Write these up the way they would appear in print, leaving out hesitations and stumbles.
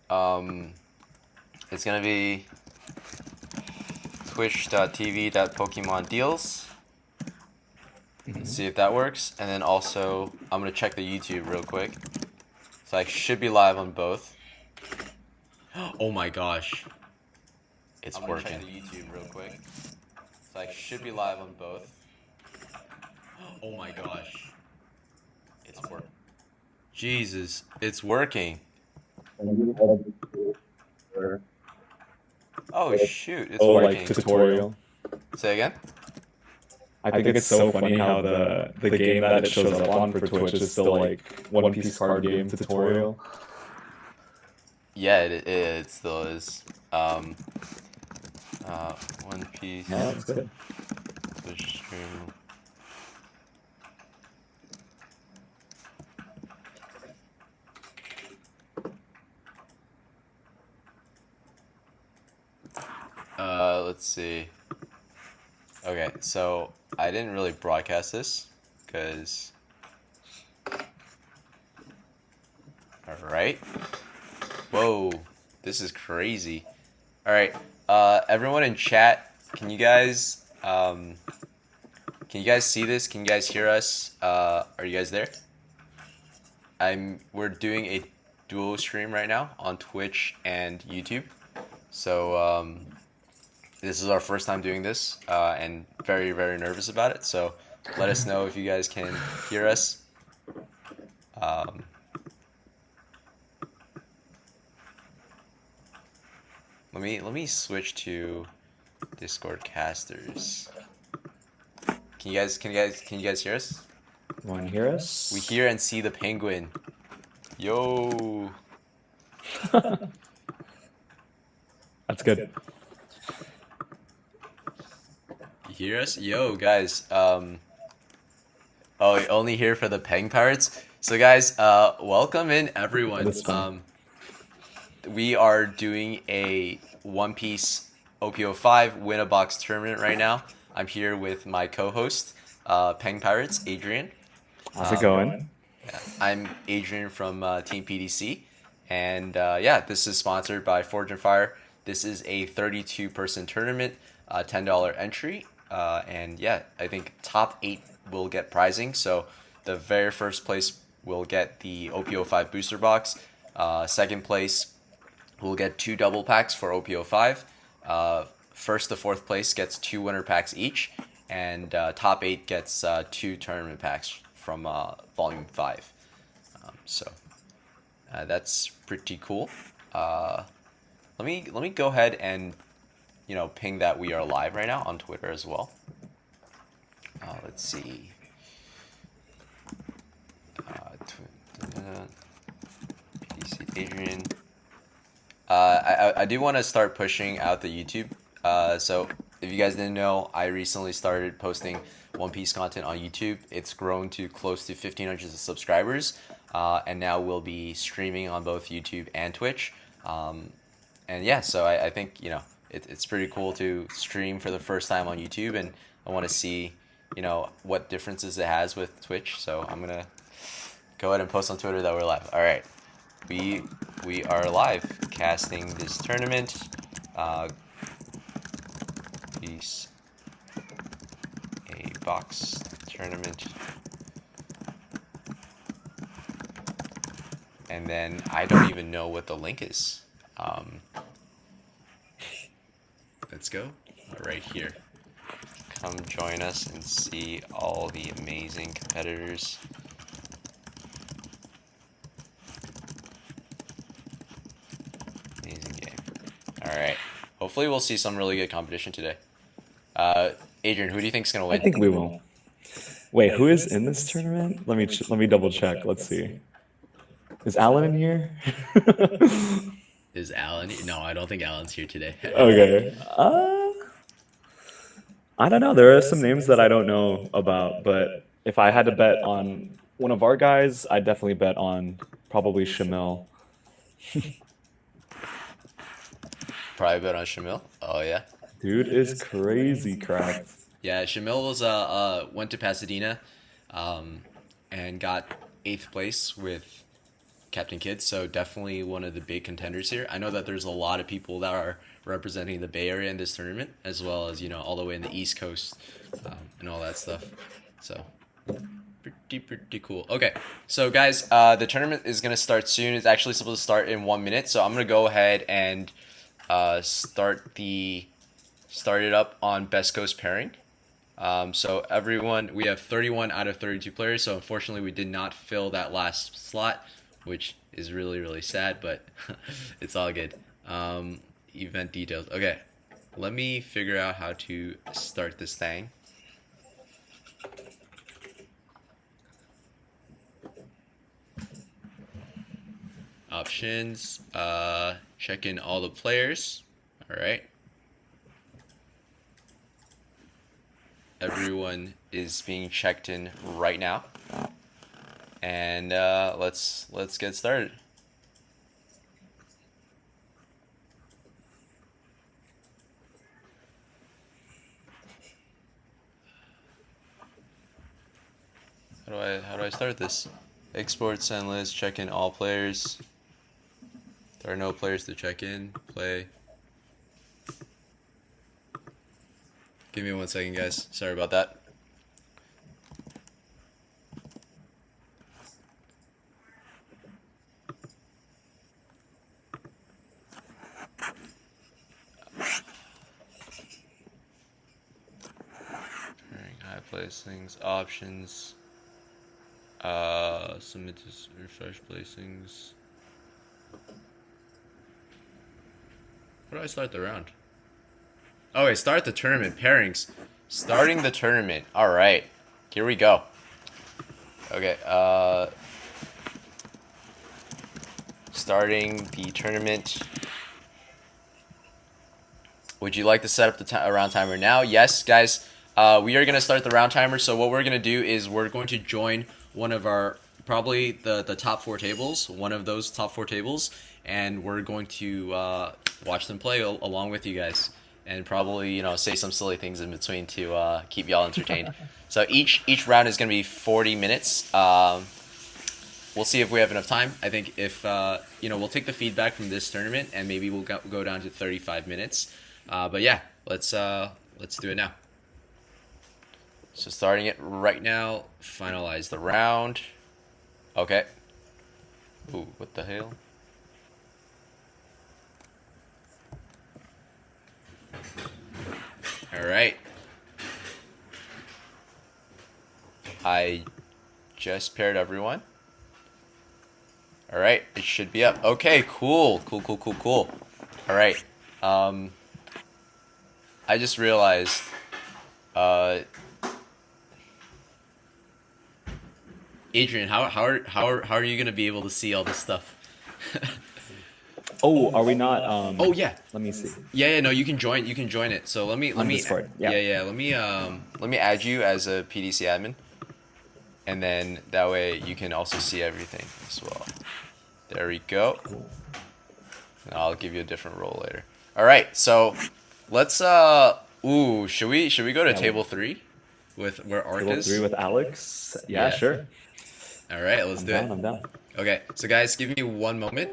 Um, it's gonna be twitch.tv.pokemondeals. Let's see if that works. And then also, I'm gonna check the YouTube real quick. So I should be live on both. Oh my gosh. It's working. I'm gonna check the YouTube real quick. So I should be live on both. Oh my gosh. It's working. Jesus, it's working. Oh shoot, it's working. Like tutorial. Say again? I think it's so funny how the game that it shows up on for Twitch is still like One Piece card game tutorial. Yeah, it still is. One Piece. Yeah, that's good. Twitch stream. Let's see. Okay, so I didn't really broadcast this because. Alright. Whoa, this is crazy. Alright, everyone in chat, can you guys see this? Can you guys hear us? Are you guys there? We're doing a dual stream right now on Twitch and YouTube. So, this is our first time doing this, and very, very nervous about it. So, let us know if you guys can hear us. Let me switch to Discord casters. Can you guys hear us? You want to hear us? We hear and see the penguin. Yo. That's good. You hear us? Yo, guys. Oh, only here for the Peng Pirates. So, guys, welcome in everyone. We are doing a One Piece OP5 win-a-box tournament right now. I'm here with my co-host, Peng Pirates, Adrian. How's it going? I'm Adrian from Team PDC. And yeah, this is sponsored by Forge and Fire. This is a 32-person tournament, $10 entry. And yeah, I think top 8 will get prizing. So the very first place will get the OP05 booster box. Second place will get 2 double packs for OP05. First to fourth place gets 2 winner packs each. And top 8 gets 2 tournament packs from Volume 5. So that's pretty cool. Let me go ahead and ping that we are live right now on Twitter as well. Let's see. PDC Adrian. I do want to start pushing out the YouTube. So if you guys didn't know, I recently started posting One Piece content on YouTube. It's grown to close to 1,500 subscribers, and now we'll be streaming on both YouTube and Twitch. And yeah, so I think it's pretty cool to stream for the first time on YouTube, and I want to see what differences it has with Twitch. So I'm gonna go ahead and post on Twitter that we're live. All right, we are live casting this tournament. Piece a box tournament, and then I don't even know what the link is. Let's go right here. Come join us and see all the amazing competitors. Amazing game. Alright. Hopefully we'll see some really good competition today. Adrian, who do you think is going to win? I think we will. Wait, who is in this tournament? Let me double check. Let's see. Is Alan in here? Is Alan? No, I don't think Alan's here today. Okay. I don't know. There are some names that I don't know about, but if I had to bet on one of our guys, I'd definitely bet on probably Shamil. Probably bet on Shamil. Oh yeah. Dude is crazy cracked. Yeah, Shamil was went to Pasadena, and got 8th place with Captain Kidd, so definitely one of the big contenders here. I know that there's a lot of people that are representing the Bay Area in this tournament, as well as all the way in the East Coast and all that stuff. So pretty cool. Okay, so guys, the tournament is gonna start soon. It's actually supposed to start in 1 minute, so I'm gonna go ahead and start it up on Best Coast pairing. So everyone, we have 31 out of 32 players. So unfortunately, we did not fill that last slot, which is really sad, but it's all good. Event details. Okay, let me figure out how to start this thing. Options. Check in all the players. All right. Everyone is being checked in right now, and let's get started. How do I start this? Export, send list, check in all players. There are no players to check in. Play. Give me 1 second, guys. Sorry about that. High placings, options. Submit to refresh placings. How do I start the round? Oh, wait, start the tournament. Pairings. Starting the tournament. Alright. Here we go. Okay, starting the tournament. Would you like to set up the round timer now? Yes, guys. We are going to start the round timer. So what we're going to do is we're going to join one of our, probably the top 4 tables, one of those top 4 tables, and we're going to watch them play along with you guys, and probably say some silly things in between to keep y'all entertained. So each round is going to be 40 minutes. We'll see if we have enough time. I think if we'll take the feedback from this tournament, and maybe we'll go down to 35 minutes. But yeah, let's do it now. So starting it right now. Finalize the round. Okay. Ooh, what the hell? All right. I just paired everyone. All right, it should be up. Okay, cool. All right. I just realized. Adrian, how are you gonna be able to see all this stuff? Oh, are we not? Oh yeah. Let me see. Yeah, no, you can join it. So let me Discord, yeah. Let me add you as a PDC admin, and then that way you can also see everything as well. There we go. And I'll give you a different role later. All right, so let's ooh, should we go to table 3 with where Ark Table is? 3 with Alex. Yeah, sure. All right, let's do it. I'm down. Okay, so guys, give me 1 moment.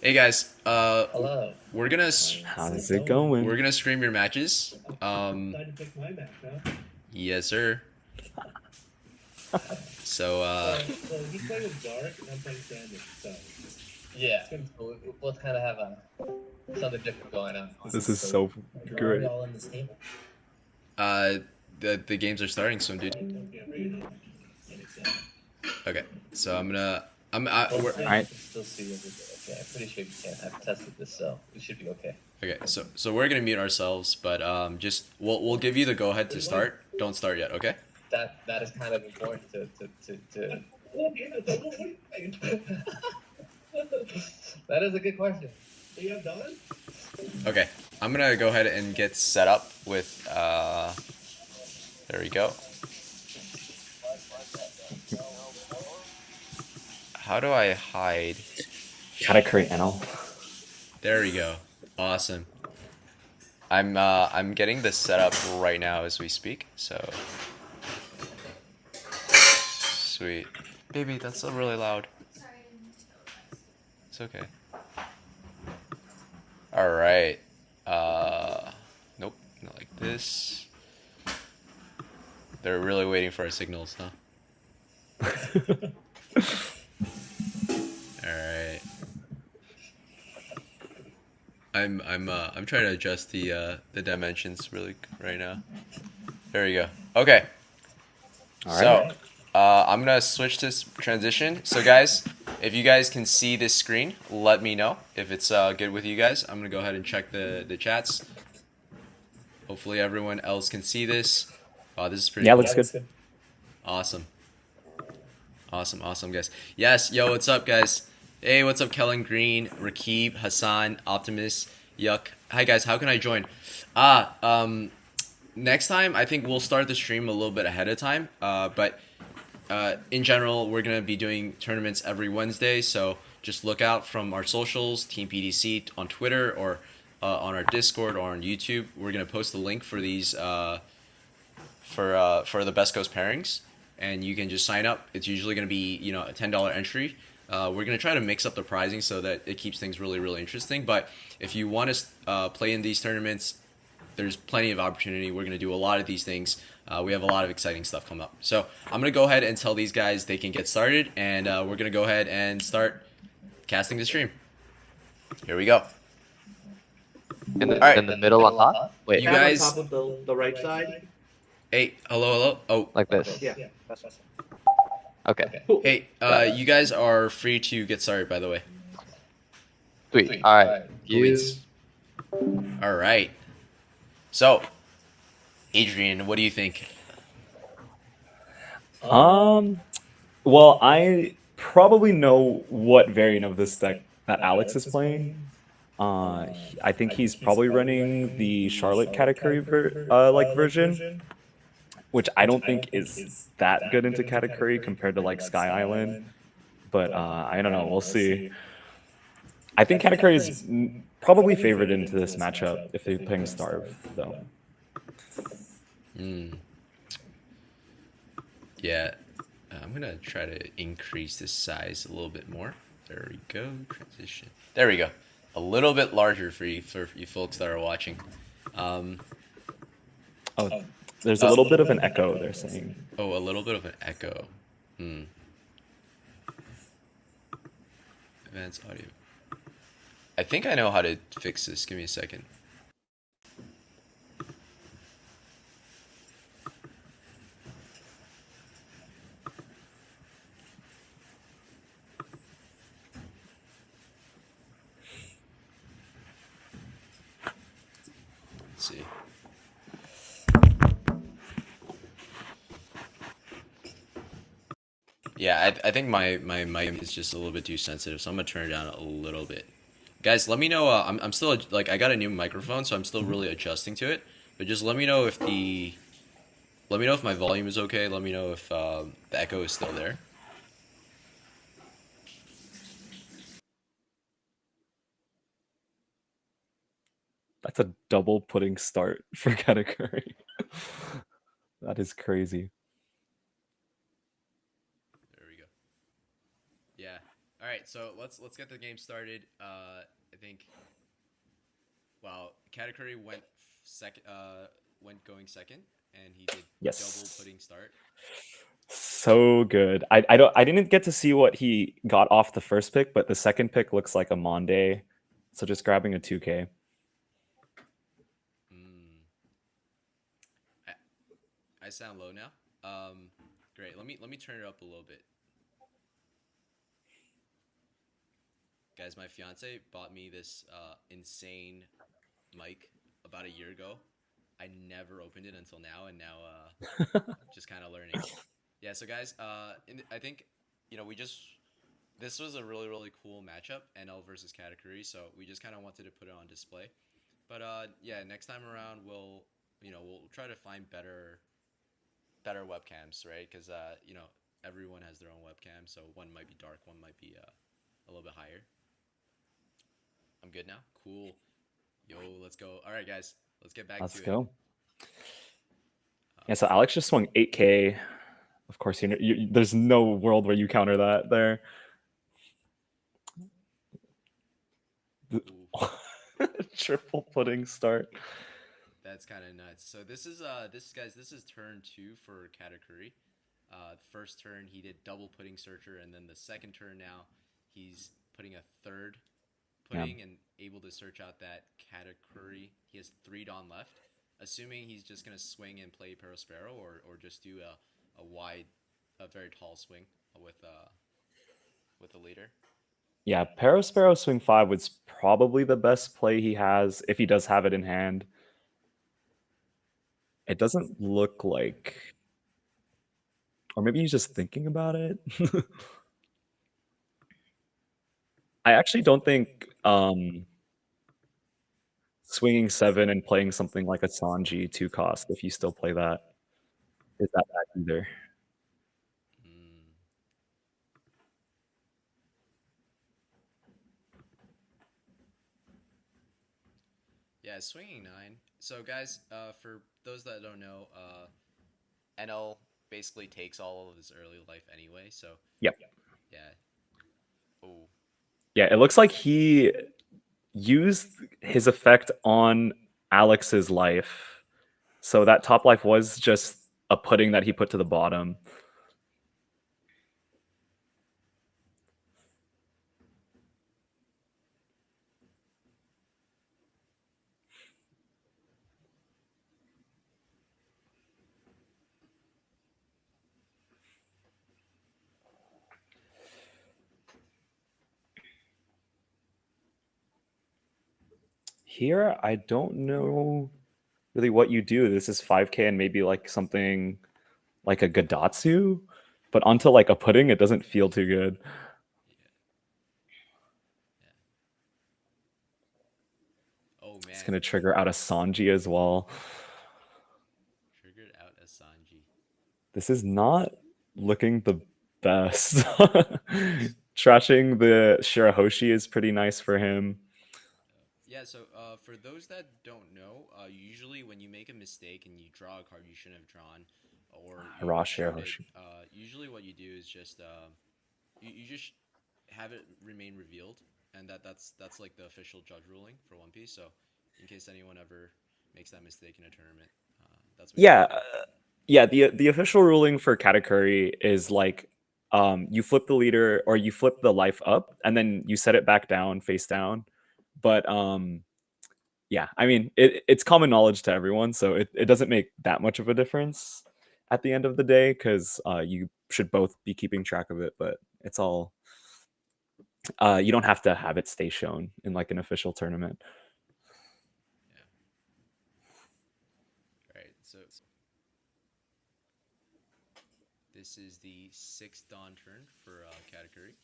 Hey guys, Hello. we're gonna How's it going? we're gonna stream your matches. Decided to pick my match, huh? Yes, sir. So So he's playing with Dark and I'm playing Standard, so Yeah, we'll kind of have something different going on. This is so great. all in this table. the games are starting soon, dude. don't get ready to Okay, so we're, Alright. Still see everything. Okay, I'm pretty sure you can't have tested this, so we should be okay. okay, so we're gonna mute ourselves, but just we'll give you the go ahead to start. Don't start yet, okay? That is kind of important to. That is a good question. So you have done? Okay, I'm gonna go ahead and get set up with there we go. How do I hide? Katakuri Enel. There we go. Awesome. I'm getting this set up right now as we speak, so sweet. Baby, that's so really loud. It's okay. All right. Nope, not like this. They're really waiting for our signals, huh? All right. I'm trying to adjust the dimensions really right now. There we go. Okay. All So, right. I'm gonna switch this transition. So, guys, if you guys can see this screen, let me know if it's good with you guys. I'm gonna go ahead and check the chats. Hopefully, everyone else can see this. Wow, this is pretty Yeah, cool. looks good. Awesome, awesome, guys. Yes, yo, what's up, guys? Hey, what's up, Kellen Green, Rakib, Hassan, Optimus, Yuck. Hi, guys. How can I join? Next time, I think we'll start the stream a little bit ahead of time. But in general, we're going to be doing tournaments every Wednesday, so just look out from our socials, Team PDC on Twitter or on our Discord or on YouTube. We're going to post the link for these for the Best Coast pairings, and you can just sign up. It's usually going to be a $10 entry. We're going to try to mix up the pricing so that it keeps things really interesting. But if you want to play in these tournaments, there's plenty of opportunity. We're going to do a lot of these things. We have a lot of exciting stuff coming up. So I'm going to go ahead and tell these guys they can get started, and we're going to go ahead and start casting the stream. Here we go. In the, All right. in the middle on top? Wait, You guys- on top of the right side. Hey, hello. Oh, like this. Yeah, that's awesome. Okay. hey, you guys are free to get started, by the way. Sweet. All right. Louise. All right. So, Adrian, what do you think? Well, I probably know what variant of this deck that Alex is playing. I think he's probably running the Charlotte Katakuri version, which I don't think is that good into Katakuri compared to like Sky Island. But I don't know. We'll see. I think Katakuri is probably favored into this matchup if they're playing Starve, though. Yeah, I'm gonna try to increase the size a little bit more. There we go. Transition. There we go. A little bit larger for you folks that are watching. There's a little bit of an echo, they're saying. Oh, a little bit of an echo. Advanced audio. I think I know how to fix this. Give me a second. Let's see. Yeah, I think my mic is just a little bit too sensitive, so I'm gonna turn it down a little bit. Guys, let me know. I'm still like I got a new microphone, so I'm still really adjusting to it. But just let me know if my volume is okay. Let me know if the echo is still there. That's a double pudding start for Katakuri. That is crazy. There we go. Yeah. All right. So let's get the game started. I think. Wow, Katakuri went going second, and he did double pudding start. So good. I didn't get to see what he got off the first pick, but the second pick looks like a Monde. So just grabbing a 2K. I sound low now. Great. Let me turn it up a little bit. Guys, my fiance bought me this insane mic about a year ago. I never opened it until now, and now just kind of learning. Yeah. So guys, I think this was a really cool matchup, Enel versus Katakuri. So we just kind of wanted to put it on display. But yeah, next time around we'll try to find better webcams, right? Because everyone has their own webcam, so one might be dark, one might be a little bit higher. I'm good now. Cool. Yo, let's go. All right, guys, let's get back to it. Let's go. Yeah, so Alex just swung 8K. Of course, there's no world where you counter that there. Triple pudding start. That's kind of nuts. So this is this is turn 2 for Katakuri. First turn he did double pudding searcher, and then the second turn now he's putting a third pudding and able to search out that Katakuri. He has 3 Dawn left. Assuming he's just gonna swing and play Perospero, or just do a very tall swing with the leader. Yeah, Perospero swing 5 was probably the best play he has if he does have it in hand. It doesn't look like, or maybe he's just thinking about it. I actually don't think swinging 7 and playing something like a Sanji 2 cost, if you still play that, is that bad either. Yeah, swinging 9. So guys, for those that don't know, Enel basically takes all of his early life anyway. So Yep. Yeah. Oh. Yeah, it looks like he used his effect on Alex's life. So that top life was just a pudding that he put to the bottom. Here, I don't know really what you do. This is 5k and maybe like something like a Gadatsu, but onto like a pudding, it doesn't feel too good. Oh man. It's gonna trigger out a Sanji as well. Triggered out a Sanji. This is not looking the best. Trashing the Shirahoshi is pretty nice for him. Yeah, so for those that don't know, usually when you make a mistake and you draw a card you shouldn't have drawn, or you Raw shard it, Shirahoshi. usually what you do is just you just have it remain revealed, and that's like the official judge ruling for One Piece. So in case anyone ever makes that mistake in a tournament, that's what yeah. The official ruling for Katakuri is like you flip the leader or you flip the life up and then you set it back down face down. But yeah, I mean it's common knowledge to everyone, so it doesn't make that much of a difference at the end of the day, because you should both be keeping track of it, but it's all you don't have to have it stay shown in like an official tournament. Right, so this is the 6th Dawn turn for Katakuri.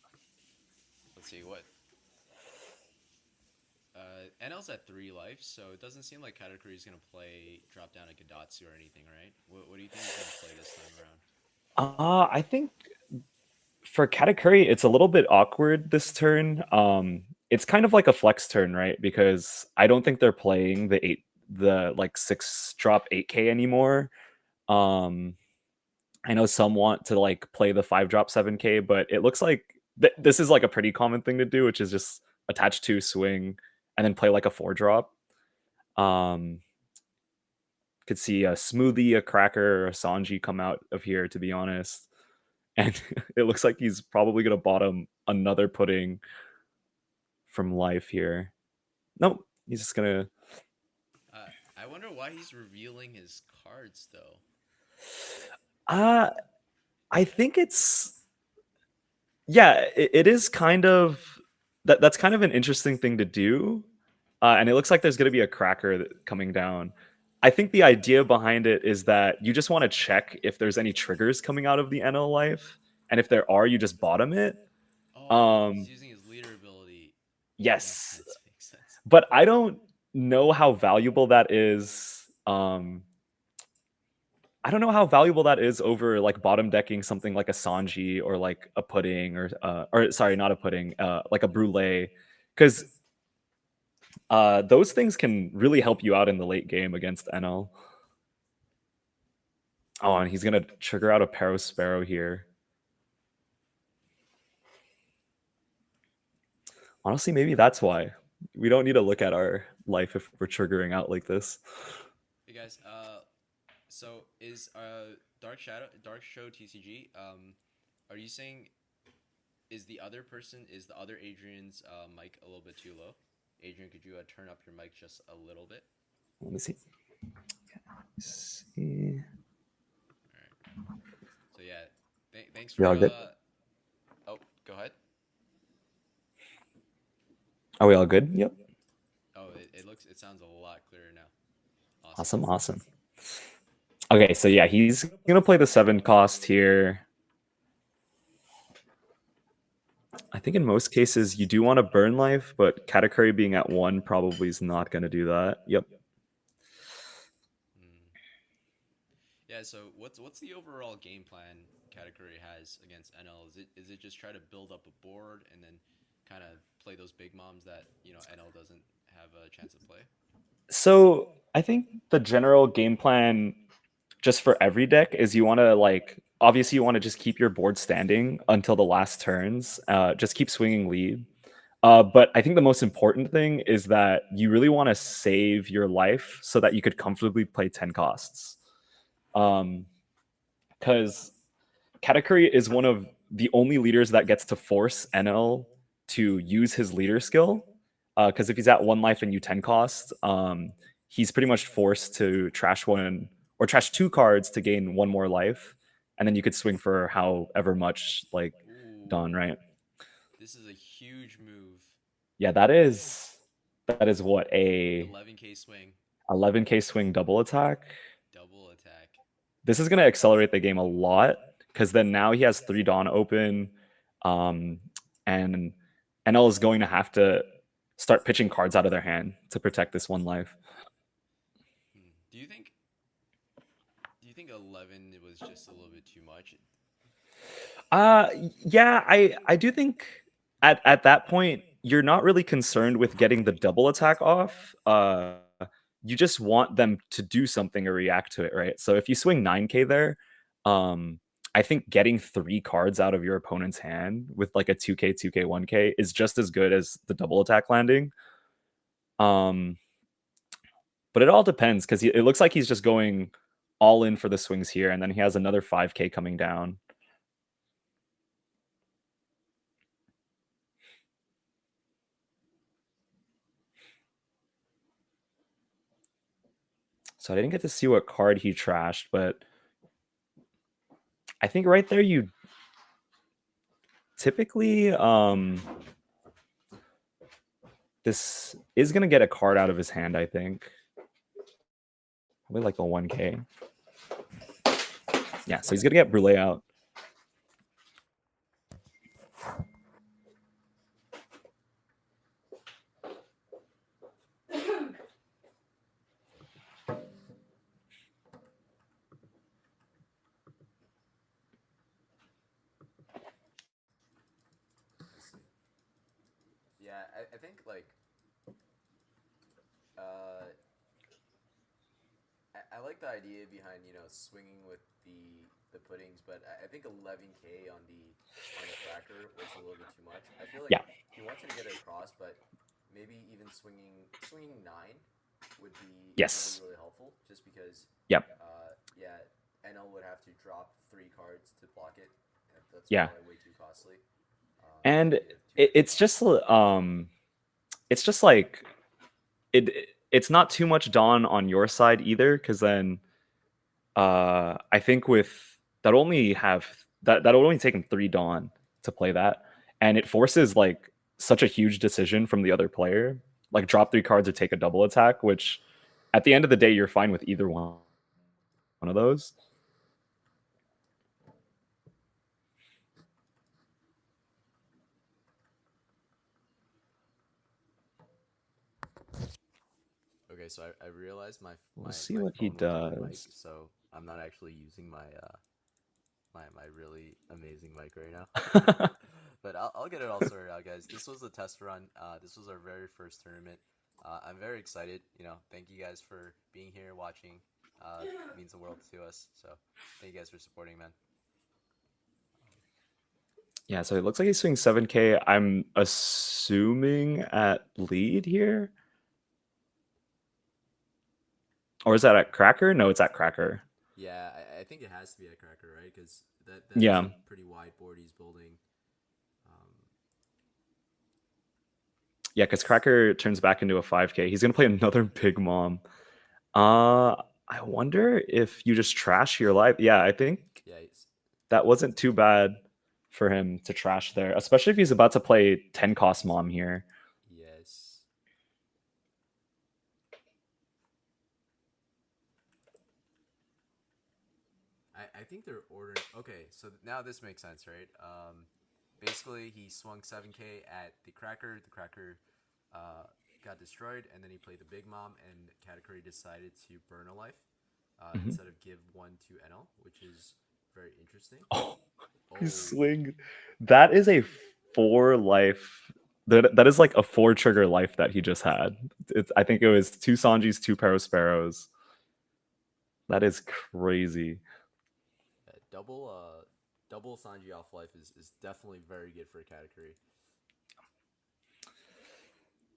Let's see what. Enel's at 3 life, so it doesn't seem like Katakuri is gonna drop down a Gadatsu or anything, right? What do you think he's gonna play this time around? I think for Katakuri, it's a little bit awkward this turn. It's kind of like a flex turn, right? Because I don't think they're playing the like 6 drop 8k anymore. I know some want to like play the 5 drop 7k, but it looks like this is like a pretty common thing to do, which is just attach 2 swing and then play like a 4 drop. Could see a Smoothie, a Cracker, or a Sanji come out of here, to be honest. And it looks like he's probably going to bottom another pudding from life here. Nope, he's just going to... I wonder why he's revealing his cards, though. I think it's... Yeah, it is kind of... That's kind of an interesting thing to do. And it looks like there's going to be a Cracker coming down. I think the idea behind it is that you just want to check if there's any triggers coming out of the Enel life, and if there are, you just bottom it. Oh, he's using his leader ability. Yes, makes sense. But I don't know how valuable that is. I don't know how valuable that is over like bottom decking something like a Sanji or like a pudding or sorry, not a pudding, like a brulee, because those things can really help you out in the late game against Enel. Oh, and he's gonna trigger out a Paro Sparrow here. Honestly, maybe that's why. We don't need to look at our life if we're triggering out like this. Hey guys, so is Dark Show TCG? Are you saying is the other Adrian's mic a little bit too low? Adrian, could you turn up your mic just a little bit? Let me see. Let's see. So yeah, thanks We for. all good? Oh, go ahead. Are we all good? Yep. Oh, it sounds a lot clearer now. Awesome. Awesome. Okay, so yeah, he's gonna play the 7 cost here. I think in most cases you do want to burn life, but Katakuri being at 1 probably is not gonna do that. Yep. Yeah. So what's the overall game plan Katakuri has against Enel? Is it just try to build up a board and then kind of play those big moms that Enel doesn't have a chance to play? So I think the general game plan just for every deck is you want to obviously you want to just keep your board standing until the last turns. Just keep swinging lead. But I think the most important thing is that you really want to save your life so that you could comfortably play 10 costs. Because Katakuri is one of the only leaders that gets to force Enel to use his leader skill. Because if he's at 1 life and you 10 cost, he's pretty much forced to trash 1 or trash 2 cards to gain 1 more life, and then you could swing for however much done, right? This is a huge move. Yeah, that is what a 11k swing. 11k swing double attack. Double attack. This is going to accelerate the game a lot because then now he has 3 Dawn open, and Enel is going to have to start pitching cards out of their hand to protect this 1 life. Do you think 11 was just a little bit too much? Yeah, I do think at that point you're not really concerned with getting the double attack off. You just want them to do something or react to it, right? So if you swing 9k there, I think getting 3 cards out of your opponent's hand with like a 2k, 2k, 1k is just as good as the double attack landing. But it all depends because it looks like he's just going all in for the swings here, and then he has another 5k coming down. So I didn't get to see what card he trashed, but I think right there you typically this is gonna get a card out of his hand, I think. Probably like a 1k. Yeah, so he's gonna get Brule out. Yeah, I think I like the idea behind swinging with the puddings, but I think 11k on the cracker was a little bit too much. I feel like he wanted to get it across, but maybe even swinging 9 would be Yes. really helpful, just because Yep. Enel would have to drop 3 cards to block it. That's Yeah. probably way too costly. And it's just like it's not too much Dawn on your side either, because then I think with that'll only take him 3 Dawn to play that, and it forces like such a huge decision from the other player, like drop 3 cards or take a double attack, which at the end of the day you're fine with either one of those. Okay, so I realized my We'll see my what he phone was on mic, does. so I'm not actually using my my really amazing mic right now. But I'll get it all sorted out, guys. This was a test run. This was our very first tournament. I'm very excited. Thank you guys for being here watching. Means the world to us. So thank you guys for supporting, man. Yeah, so it looks like he's swinging 7K. I'm assuming at lead here. Or is that at Cracker? No, it's at Cracker. Yeah, I think it has to be a cracker, right? Because that is Yeah. a pretty wide board he's building. Yeah, because Cracker turns back into a 5K. He's gonna play another Big Mom. I wonder if you just trash your life. Yeah, I think Yeah, that wasn't too bad for him to trash there, especially if he's about to play 10 cost Mom here. yes. I think they're ordering. Okay, so now this makes sense, right? Basically, he swung 7K at the Cracker. The Cracker got destroyed, and then he played the Big Mom, and Katakuri decided to burn a life instead of give one to Enel, which is very interesting. Oh, Oh, he swing. That is a 4 life. That is like a 4 trigger life that he just had. I think it was 2 Sanjis, 2 Parasparrows. That is crazy. double Sanji off life is definitely very good for Katakuri.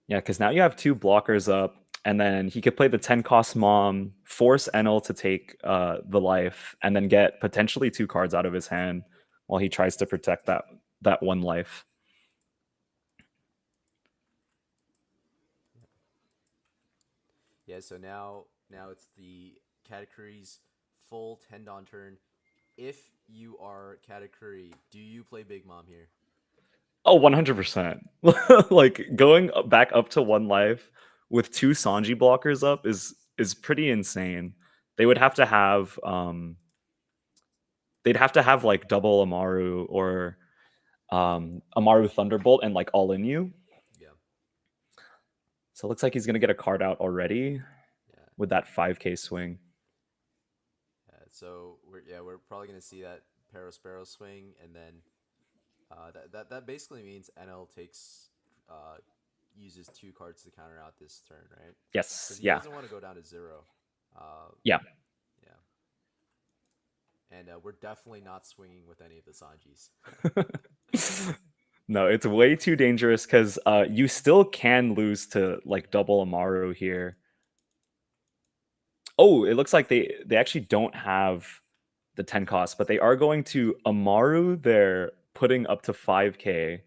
Yeah, because now you have 2 blockers up, and then he could play the 10 cost Mom, force Enel to take the life, and then get potentially 2 cards out of his hand while he tries to protect that 1 life. Yeah, so now it's the Katakuri's full 10 Don turn. If you are Katakuri, do you play Big Mom here? Oh, 100%. Like going back up to 1 life with 2 Sanji blockers up is pretty insane. They would have to have they'd have to have like double Amaru or Amaru Thunderbolt and like all in you. Yeah. So it looks like he's gonna get a card out already Yeah. with that 5K swing. So we're probably gonna see that Parasparrow swing, and then that basically means NL takes uses 2 cards to counter out this turn, right? Yes. Because he Yeah. doesn't want to go down to 0. Yeah. Yeah. And we're definitely not swinging with any of the Sanjis. No, it's way too dangerous because you still can lose to like double Amaru here. Oh, it looks like they actually don't have the 10 cost, but they are going to Amaru. They're putting up to 5K.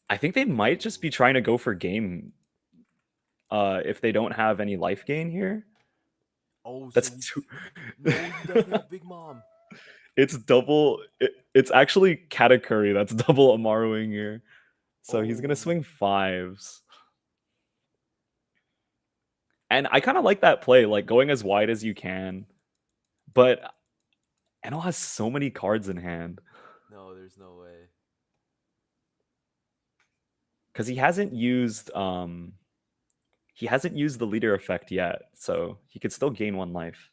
I think they might just be trying to go for game if they don't have any life gain here. Oh, That's so too. no, you definitely have Big Mom. It's double. It's actually Katakuri that's double Amaruing here. So he's gonna Oh. swing 5s. And I kind of like that play, like going as wide as you can. But Enel has so many cards in hand. No, there's no way. Because he hasn't used the leader effect yet, so he could still gain 1 life.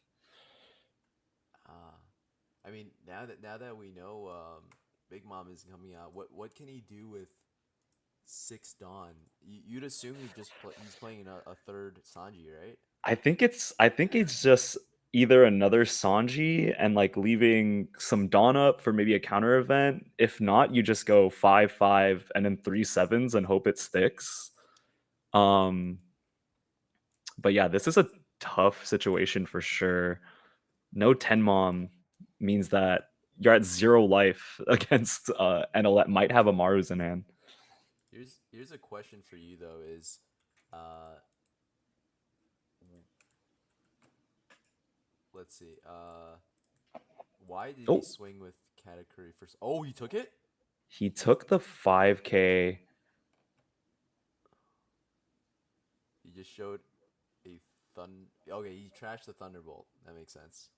I mean, now that we know Big Mom is coming out, what can he do with 6 Dawn? You'd assume he's playing a third Sanji, right? I think it's just either another Sanji and like leaving some Dawn up for maybe a counter event. If not, you just go 5-5 and then 3 7s and hope it sticks. But yeah, this is a tough situation for sure. No 10 Mom means that you're at 0 life against Enel that might have Amaru's in hand. Here's a question for you though: is let's see, why did he swing with Katakuri first? Oh, he took it. He took the 5K. He just showed a Okay, he trashed the Thunderbolt. That makes sense.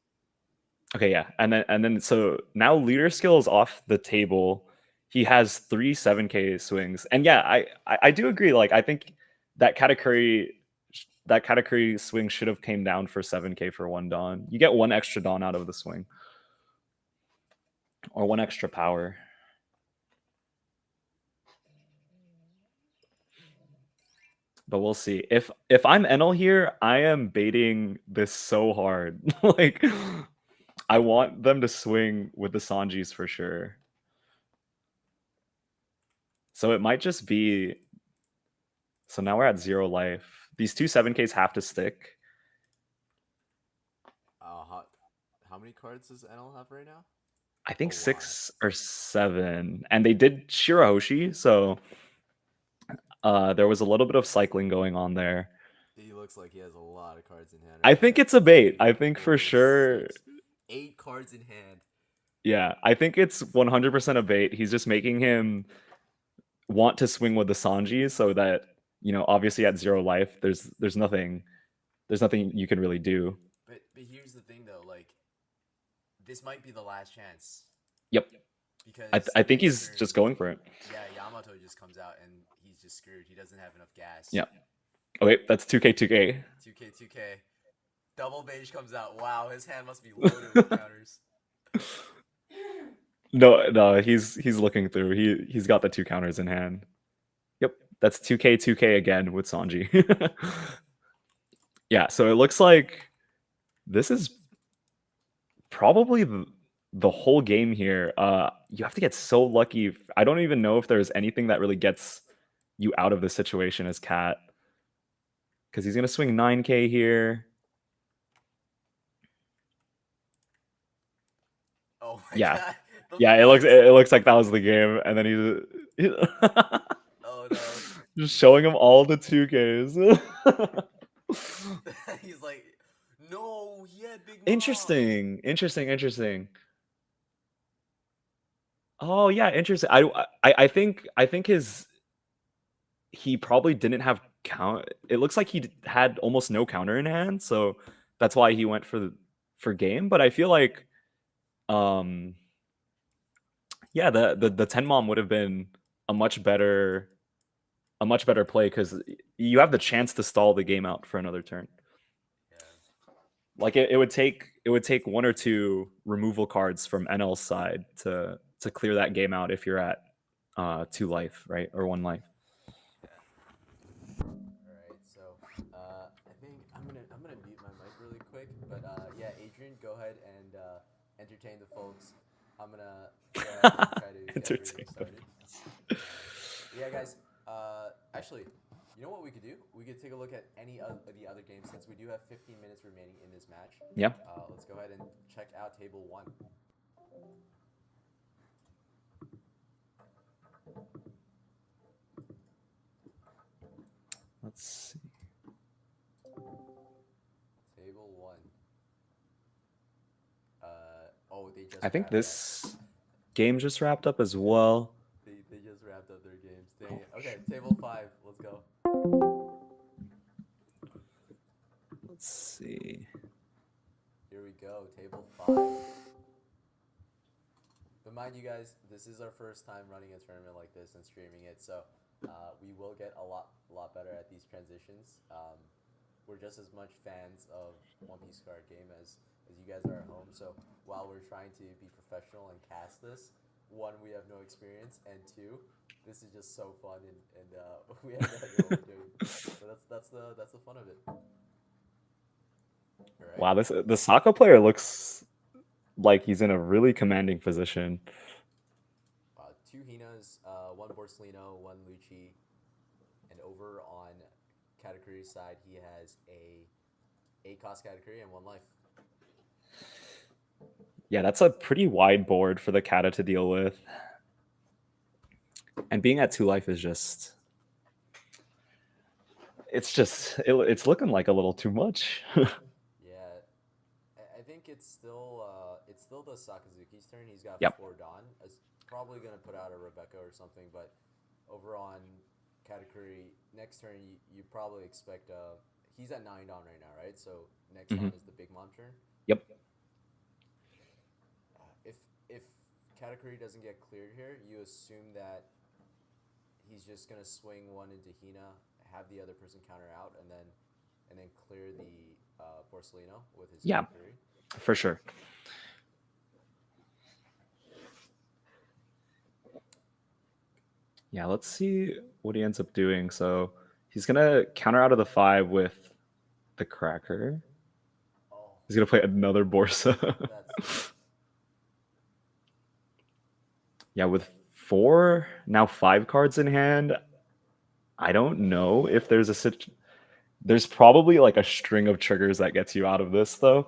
Okay, yeah, and then so now leader skill is off the table. He has 3 7K swings, and yeah, I do agree. Like I think that Katakuri swing should have came down for 7K for 1 Dawn. You get 1 extra Dawn out of the swing, or 1 extra power. but we'll see. If I'm Enel here, I am baiting this so hard. Like, I want them to swing with the Sanjis for sure. So it might just be. So now we're at 0 life. These two 7Ks have to stick. How many cards does Enel have right now? I think A lot. 6 or 7, and they did Shirahoshi, so there was a little bit of cycling going on there. He looks like he has a lot of cards in hand. I think it's a bait. I think for sure. 8 cards in hand. Yeah, I think it's 100% a bait. He's just making him want to swing with the Sanji so that, obviously at 0 life, there's nothing you can really do. But here's the thing though, like, this might be the last chance. Yep. Because I think he's just going for it. Yeah, Yamato just comes out and he's just screwed. He doesn't have enough gas. Yeah. Oh wait, that's 2K 2K. 2K. Double beige comes out. Wow, his hand must be loaded with counters. No, he's looking through. He's got the 2 counters in hand. Yep, that's 2K 2K again with Sanji. Yeah, so it looks like this is probably the whole game here. You have to get so lucky. I don't even know if there's anything that really gets you out of the situation as Cat, because he's gonna swing 9K here. Oh my Yeah. god. Yeah, it looks like that was the game, and then he's Oh no. just showing him all the 2Ks. He's like, no, he had big mom. Interesting. Oh yeah, interesting. I think he probably didn't have count. It looks like he had almost no counter in hand, so that's why he went for game. But I feel like, yeah, the 10 mom would have been a much better play, because you have the chance to stall the game out for another turn. Yeah. Like it would take 1 or 2 removal cards from NL's side to clear that game out if you're at 2 life, right, or 1 life. All right, so I think I'm gonna mute my mic really quick, but yeah, Adrian, go ahead and entertain the folks. I'm gonna go ahead and try to get Entertain everything started. Yeah, guys. Actually, you know what we could do? We could take a look at any of the other games, since we do have 15 minutes remaining in this match. Yeah. Let's go ahead and check out table 1. Let's see. Table 1. Oh, they just. I think wrapped this up. game just wrapped up as well. They just wrapped up their games. Dang it. Okay, table 5. Let's go. Let's see. Here we go, table 5. But mind you guys, this is our first time running a tournament like this and streaming it, so we will get a lot better at these transitions. We're just as much fans of One Piece card game as you guys are at home. So while we're trying to be professional and cast this, 1, we have no experience, and 2, this is just so fun, and we have no idea what we're doing. So that's the fun of it. Right. Wow, the Saka player looks like he's in a really commanding position. 2 Hinas, 1 Borsellino, 1 Lucci, and over on Katakuri's side, he has a 8 cost Katakuri and 1 life. Yeah, that's a pretty wide board for the Kata to deal with. And being at 2 life is just... It's looking like a little too much. Yeah, I think it's still the Sakazuki's turn. He's got Yep. 4 Dawn. It's probably gonna put out a Rebecca or something, but over on Katakuri, next turn you probably expect he's at 9 Dawn right now, right? So next Dawn is the Big Mom turn. Yep. If Katakuri doesn't get cleared here, you assume that he's just gonna swing 1 into Hina, have the other person counter out, and then clear the Borsellino with his Katakuri. For sure. Yeah, let's see what he ends up doing. So He's gonna counter out of the 5 with the Cracker. Oh, He's gonna play another Borsa. that's tough. Yeah, with 4, now 5 cards in hand, I don't know if there's there's probably like a string of triggers that gets you out of this though.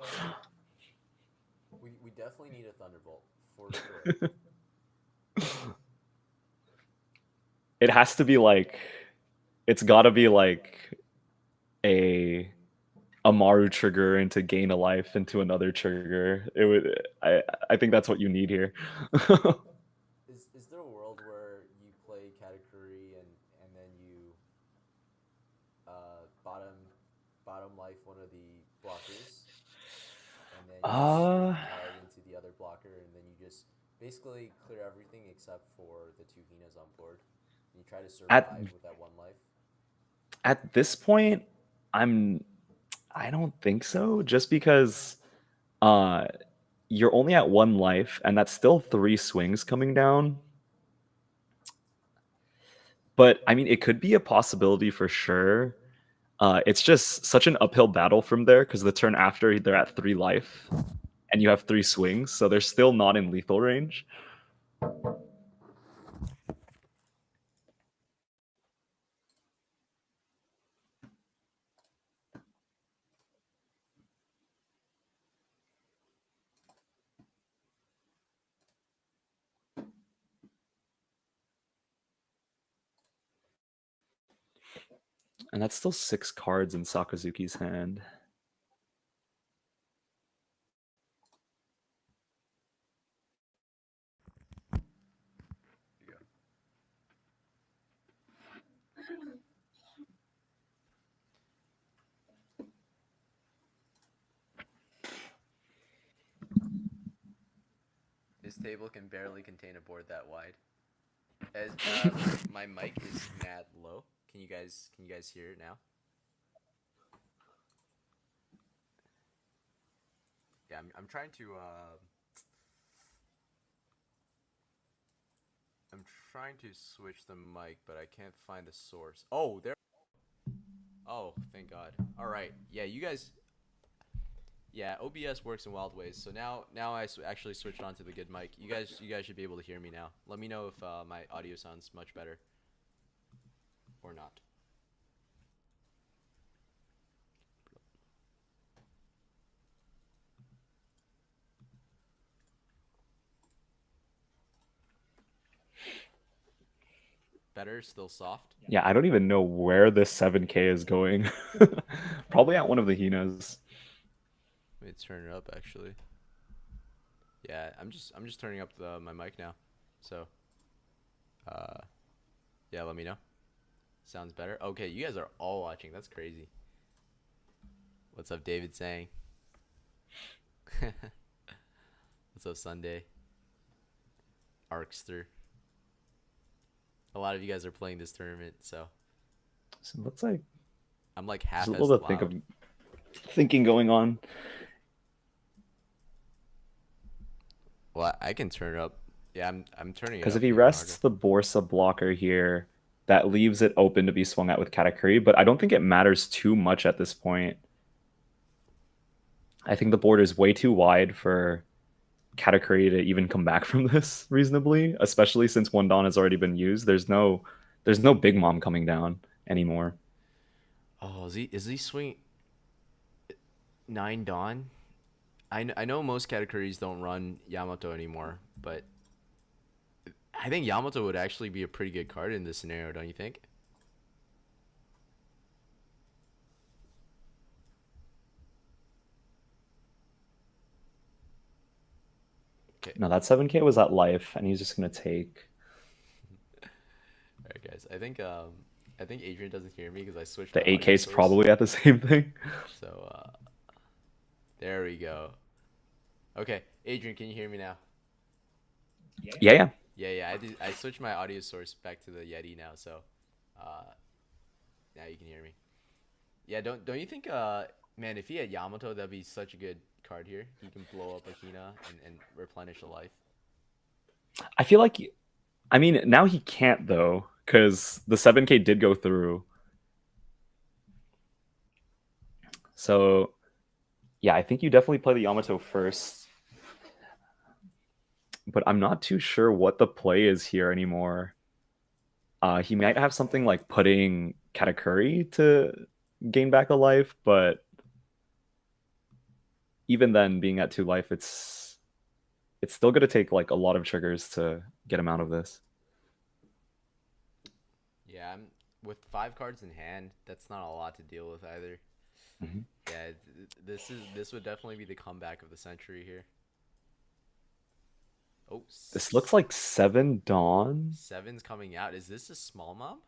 We definitely need a Thunderbolt for sure. It has to be like, it's got to be like a Maru trigger into gain a life into another trigger. It would. I think that's what you need here. Is there a world where you play Katakuri and then you bottom life one of the blockers, and then you Uh, swing card into the other blocker, and then you just basically clear everything except for the 2 Hinas on board. And you try to survive with that 1 life. At this point, I don't think so. Just because you're only at 1 life, and that's still 3 swings coming down. But I mean, it could be a possibility for sure. It's just such an uphill battle from there because the turn after they're at 3 life, and you have 3 swings, so they're still not in lethal range. And that's still 6 cards in Sakazuki's hand. This table can barely contain a board that wide. As my mic is mad low. Can you guys hear it now? Yeah, I'm trying to switch the mic, but I can't find the source. Oh, there. Oh, thank God. All right. Yeah, you guys. Yeah, OBS works in wild ways. So now I actually switched on to the good mic. You guys should be able to hear me now. Let me know if my audio sounds much better or not. Better, still soft. Yeah, I don't even know where this 7K is going. Probably at one of the Hinas. Let me turn it up actually. Yeah, I'm just turning up my mic now. So yeah, let me know. Sounds better. Okay, you guys are all watching. That's crazy. What's up, David saying? What's up, Sunday? Arkster. A lot of you guys are playing this tournament, so it looks like I'm like half there's as a little bit loud. thinking going on. Well, I can turn it up. Yeah, I'm turning it up. Because if he rests the Borsa blocker here, that leaves it open to be swung at with Katakuri, but I don't think it matters too much at this point. I think the board is way too wide for Katakuri to even come back from this reasonably, especially since 1 Dawn has already been used. There's no Big Mom coming down anymore. Oh, is he swing 9 Dawn? I know most Katakuris don't run Yamato anymore, but I think Yamato would actually be a pretty good card in this scenario, don't you think? Okay. No, that 7K was at life, and he's just gonna take. All right, guys. I think Adrian doesn't hear me because I switched. The my audio 8K is source. probably at the same thing. So there we go. Okay, Adrian, can you hear me now? Yeah. Yeah. I switched my audio source back to the Yeti now, so now you can hear me. Yeah, don't you think man, if he had Yamato, that'd be such a good card here. He can blow up a Hina and replenish a life. I feel like, I mean, now he can't though, because the 7K did go through. So, yeah, I think you definitely play the Yamato first. But I'm not too sure what the play is here anymore. He might have something like putting Katakuri to gain back a life, but even then, being at 2 life, it's still going to take like a lot of triggers to get him out of this. Yeah, with 5 cards in hand, that's not a lot to deal with either. Mm-hmm. Yeah, this would definitely be the comeback of the century here. Oh, This looks like 7 Dawn. 7's coming out. Is this a small mom?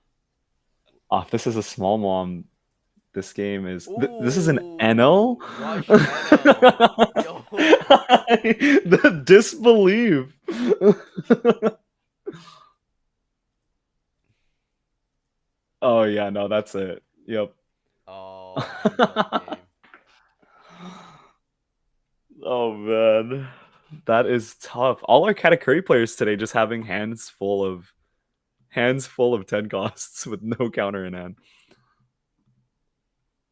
If this is a small mom, this game is. This is an Enel? Rush Enel. Yo. The disbelief. Oh, yeah, no, that's it. Yep. Oh, tough game. Oh, man. That is tough. All our Katakuri players today just having hands full of 10 costs with no counter in hand.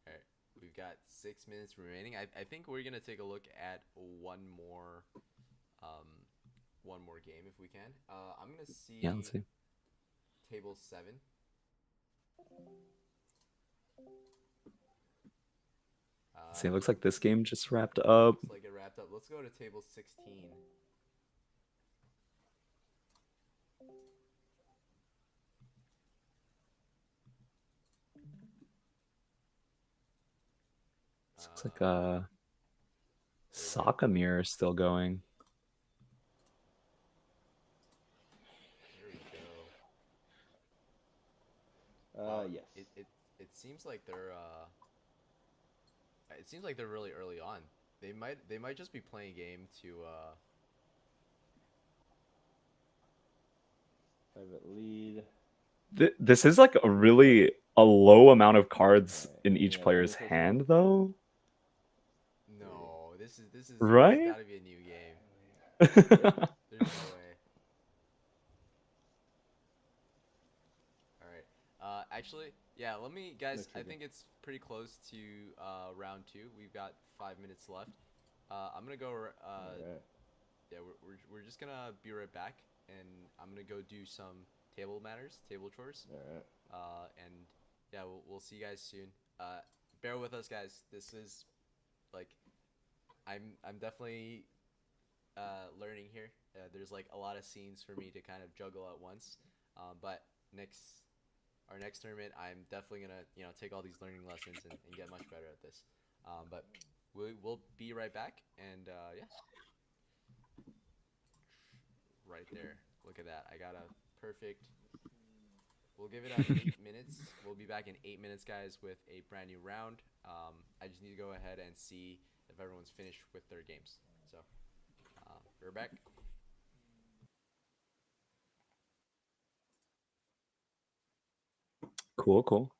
Alright, we've got 6 minutes remaining. I think we're gonna take a look at one more game if we can. I'm gonna see, Yeah, let's see. table 7. See, it looks like this game just wrapped up. Looks like it wrapped up. Let's go to table 16. Looks like Sakamir is still going. Here we go. Yes. It seems like they're it seems like they're really early on. They might just be playing a game to Private lead. This is like a low amount of cards in each player's hand, though. No, this is Right? gotta be a new game. There's no way. Alright. Actually, yeah, let me guys, I think it's pretty close to round 2. We've got 5 minutes left. I'm gonna go yeah, we're just gonna be right back, and I'm gonna go do some table matters, table chores. Alright. And yeah, we'll see you guys soon. Bear with us, guys. This is like, I'm definitely learning here. There's like a lot of scenes for me to kind of juggle at once. But our next tournament, I'm definitely gonna take all these learning lessons and get much better at this. But we'll be right back, and yeah, right there. Look at that. I got a perfect. We'll give it 8 minutes. We'll be back in 8 minutes, guys, with a brand new round. I just need to go ahead and see if everyone's finished with their games. So, we're back. Cool.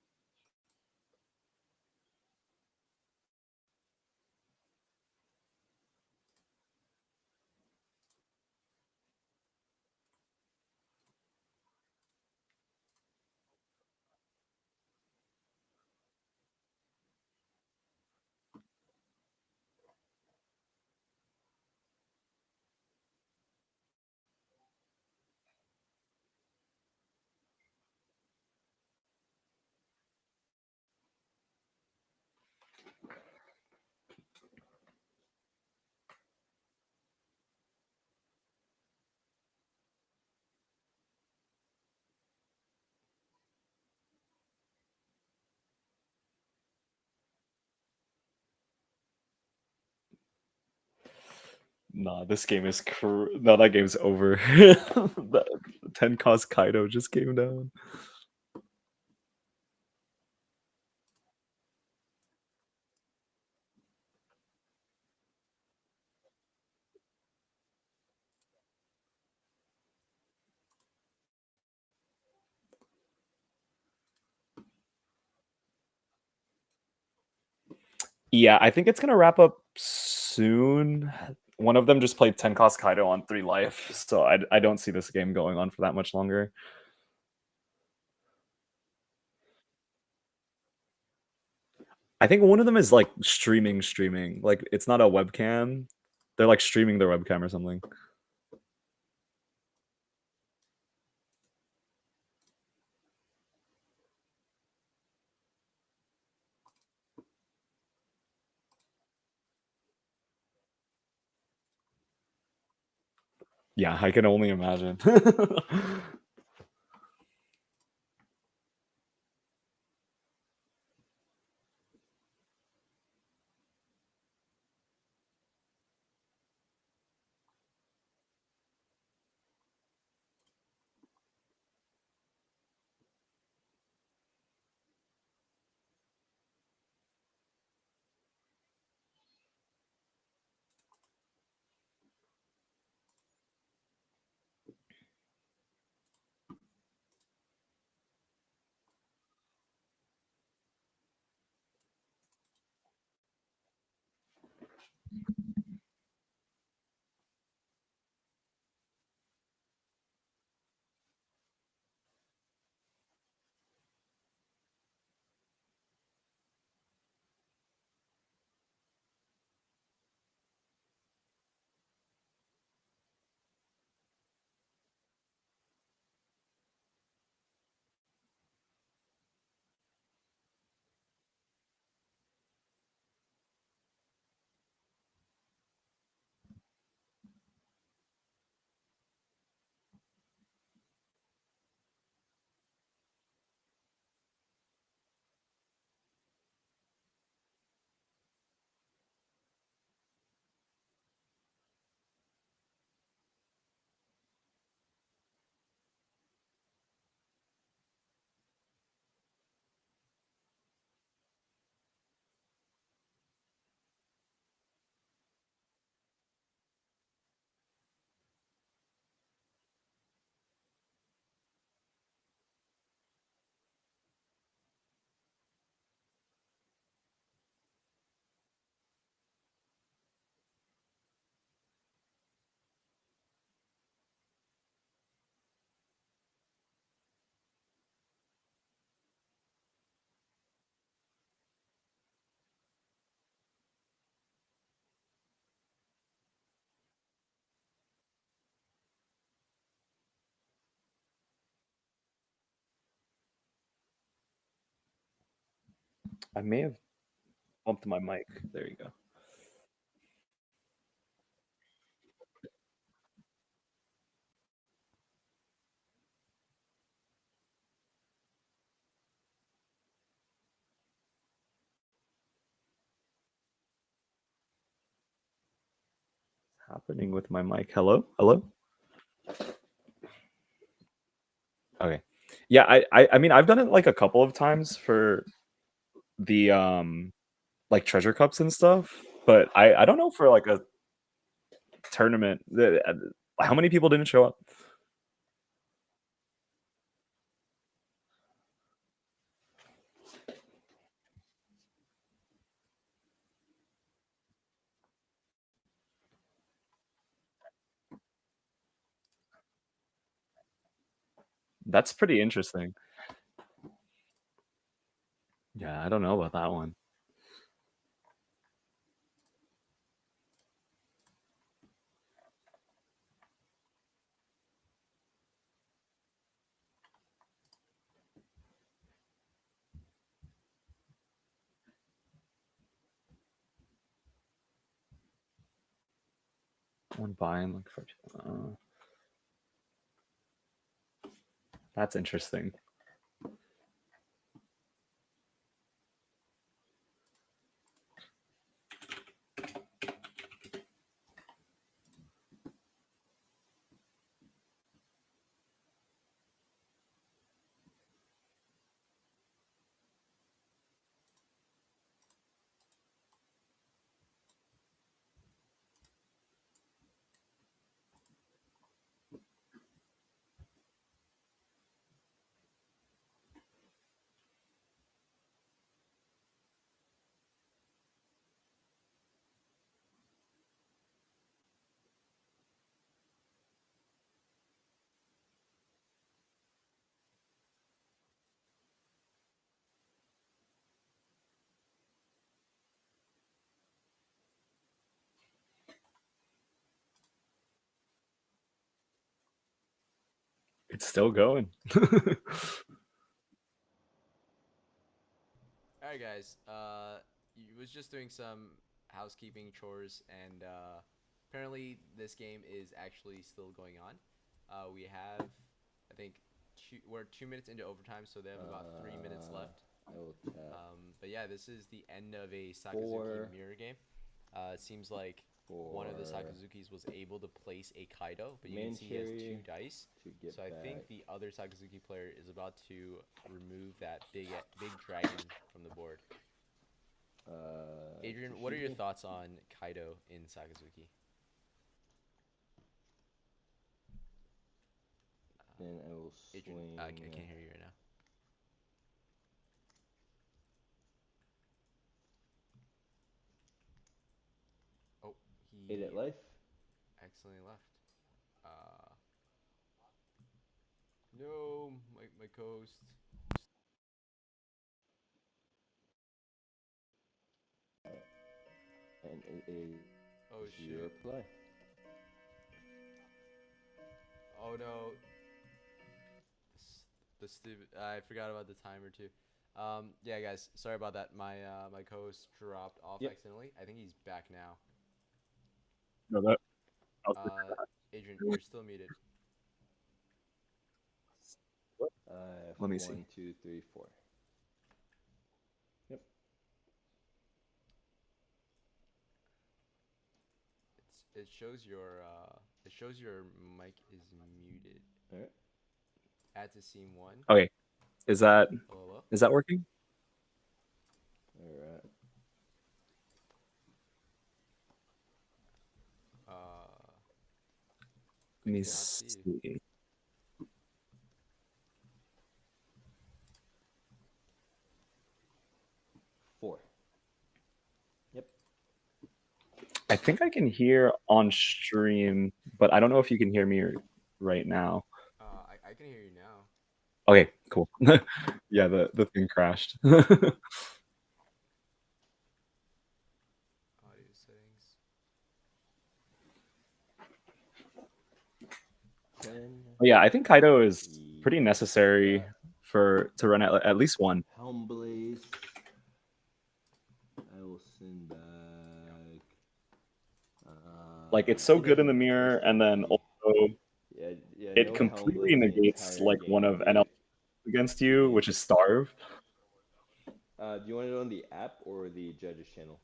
Nah, this game is no, that game's over. The 10 cost Kaido just came down. Yeah, I think it's gonna wrap up soon. One of them just played 10 cost Kaido on 3 life, so I don't see this game going on for that much longer. I think one of them is like streaming. Like it's not a webcam. They're like streaming their webcam or something. Yeah, I can only imagine. I may have bumped my mic. There you go. What's happening with my mic? Hello? Hello? Okay. Yeah, I mean I've done it like a couple of times for the like treasure cups and stuff, but I don't know for like a tournament. How many people didn't show up? That's pretty interesting. Yeah, I don't know about that one. One buy and look for. That's interesting. It's still going. All right, guys. You was just doing some housekeeping chores, and apparently this game is actually still going on. We have, I think, we're 2 minutes into overtime, so they have about 3 minutes left. I will check. But yeah, this is the end of a Sakazuki Four. mirror game. It seems like one of the For Sakazukis was able to place a Kaido, but you main can see he has 2 cherry dice. to get So I think back. the other Sakazuki player is about to remove that big dragon from the board. Adrian, what are your Tsushiki. thoughts on Kaido in Sakazuki? Then I will Adrian, swing. I can't hear you right now. Oh, he 8 at life. accidentally left. No, my co-host. And it is Oh your shoot. play. Oh no. The stupid. I forgot about the timer too. Yeah, guys, sorry about that. My co-host dropped off Yep. accidentally. I think he's back now. No, that. Adrian, you're still muted. Let me see. 1, 2, 3, 4. Yep. It shows your mic is muted. All right. Add to scene 1. Okay, is that Hello? working? All right. Let me cannot see you. see. Four. Yep. I think I can hear on stream, but I don't know if you can hear me right now. I can hear you now. Okay, cool. Yeah, the thing crashed. Audio settings. 10. Yeah, I think Kaido is pretty necessary to run at least one. Helm Blaze. I will send back. Like, it's so it good in the doesn't mirror, waste and then energy. also it no completely Helm Blaze the negates entire like game, one of dude. Enel against you, which is Starve. Do you want it on the app or the judges channel?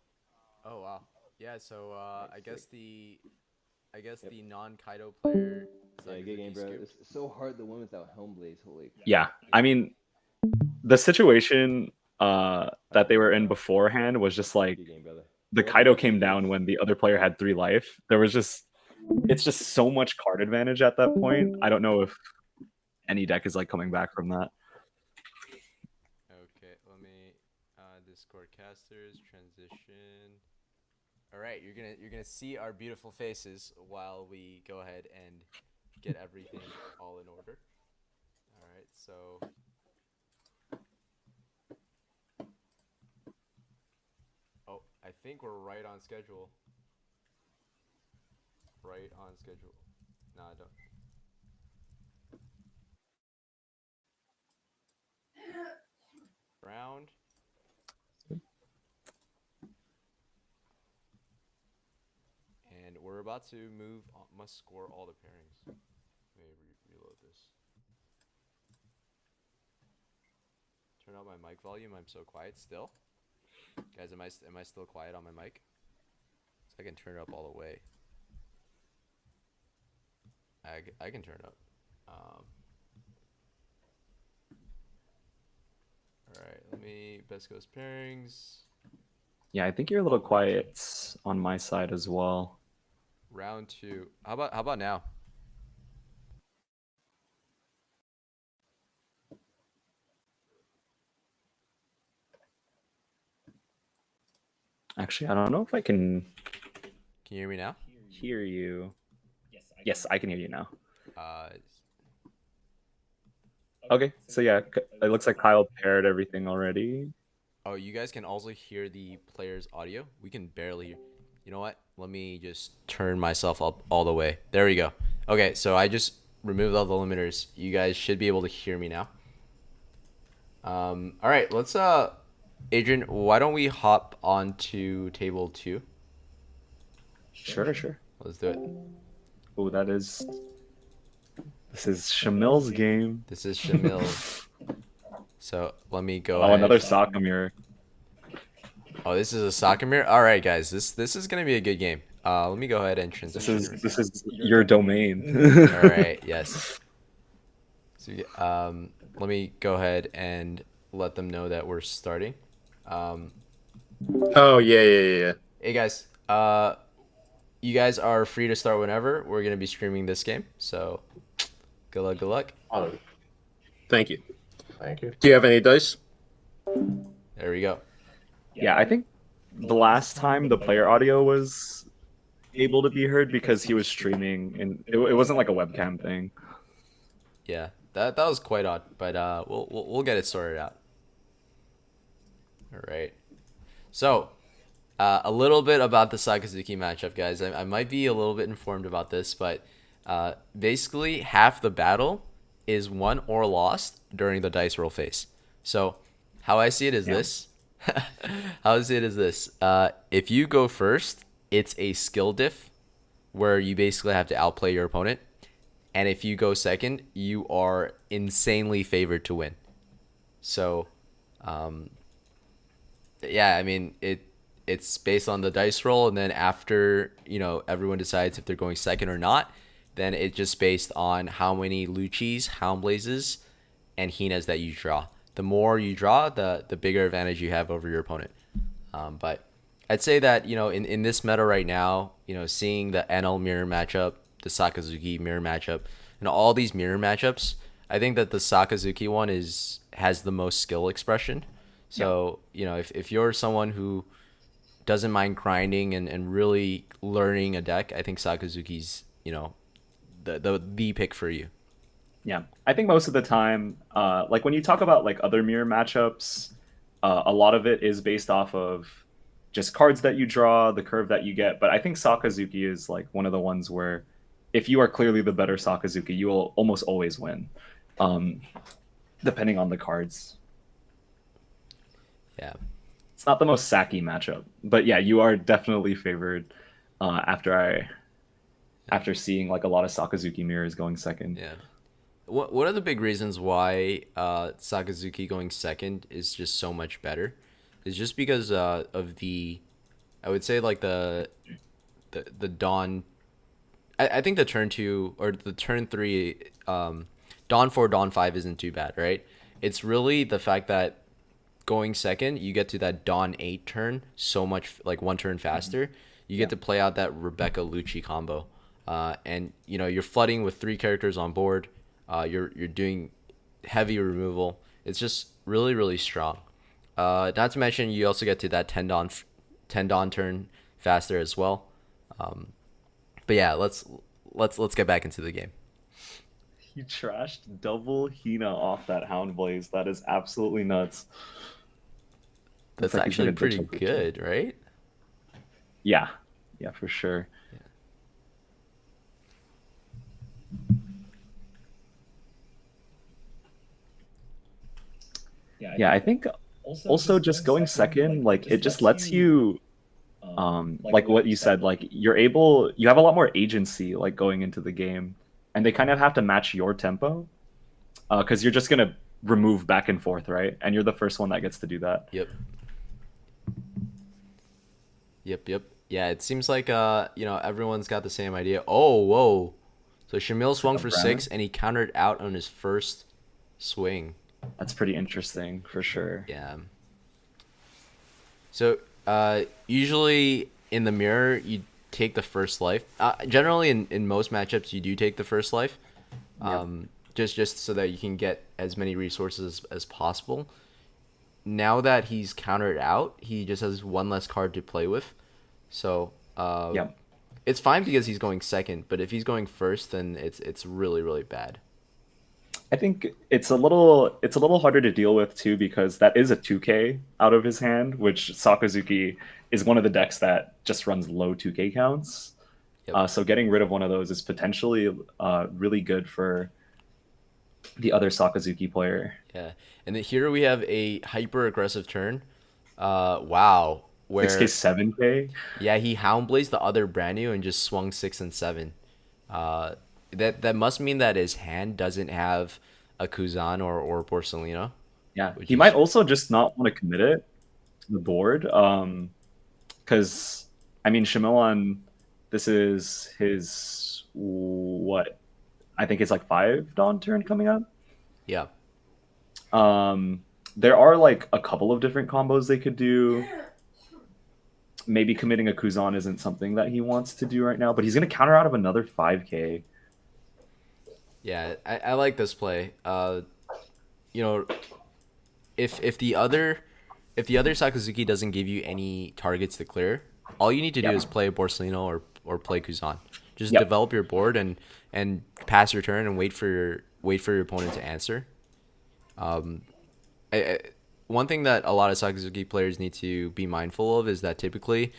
Oh wow. Yeah, so Alright, I guess sweet. the non-Kaido player Yeah, good game, Sakazuki bro. scooped. It's so hard to win without Helm Blaze. Holy. Yeah, I mean, the situation that they were in beforehand was just like Good game, brother. the Kaido came down when the other player had 3 life. It's just so much card advantage at that point. I don't know if any deck is like coming back from that. Okay, let me Discord casters transition. All right, you're gonna see our beautiful faces while we go ahead and get everything all in order. All right, so I think we're right on schedule. Right on schedule. No, I don't. Round. And we're about to move on, must score all the pairings. Let me reload this. Turn out my mic volume. I'm so quiet still. Guys, am I still quiet on my mic? So I can turn it up all the way. I can turn it up. Alright, let me best goes pairings. Yeah, I think you're a little quiet on my side as well. Round 2. How about now? Actually, I don't know if I can Can you hear me now? hear you. Yes, I can hear you now. Okay, so yeah, it looks like Kyle paired everything already. Oh, you guys can also hear the player's audio? We can barely hear. You know what? Let me just turn myself up all the way. There we go. Okay, so I just removed all the limiters. You guys should be able to hear me now. All right, let's Adrian, why don't we hop on to table 2? Sure, sure. Let's do it. Oh, this is Shamil's game. This is Shamil. So let me go Oh, ahead. another soccer mirror. Oh, this is a soccer mirror. All right, guys, this is gonna be a good game. Let me go ahead and transition. This is your domain. All right. Yes. So, let me go ahead and let them know that we're starting. Oh yeah. Hey guys, you guys are free to start whenever. We're gonna be streaming this game, so good luck. Good luck. Thank you. Thank you. Do you have any dice? There we go. Yeah, I think the last time the player audio was able to be heard because he was streaming, and it wasn't like a webcam thing. Yeah, that was quite odd, but we'll get it sorted out. All right. So, a little bit about the Sakazuki matchup, guys. I might be a little bit informed about this, but basically half the battle is won or lost during the dice roll phase. So, how I see it is this. How I see it is this. If you go first, it's a skill diff where you basically have to outplay your opponent. And if you go second, you are insanely favored to win. So, yeah, I mean, it's based on the dice roll, and then after, everyone decides if they're going second or not, then it's just based on how many Luccis, Hound Blazes, and Hinas that you draw. The more you draw, the bigger advantage you have over your opponent. But I'd say that, in this meta right now, seeing the Enel mirror matchup, the Sakazuki mirror matchup, and all these mirror matchups, I think that the Sakazuki one has the most skill expression. So, if you're someone who doesn't mind grinding and really learning a deck, I think Sakazuki's, the pick for you. Yeah, I think most of the time, like when you talk about like other mirror matchups, a lot of it is based off of just cards that you draw, the curve that you get. But I think Sakazuki is like one of the ones where if you are clearly the better Sakazuki, you will almost always win, depending on the cards. Yeah. It's not the most sacky matchup, but yeah, you are definitely favored after seeing like a lot of Sakazuki mirrors going second. Yeah. One of the big reasons why Sakazuki going second is just so much better is just because of the, I would say like the Dawn. I think the turn 2 or the turn 3, Dawn 4, Dawn 5 isn't too bad, right? It's really the fact that going second, you get to that Dawn 8 turn so much, like one turn faster. You get to play out that Rebecca Lucci combo, and you're flooding with 3 characters on board. You're doing heavy removal. It's just really, really strong. Not to mention you also get to that 10 Dawn turn faster as well. But yeah, let's get back into the game. He trashed double Hina off that Hound Blaze. That is absolutely nuts. That's Looks like he's actually gonna pretty ditch everything. good, right? Yeah, for sure. Yeah, I think also just going second, like it just lets you, like what you said, like you have a lot more agency like going into the game, and they kind of have to match your tempo, because you're just gonna remove back and forth, right? And you're the first one that gets to do that. Yep. Yeah, it seems like everyone's got the same idea. Oh, whoa. So Shamil swung for 6 and he countered out on his first swing. That's pretty interesting for sure. Yeah. So usually in the mirror you take the first life. Generally in most matchups you do take the first life. Just so that you can get as many resources as possible. Now that he's countered out, he just has one less card to play with. So it's fine because he's going second, but if he's going first, then it's really, really bad. I think it's a little harder to deal with too, because that is a 2K out of his hand, which Sakazuki is one of the decks that just runs low 2K counts. Yep. So getting rid of one of those is potentially really good for the other Sakazuki player. Yeah. And then here we have a hyper aggressive turn. Wow. 6k, Where 7k. yeah, he hound blazed the other brand new and just swung 6 and 7. Uh, that must mean that his hand doesn't have a Kuzan or Porcelino, Yeah, which he is might also just not want to commit it to the board. Because I mean, Shamilon, this is his what? I think it's like 5 Dawn turn coming up. yeah. There are like a couple of different combos they could do. Maybe committing a Kuzan isn't something that he wants to do right now, but he's going to counter out of another 5k. Yeah, I like this play. You know, if the other Sakazuki doesn't give you any targets to clear, all you need to do Yep. is play Borsalino or play Kuzan. Just Yep. develop your board and pass your turn and wait for your opponent to answer. One thing that a lot of Sakazuki players need to be mindful of is that typically,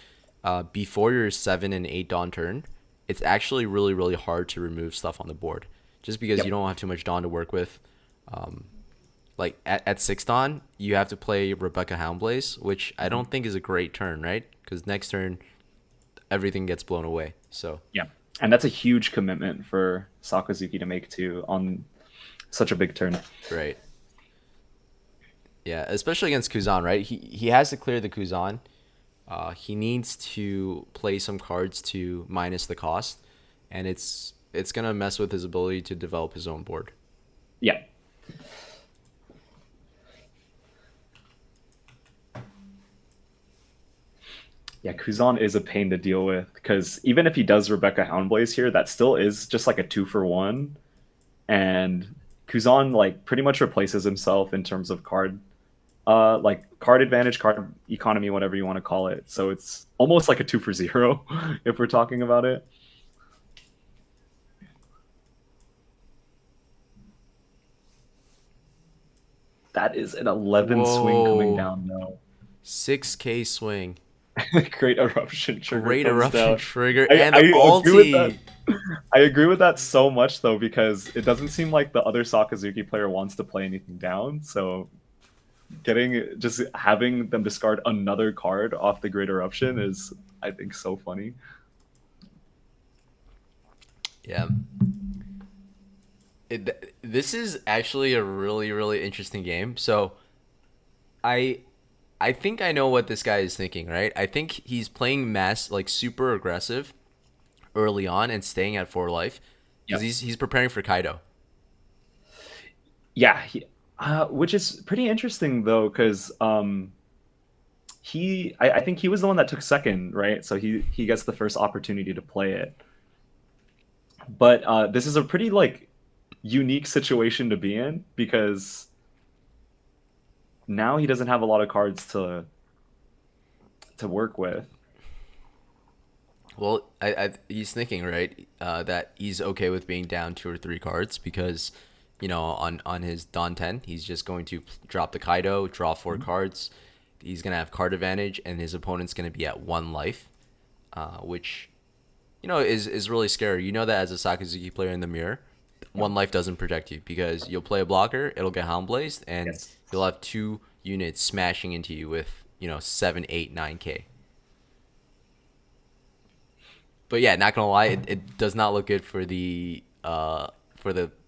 before your 7 and 8 Dawn turn, it's actually really really hard to remove stuff on the board, just because Yep. you don't have too much Dawn to work with. Like at 6 Dawn, you have to play Rebecca Houndblaze, which I don't think is a great turn, right? Because next turn, everything gets blown away. So Yeah. And that's a huge commitment for Sakazuki to make too on such a big turn. right. Yeah, especially against Kuzan, right? He has to clear the Kuzan. He needs to play some cards to minus the cost, and it's gonna mess with his ability to develop his own board. Yeah. Yeah, Kuzan is a pain to deal with because even if he does Rebecca Houndblaze here, that still is just like a 2-for-1. And Kuzan like pretty much replaces himself in terms of card card advantage, card economy, whatever you want to call it. So it's almost like a 2-for-0 if we're talking about it. That is an 11 swing coming Whoa. down now. 6K swing. Great eruption trigger. Great comes eruption down. trigger I, and I the agree with that. ulti. I agree with that so much though, because it doesn't seem like the other Sakazuki player wants to play anything down. So just having them discard another card off the Great Eruption is, I think, so funny. Yeah. This is actually a really really interesting game. So I think I know what this guy is thinking, right? I think he's playing mass like super aggressive early on and staying at 4 life because Yep. he's preparing for Kaido. Yeah, which is pretty interesting though, because I think he was the one that took second, right? So he gets the first opportunity to play it. But this is a pretty like unique situation to be in because now he doesn't have a lot of cards to work with. Well, he's thinking, right, that he's okay with being down 2 or 3 cards because, on his Don 10, he's just going to drop the Kaido, draw 4 cards. He's going to have card advantage, and his opponent's going to be at 1 life, which, is really scary. You know that as a Sakazuki player in the mirror, 1 life doesn't protect you because you'll play a blocker, it'll get Hound Blazed, and Yes. you'll have 2 units smashing into you with, 7, 8, 9K. But yeah, not gonna lie, it does not look good for the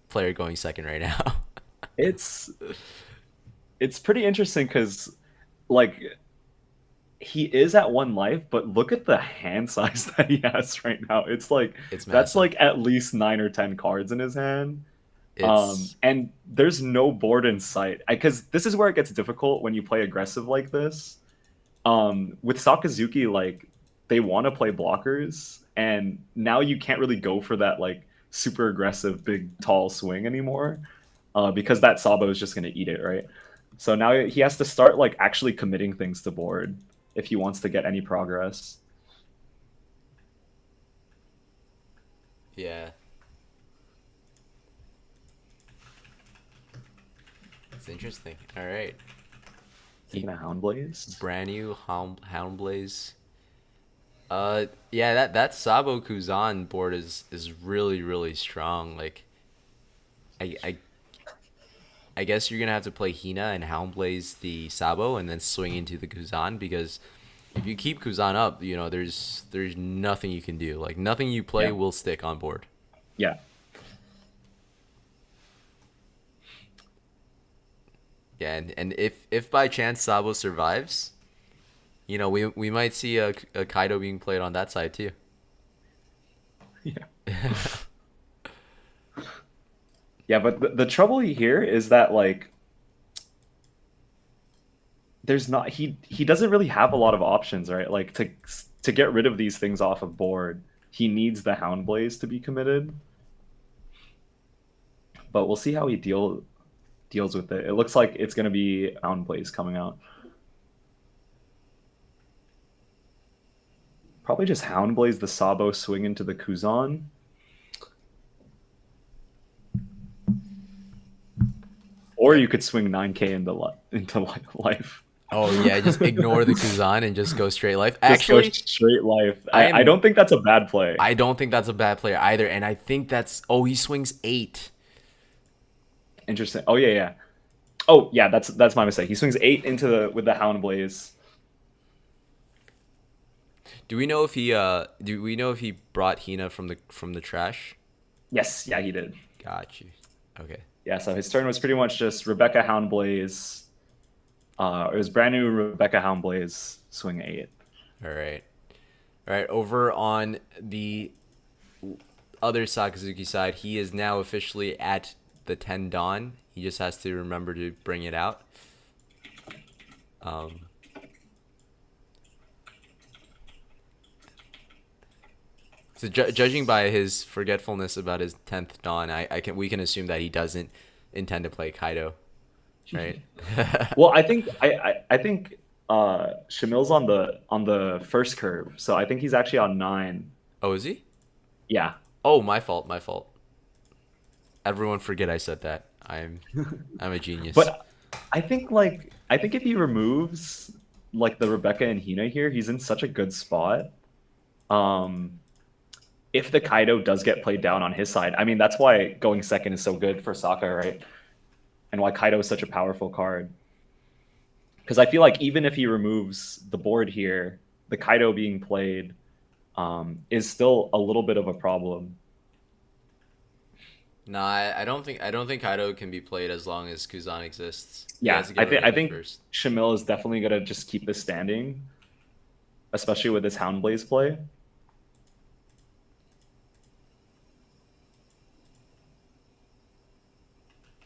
player going second right now. It's pretty interesting because like he is at 1 life, but look at the hand size that he has right now. It's like It's that's massive. like at least 9 or 10 cards in his hand. It's And there's no board in sight because this is where it gets difficult when you play aggressive like this. With Sakazuki, like they want to play blockers, and now you can't really go for that like super aggressive big tall swing anymore, because that Sabo is just going to eat it, right? So now he has to start like actually committing things to board if he wants to get any progress. yeah. It's interesting. All right. Taking a Hound Blaze. Brand new Hound Blaze. Yeah, that Sabo Kuzan board is really really strong. Like, I I I guess you're gonna have to play Hina and Houndblaze the Sabo and then swing into the Kuzan because if you keep Kuzan up, you know there's nothing you can do. Like nothing you play Yeah. will stick on board. Yeah. Yeah, and if by chance Sabo survives, you know we might see a Kaido being played on that side too. Yeah. Yeah, but the trouble here is that like there's not he doesn't really have a lot of options, right? Like to get rid of these things off of board, he needs the Houndblaze to be committed. But we'll see how he deals with it. It looks like it's going to be Houndblaze coming out. Probably just Houndblaze the Sabo, swing into the Kuzan. Or you could swing 9k into life. Oh yeah, just ignore the Kuzan and just go straight life. Just go Actually, straight life. I am- I don't think that's a bad play. I don't think that's a bad player either, and I think that's he swings 8. Interesting. Oh yeah, yeah. Oh yeah, that's my mistake. He swings 8 into with the Houndblaze. Do we know if he brought Hina from the trash? Yes, yeah, he did. Got you. Okay. Yeah, so his turn was pretty much just Rebecca Houndblaze. It was brand new Rebecca Houndblaze, swing 8. All right. All right, over on the other Sakazuki side, he is now officially at the 10 Dawn. He just has to remember to bring it out. So judging by his forgetfulness about his 10th Dawn, we can assume that he doesn't intend to play Kaido, right? Well, I think Shamil's on the first curve, so I think he's actually on 9. Oh, is he? Yeah. Oh, my fault. My fault. Everyone forget I said that. I'm a genius. But I think if he removes like the Rebecca and Hina here, he's in such a good spot. If the Kaido does get played down on his side, I mean that's why going second is so good for Sokka, right? And why Kaido is such a powerful card. Because I feel like even if he removes the board here, the Kaido being played is still a little bit of a problem. No, I don't think Kaido can be played as long as Kuzan exists. He Yeah, has to get rid of I it think first. Shamil is definitely gonna just keep this standing, especially with this Houndblaze play.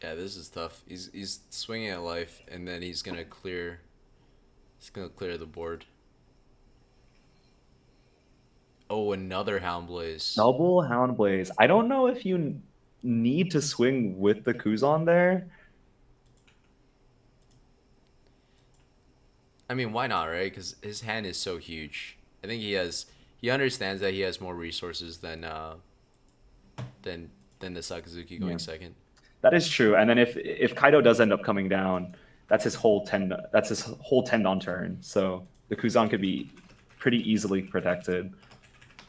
Yeah, this is tough. He's swinging at life, and then he's gonna clear. He's gonna clear the board. Oh, another Houndblaze. Double Houndblaze. I don't know if you need to swing with the Kuzan there. I mean, why not, right? Because his hand is so huge. I think he understands that he has more resources than the Sakazuki going Yeah. second. That is true. And then if Kaido does end up coming down, that's his whole 10. That's his whole 10 on turn. So the Kuzan could be pretty easily protected.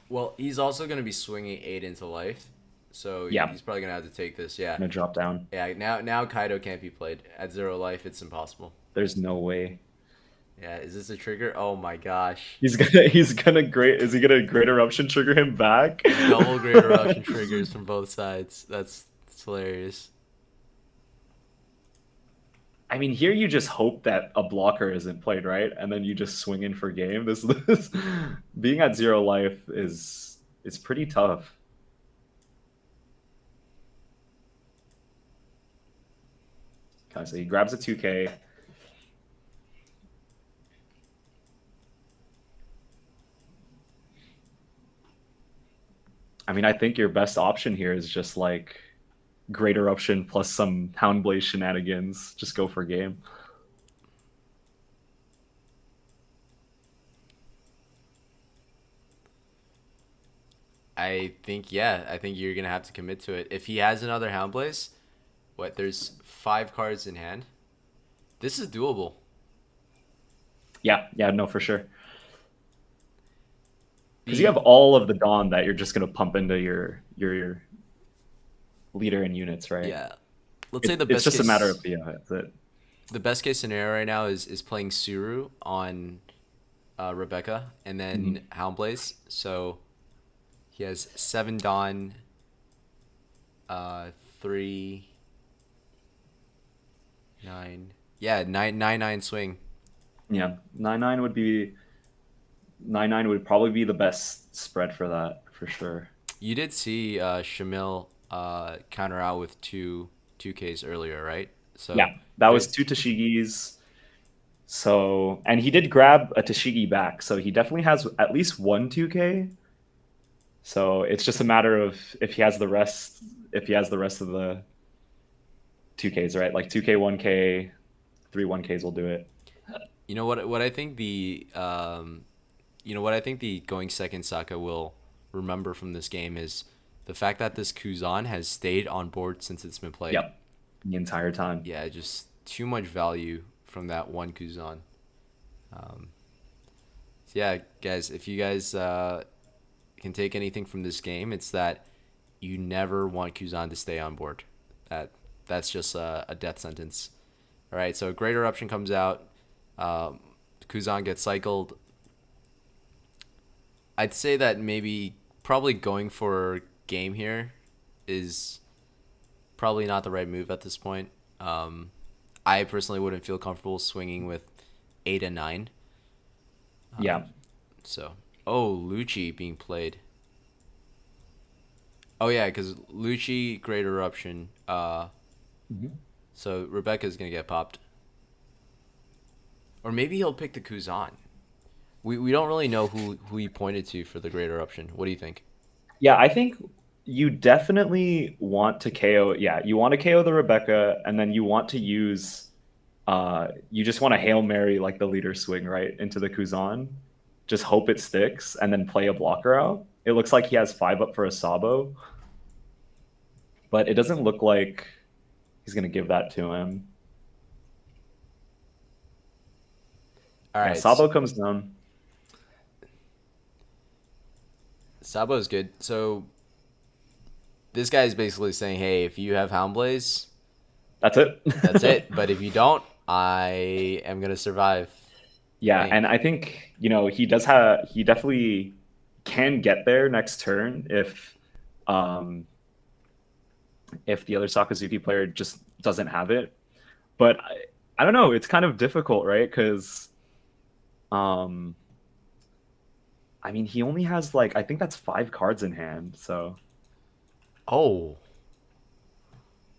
Well, he's also gonna be swinging 8 into life, so Yeah. he's probably gonna have to take this. Yeah, Gonna drop down. yeah. Now Kaido can't be played at 0 life. It's impossible. There's no way. Yeah, is this a trigger? Oh my gosh. Is he gonna great eruption trigger him back? Double great eruption triggers from both sides. That's hilarious. I mean, here you just hope that a blocker isn't played, right? And then you just swing in for game. This being at 0 life is pretty tough. Okay, so he grabs a 2K. I mean, I think your best option here is just like Great Eruption plus some Houndblaze shenanigans. Just go for game. I think you're gonna have to commit to it. If he has another Houndblaze, there's 5 cards in hand. This is doable. Yeah, no, for sure. Because you have all of the Dawn that you're just gonna pump into your leader and units, right? Yeah. Let's say the It's best just case, a matter of that's it. the best case scenario right now is playing Suru on Rebecca and then Houndblaze. So he has 7 Dawn, 3, 9. Yeah, 9 swing. Yeah, 9-9 would be 9-9 would probably be the best spread for that for sure. You did see Shamil counter out with 2Ks earlier, right? So Yeah, that was there's- 2 Tashigis. So, and he did grab a Tashigi back, so he definitely has at least 1 2K. So it's just a matter of if he has the rest of the 2Ks, right? Like 2K, 1K, 3 1Ks will do it. You know what I think the what I think the going second Saka will remember from this game is the fact that this Kuzan has stayed on board since it's been played. Yep. The entire time. Yeah, just too much value from that one Kuzan. So yeah, guys, if you guys can take anything from this game, it's that you never want Kuzan to stay on board. That's just a death sentence. All right, so Great Eruption comes out. Kuzan gets cycled. I'd say that maybe probably going for game here is probably not the right move at this point. I personally wouldn't feel comfortable swinging with 8 and 9. Yeah. So, Lucci being played. Oh yeah, because Lucci, Great Eruption. So Rebecca's gonna get popped. Or maybe he'll pick the Kuzan. We don't really know who he pointed to for the Great Eruption. What do you think? Yeah, I think you definitely want to KO. Yeah, you want to KO the Rebecca, and then you want to use. You just want to Hail Mary like the leader swing right into the Kuzan. Just hope it sticks, and then play a blocker out. It looks like he has 5 up for a Sabo, but it doesn't look like he's gonna give that to him. All right, Sabo comes down. Sabo is good. So this guy is basically saying, "Hey, if you have Houndblaze, That's it. that's it. But if you don't, I am gonna survive." Yeah, Right. and I think he definitely can get there next turn if the other Sakazuki player just doesn't have it. But I don't know. It's kind of difficult, right? Because I mean, he only has I think that's 5 cards in hand. So Oh,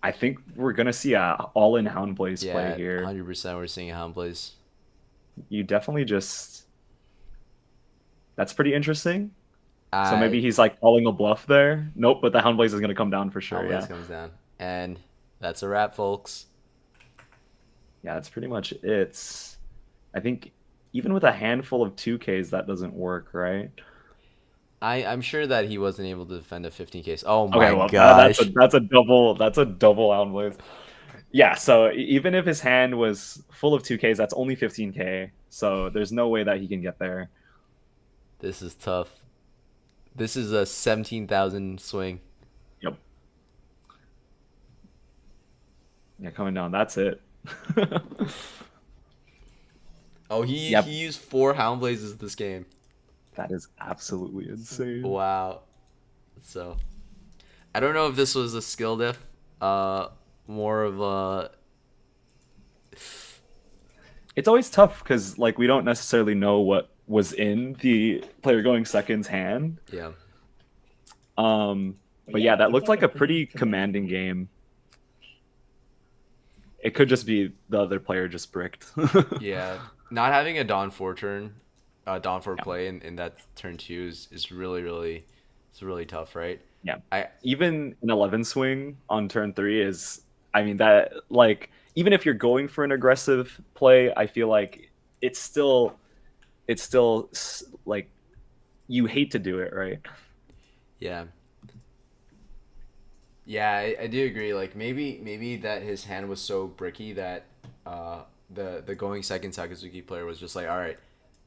I think we're gonna see a all-in Houndblaze yeah, play here. 100%. We're seeing a Houndblaze. You definitely just that's pretty interesting. So I- maybe he's calling a bluff there. Nope, but the Houndblaze is gonna come down for sure. Houndblaze Yeah, comes down, and that's a wrap, folks. yeah, that's pretty much it. I think even with a handful of 2Ks, that doesn't work, right? I'm sure that he wasn't able to defend a 15 case. Oh my Okay, well, gosh. that's a double Houndblaze. Yeah, so even if his hand was full of 2Ks, that's only 15K. So there's no way that he can get there. This is tough. This is a 17,000 swing. Yep. Yeah, coming down. That's it. Oh, he Yep. he used 4 Houndblazes this game. That is absolutely insane. Wow. So, I don't know if this was a skill diff. More of a. It's always tough because we don't necessarily know what was in the player going second's hand. Yeah. But yeah, that looked like a pretty commanding game. It could just be the other player just bricked. Yeah. Not having a Dawn 4 turn, Dawn 4 play in that turn 2 is really it's really tough, right? Yeah. I Even an 11 swing on turn 3 is, I mean, that even if you're going for an aggressive play, I feel like it's still you hate to do it, right? Yeah. Yeah, I do agree. Maybe that his hand was so bricky that the going second Sakazuki player was just like, all right,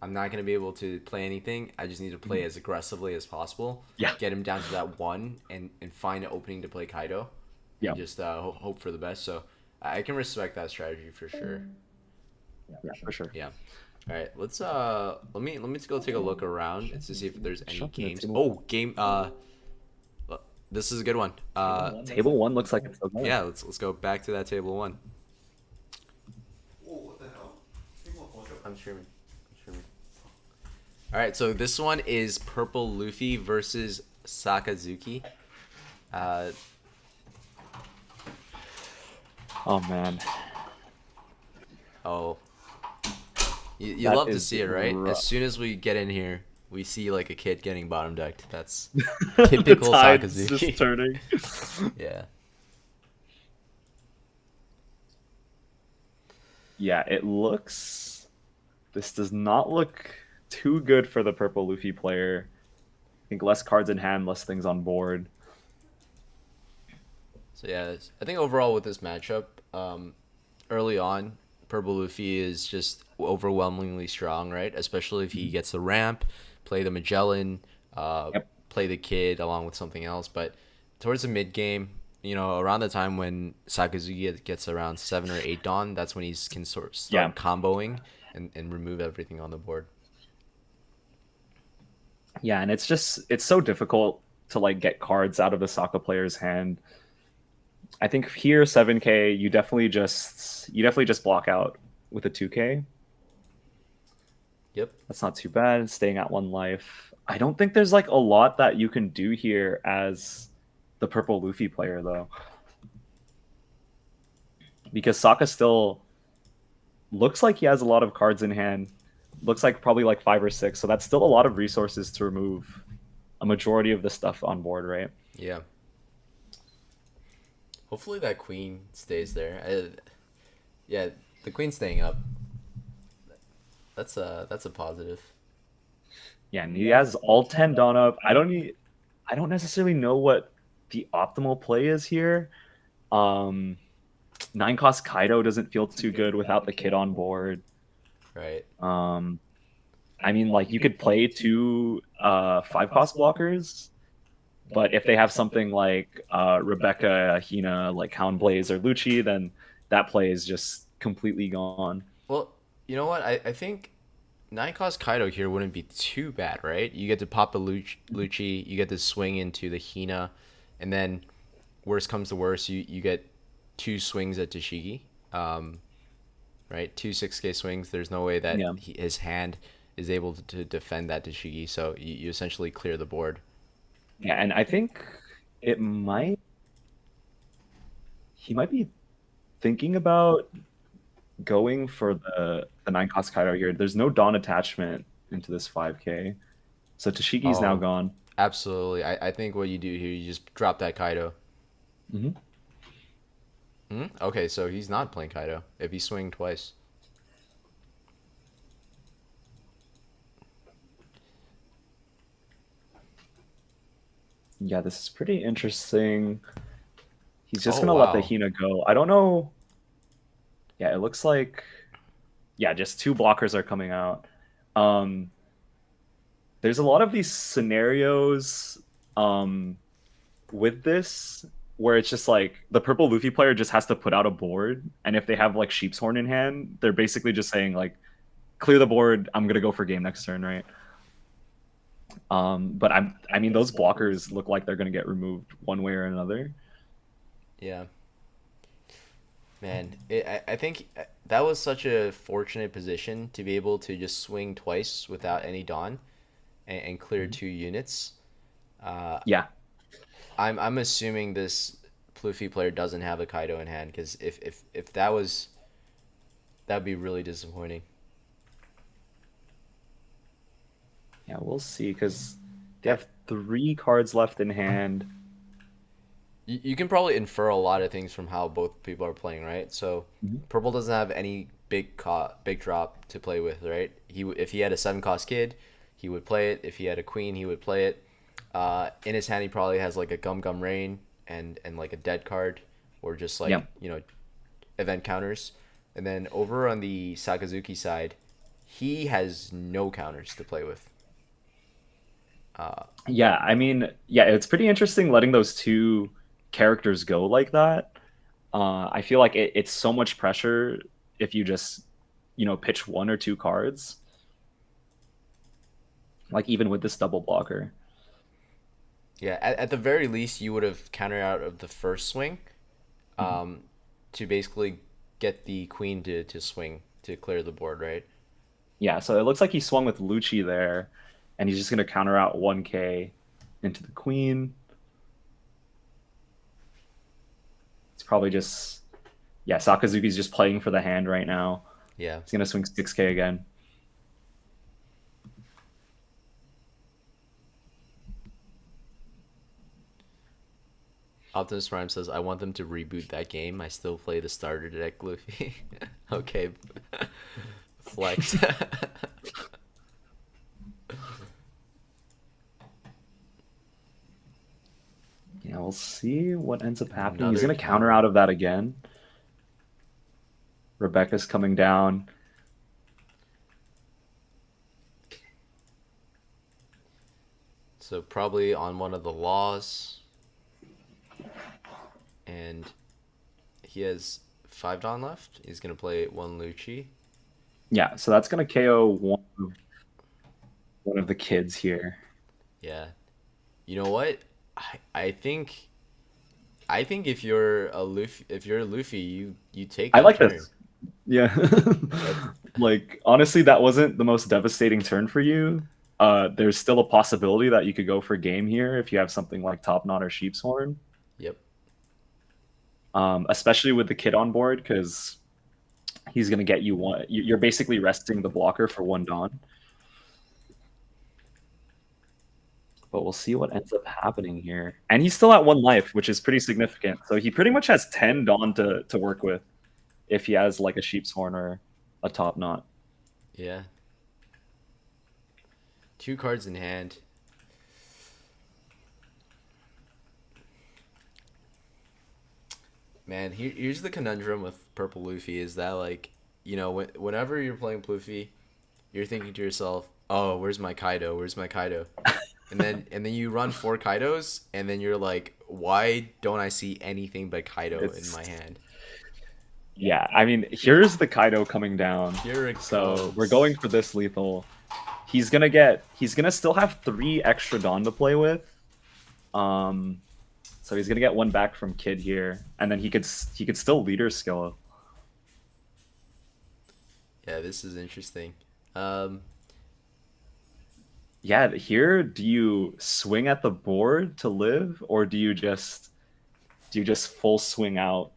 I'm not gonna be able to play anything. I just need to play as aggressively as possible. Yeah. Get him down to that 1 and find an opening to play Kaido. Yeah. And just hope for the best. So I can respect that strategy for sure. Yeah, for sure. Yeah. All right. Let's let me go take a look around and to see if there's any Shut the games. table. Oh, game. This is a good one. Table 1 looks like it's so good. Yeah. Let's go back to that table 1. I'm streaming. All right, so this one is Purple Luffy versus Sakazuki. Oh man. Oh, you That love to is see it, right? rough. As soon as we get in here, we see like a kid getting bottom decked. That's The typical tide's Sakazuki. just turning. Yeah. Yeah, it looks. This does not look too good for the purple Luffy player. I think less cards in hand, less things on board. So yeah, I think overall with this matchup, early on, Purple Luffy is just overwhelmingly strong, right? Especially if he gets the ramp, play the Magellan, play the kid along with something else. But towards the mid game, you know, around the time when Sakazuki gets around 7 or 8 Dawn, that's when he can sort of start comboing and remove everything on the board. Yeah, and it's so difficult to like get cards out of the Sokka player's hand. I think here 7K you definitely just block out with a 2K. Yep. That's not too bad. Staying at 1 life. I don't think there's like a lot that you can do here as the purple Luffy player though. Because Sokka still looks like he has a lot of cards in hand. Looks like probably like 5 or 6. So that's still a lot of resources to remove a majority of the stuff on board, right? Yeah. Hopefully that queen stays there. Yeah, the queen staying up. That's a positive. Yeah, and he has all 10 Dawn up. I don't necessarily know what the optimal play is here. 9 cost Kaido doesn't feel too good without the kid on board. Right. I mean, like you could play 2 5 cost blockers, but if they have something like Rebecca, Hina, like Hound Blaze or Lucci, then that play is just completely gone. Well, you know what? I think 9 cost Kaido here wouldn't be too bad, right? You get to pop a Lucci, you get to swing into the Hina, and then worst comes to worst, you get 2 swings at Tashigi. Right? 2 6K swings. There's no way that his hand is able to defend that Tashigi, so you essentially clear the board. Yeah, and I think he might be thinking about going for the 9 cost Kaido here. There's no Dawn attachment into this 5K. So Tashigi's now gone. Absolutely. I think what you do here, you just drop that Kaido. Okay, so he's not playing Kaido if he's swinging twice. Yeah, this is pretty interesting. He's just gonna let the Hina go. I don't know. Yeah, it looks like just 2 blockers are coming out. There's a lot of these scenarios with this where it's just like the purple Luffy player just has to put out a board, and if they have like Sheep's Horn in hand, they're basically just saying like, clear the board, I'm gonna go for game next turn, right? But I mean those blockers look like they're gonna get removed one way or another. Yeah. Man, I think that was such a fortunate position to be able to just swing twice without any Dawn and clear 2 units. Yeah. I'm assuming this Luffy player doesn't have a Kaido in hand, because if that was, that'd be really disappointing. Yeah, we'll see, because they have 3 cards left in hand. You can probably infer a lot of things from how both people are playing, right? So purple doesn't have any big drop to play with, right? If he had a 7 cost kid, he would play it. If he had a queen, he would play it. In his hand, he probably has like a Gum Gum Rain and like a dead card, or just like event counters. And then over on the Sakazuki side, he has no counters to play with. Yeah, I mean, yeah, it's pretty interesting letting those two characters go like that. I feel like it's so much pressure if you just, pitch one or two cards. Like even with this double blocker. Yeah, at the very least, you would have countered out of the first swing, to basically get the queen to swing to clear the board, right? Yeah, so it looks like he swung with Lucci there, and he's just going to counter out 1k into the queen. It's probably just, yeah, Sakazuki's just playing for the hand right now. Yeah. He's going to swing 6k again. Optimus Prime says, I want them to reboot that game. I still play the starter deck, Luffy. Okay. Flex. Yeah, we'll see what ends up happening. He's Another going to counter out of that again. Rebecca's coming down. So probably on one of the laws. And he has 5 Dawn left. He's going to play 1 Lucci. Yeah, so that's going to KO one of the kids here. Yeah. You know what? I think if you're a Luffy, you take I that like turn. this. Yeah. Like, honestly, that wasn't the most devastating turn for you. There's still a possibility that you could go for game here if you have something like Top Knot or Sheep's Horn. Yep. Especially with the kid on board, because he's going to get you one. You're basically resting the blocker for 1 Dawn. But we'll see what ends up happening here. And he's still at 1 life, which is pretty significant. So he pretty much has 10 Dawn to work with if he has like a Sheep's Horn or a Top Knot. Yeah. 2 cards in hand. Man, here's the conundrum with Purple Luffy is that, like, whenever you're playing Luffy, you're thinking to yourself, oh, where's my Kaido? Where's my Kaido? And then you run 4 Kaidos, and then you're like, why don't I see anything but Kaido in my hand? Yeah, I mean, here's the Kaido coming down. Here it So comes. we're going for this lethal. He's gonna still have 3 extra Dawn to play with. So he's gonna get 1 back from Kid here, and then he could still leader skill. Yeah, this is interesting. Yeah, here, do you swing at the board to live, or do you just full swing out?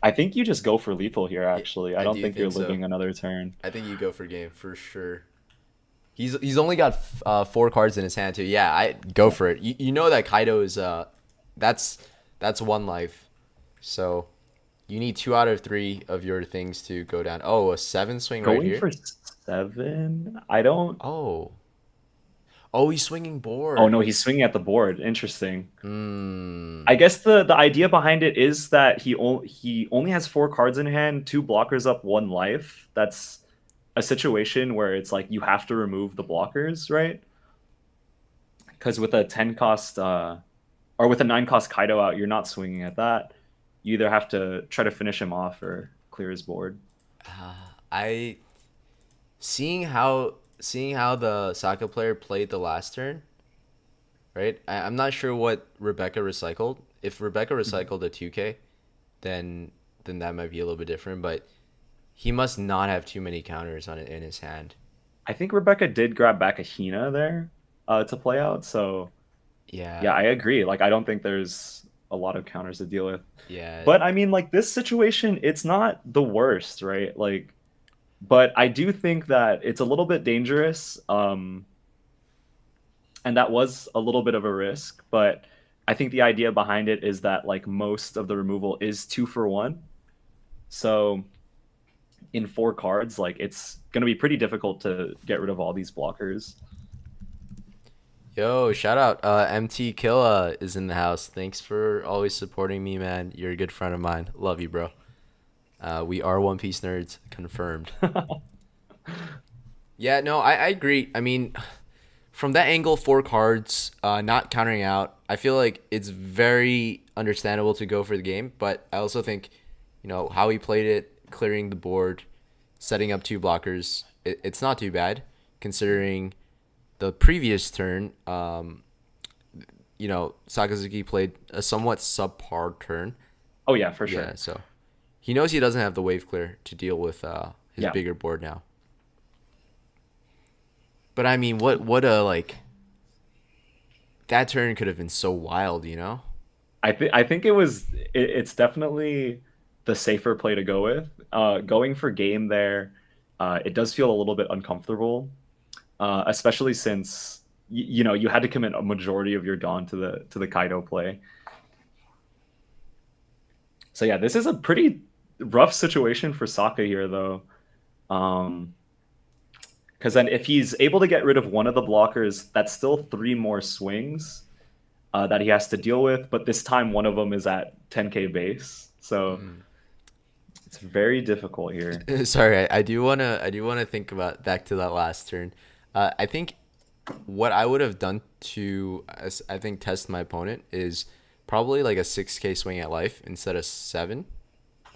I think you just go for lethal here, actually. I don't think you're so. living another turn. I think you go for game for sure. He's only got 4 cards in his hand too. Yeah, I go for it. You know that Kaido is that's 1 life, so you need 2 out of 3 of your things to go down. Oh, a 7 swing right here. Going for 7? I don't. Oh, he's swinging board. Oh no, he's swinging at the board. Interesting. Hmm. I guess the idea behind it is that he only has 4 cards in hand, 2 blockers up, 1 life. That's a situation where it's like you have to remove the blockers, right? Because with a 10 cost or with a 9 cost Kaido out, you're not swinging at that. You either have to try to finish him off or clear his board. Seeing how the Saka player played the last turn, right? I'm not sure what Rebecca recycled. If Rebecca recycled a 2K, then that might be a little bit different. But he must not have too many counters on it in his hand. I think Rebecca did grab back a Hina there to play out. So yeah, I agree. Like, I don't think there's a lot of counters to deal with. Yeah. But I mean, like, this situation, it's not the worst, right? Like, but I do think that it's a little bit dangerous. And that was a little bit of a risk. But I think the idea behind it is that, like, most of the removal is 2 for 1. So in 4 cards, like, it's going to be pretty difficult to get rid of all these blockers. Yo, shout out. MT Killa is in the house. Thanks for always supporting me, man. You're a good friend of mine. Love you, bro. We are One Piece nerds, confirmed. Yeah, no, I agree. I mean, from that angle, 4 cards, not countering out, I feel like it's very understandable to go for the game. But I also think, how he played it, clearing the board, setting up 2 blockers, it's not too bad considering the previous turn. Sakazuki played a somewhat subpar turn. Oh yeah, for sure. Yeah, so he knows he doesn't have the wave clear to deal with his Yeah. bigger board now. But I mean, what a that turn could have been so wild, I think it's definitely the safer play to go with. Going for game there, it does feel a little bit uncomfortable, especially since you had to commit a majority of your dawn to the Kaido play. So yeah, this is a pretty rough situation for Sokka here, though. Because then if he's able to get rid of one of the blockers, that's still 3 more swings that he has to deal with. But this time, one of them is at 10k base, so it's very difficult here. Sorry, I do wanna think about back to that last turn. I think what I would have done to I think test my opponent is probably like a 6k swing at life instead of 7,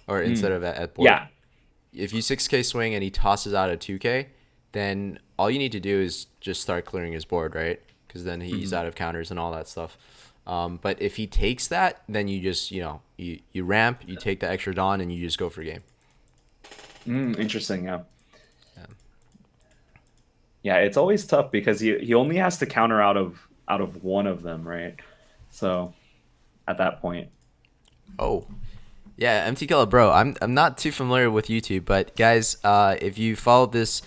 or instead of at board. Yeah, If you 6k swing and he tosses out a 2k, then all you need to do is just start clearing his board, right? Because then he's out of counters and all that stuff. But if he takes that, then you just you ramp, you take the extra dawn, and you just go for game. interesting. Yeah. Yeah, it's always tough because he only has to counter out of one of them, right? So at that point, Oh, yeah, MT Killer, bro. I'm not too familiar with YouTube, but guys, if you followed this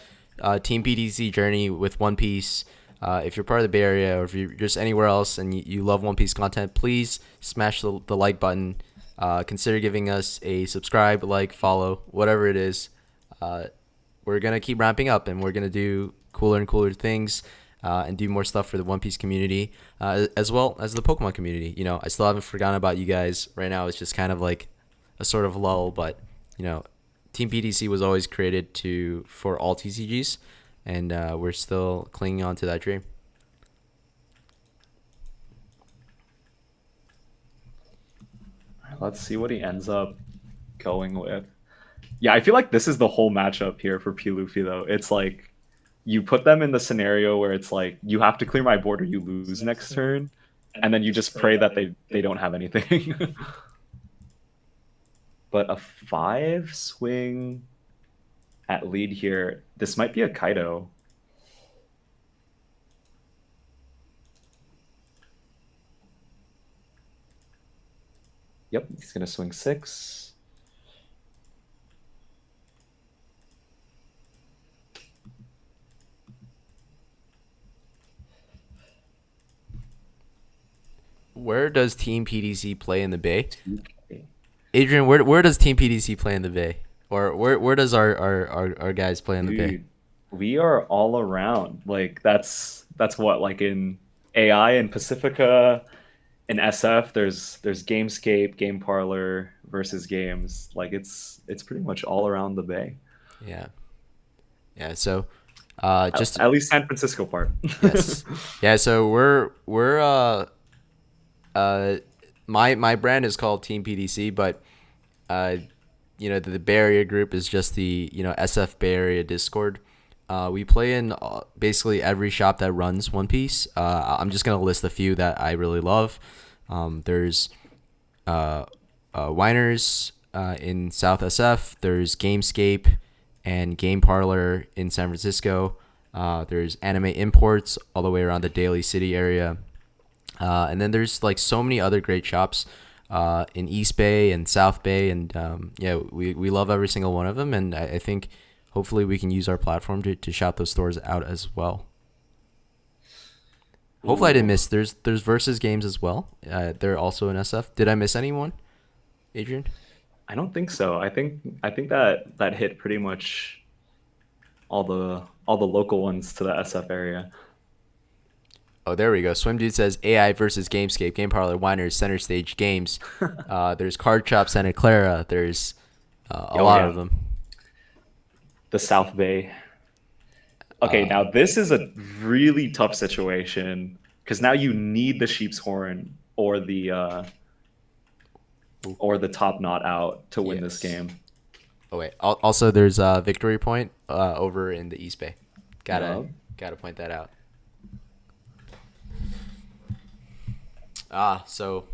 Team PDC journey with One Piece, if you're part of the Bay Area or if you're just anywhere else and you love One Piece content, please smash the like button. Consider giving us a subscribe, like, follow, whatever it is. We're gonna keep ramping up, and we're gonna do cooler and cooler things. And do more stuff for the One Piece community, as well as the Pokemon community. I still haven't forgotten about you guys. Right now, it's just kind of like a sort of lull, but Team PDC was always created for all TCGs, and we're still clinging on to that dream. let's see what he ends up going with. Yeah, I feel like this is the whole matchup here for P Luffy, though. It's like you put them in the scenario where it's like you have to clear my board or you lose next turn, and then you just pray that they don't have anything. But a 5 swing at lead here, this might be a Kaido. Yep, he's gonna swing 6. Where does Team PDC play in the Bay? Okay. Adrian, where does Team PDC play in the Bay? Or where does our guys play in the Bay? Dude, we are all around. Like that's what, like in AI and Pacifica, in SF, there's Gamescape, Game Parlor versus games. Like it's pretty much all around the Bay. Yeah. Yeah, so just At least San Francisco part. yes. Yeah, so my brand is called Team PDC, but the Bay Area group is just the SF Bay Area Discord. We play in basically every shop that runs One Piece. I'm just gonna list a few that I really love. There's Winers in South SF. There's Gamescape and Game Parlor in San Francisco. There's Anime Imports all the way around the Daly City area. And then there's like so many other great shops in East Bay and South Bay, and we love every single one of them, and I think hopefully we can use our platform to shout those stores out as well. Hopefully I didn't miss. There's versus games as well. They're also in SF. Did I miss anyone, Adrian? I don't think so. I think that hit pretty much all the local ones to the SF area. Oh, there we go. Swim Dude says AI versus Gamescape, Game Parlor, Winers, Center Stage Games. There's Card Shop Santa Clara. There's a lot of them. The South Bay. Okay, now this is a really tough situation because now you need the sheep's horn or the top knot out to win this Yes. game. Oh wait. Also, there's a victory point over in the East Bay. Yeah. Gotta point that out. So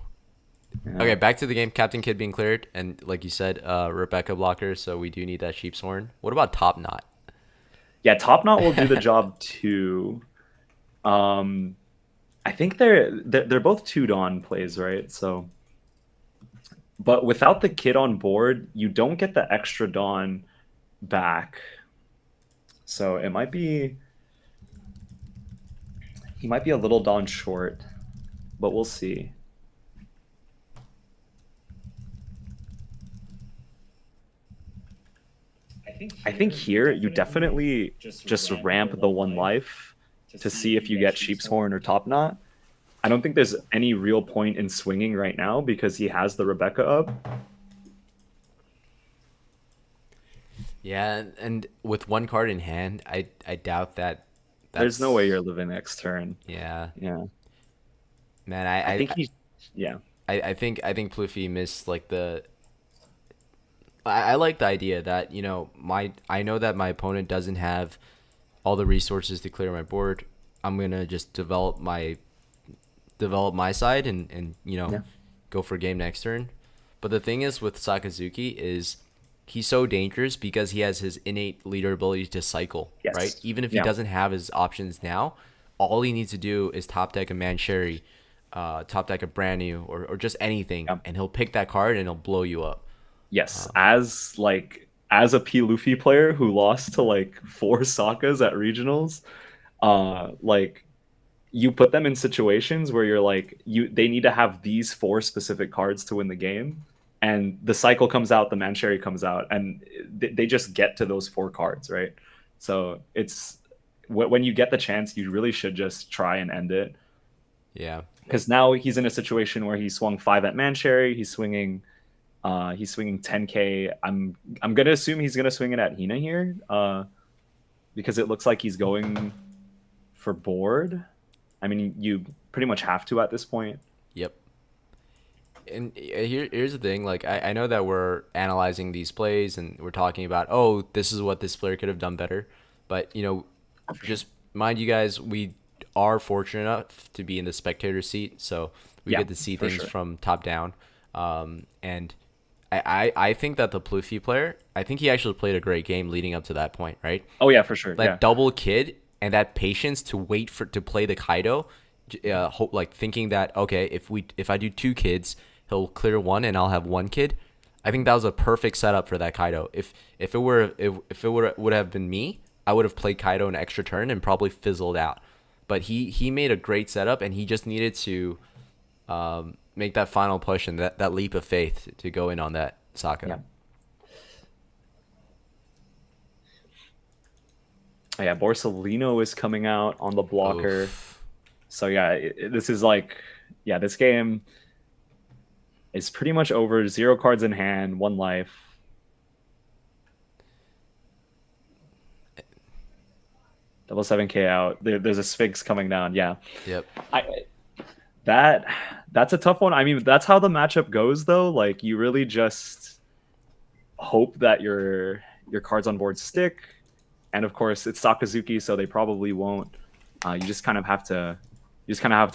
Yeah. okay, back to the game. Captain Kid being cleared, and like you said, Rebecca blocker. So we do need that sheep's horn. What about top knot? Yeah, top knot will do the job too. I think they're both two Dawn plays, right? So, but without the kid on board, you don't get the extra Dawn back. So it might be he might be a little Dawn short, but we'll see. I think here you definitely just ramp the one life to see if you get sheep's horn or top knot. I don't think there's any real point in swinging right now because he has the Rebecca up. Yeah, and with one card in hand, I doubt that. There's no way you're living next turn. Yeah, Yeah, man. I think he's yeah. I think Pluffy missed like the. I like the idea that I know that my opponent doesn't have all the resources to clear my board. I'm gonna just develop my side and Yeah. go for game next turn. But the thing is with Sakazuki is he's so dangerous because he has his innate leader ability to cycle, Yes. right? Even if he Yeah. doesn't have his options now, all he needs to do is top deck a Mancherry, top deck a brand new or just anything, Yeah. and he'll pick that card and he'll blow you up. Yes, as a P Luffy player who lost to like 4 Sakas at regionals, like you put them in situations where you're like they need to have these 4 specific cards to win the game, and the cycle comes out, the Mancherry comes out, and they just get to those 4 cards, right? So it's when you get the chance, you really should just try and end it Yeah. because now he's in a situation where he swung 5 at Mancherry, he's swinging 10k. I'm gonna assume he's gonna swing it at Hina here, because it looks like he's going for board. I mean, you pretty much have to at this point. Yep. And here's the thing, like I know that we're analyzing these plays and we're talking about, oh, this is what this player could have done better, but just mind you guys, we are fortunate enough to be in the spectator seat, so we Yeah, get to see for things sure. from top down. And I think that the Pluffy player, I think he actually played a great game leading up to that point, right? Oh yeah, for sure. That Yeah, double kid and that patience to wait for to play the Kaido, like thinking that okay, if I do 2 kids, he'll clear one and I'll have 1 kid. I think that was a perfect setup for that Kaido. If it would have been me, I would have played Kaido an extra turn and probably fizzled out. But he made a great setup and he just needed to make that final push and that leap of faith to go in on that Sokka. yeah. Oh, yeah, Borsalino is coming out on the blocker. Oof. So yeah, this is like, yeah, this game is pretty much over. 0 cards in hand, 1 life. Double 7k out. There's a Sphinx coming down. Yeah, Yep. that's a tough one. I mean, that's how the matchup goes, though. Like, you really just hope that your cards on board stick, and of course, it's Sakazuki, so they probably won't. You just kind of have to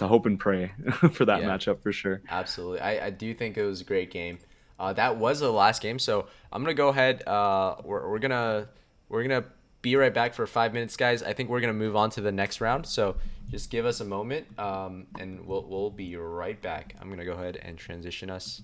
hope and pray for that Yeah. matchup for sure. Absolutely. I do think it was a great game. That was the last game, so I'm gonna go ahead. We're gonna be right back for 5 minutes, guys. I think we're gonna move on to the next round. So just give us a moment, and we'll be right back. I'm gonna go ahead and transition us.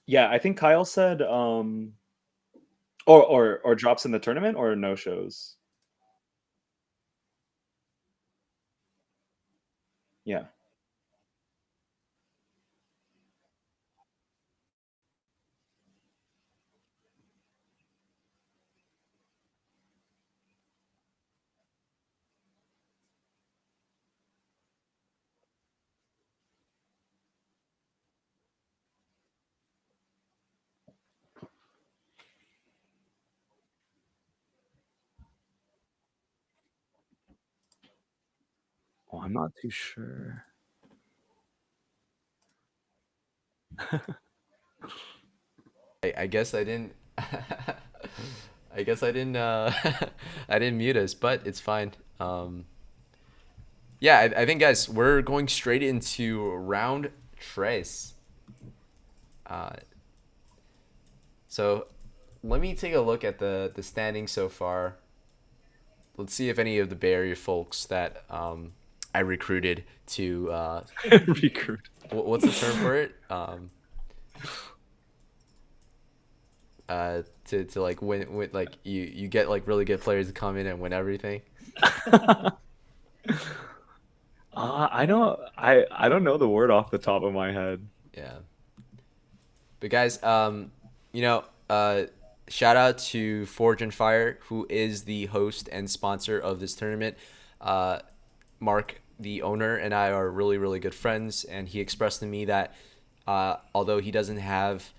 Yeah, I think Kyle said or drops in the tournament or no shows. Yeah. Oh, I'm not too sure. I guess I didn't. I guess I didn't. I didn't mute us, but it's fine. Yeah, I think guys, we're going straight into round tres. Uh, so let me take a look at the standings so far. Let's see if any of the Bay Area folks that I recruited to Recruit. what's the term for it? To like win like you get like really good players to come in and win everything. I don't know the word off the top of my head. Yeah. But guys, you know, shout out to Forge and Fire, who is the host and sponsor of this tournament. Mark, the owner, and I are really, really good friends, and he expressed to me that although he doesn't have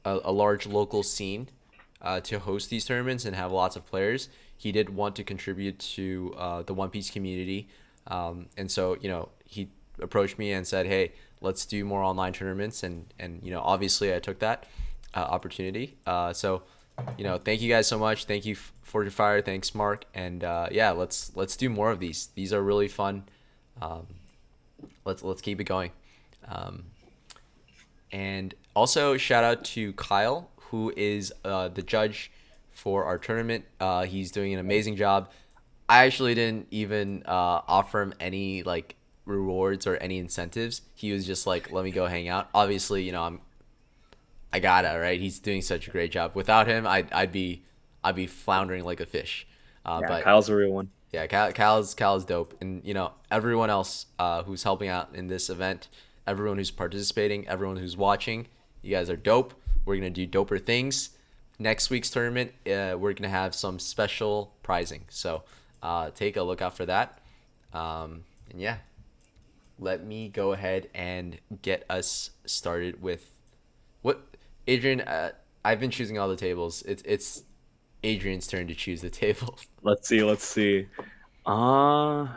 a large local scene to host these tournaments and have lots of players, he did want to contribute to the One Piece community. And so, you know, he approached me and said, hey, let's do more online tournaments. And you know, obviously I took that opportunity. So, you know, thank you guys so much. Thank you, Forge Fire. Thanks, Mark. And yeah, let's do more of these. These are really fun. Let's keep it going. And also shout out to Kyle, who is the judge for our tournament. He's doing an amazing job. I actually didn't even offer him any like rewards or any incentives. He was just like, "Let me go hang out." Obviously, you know, I gotta, right. He's doing such a great job. Without him, I'd be floundering like a fish. Yeah, But Kyle's a real one. yeah, Cal's dope, and you know everyone else who's helping out in this event, everyone who's participating, everyone who's watching, you guys are dope. We're gonna do doper things. Next week's tournament, we're gonna have some special prizing, so take a look out for that. And yeah, let me go ahead and get us started with what Adrian. I've been choosing all the tables. It's Adrian's turn to choose the table. Let's see. Uh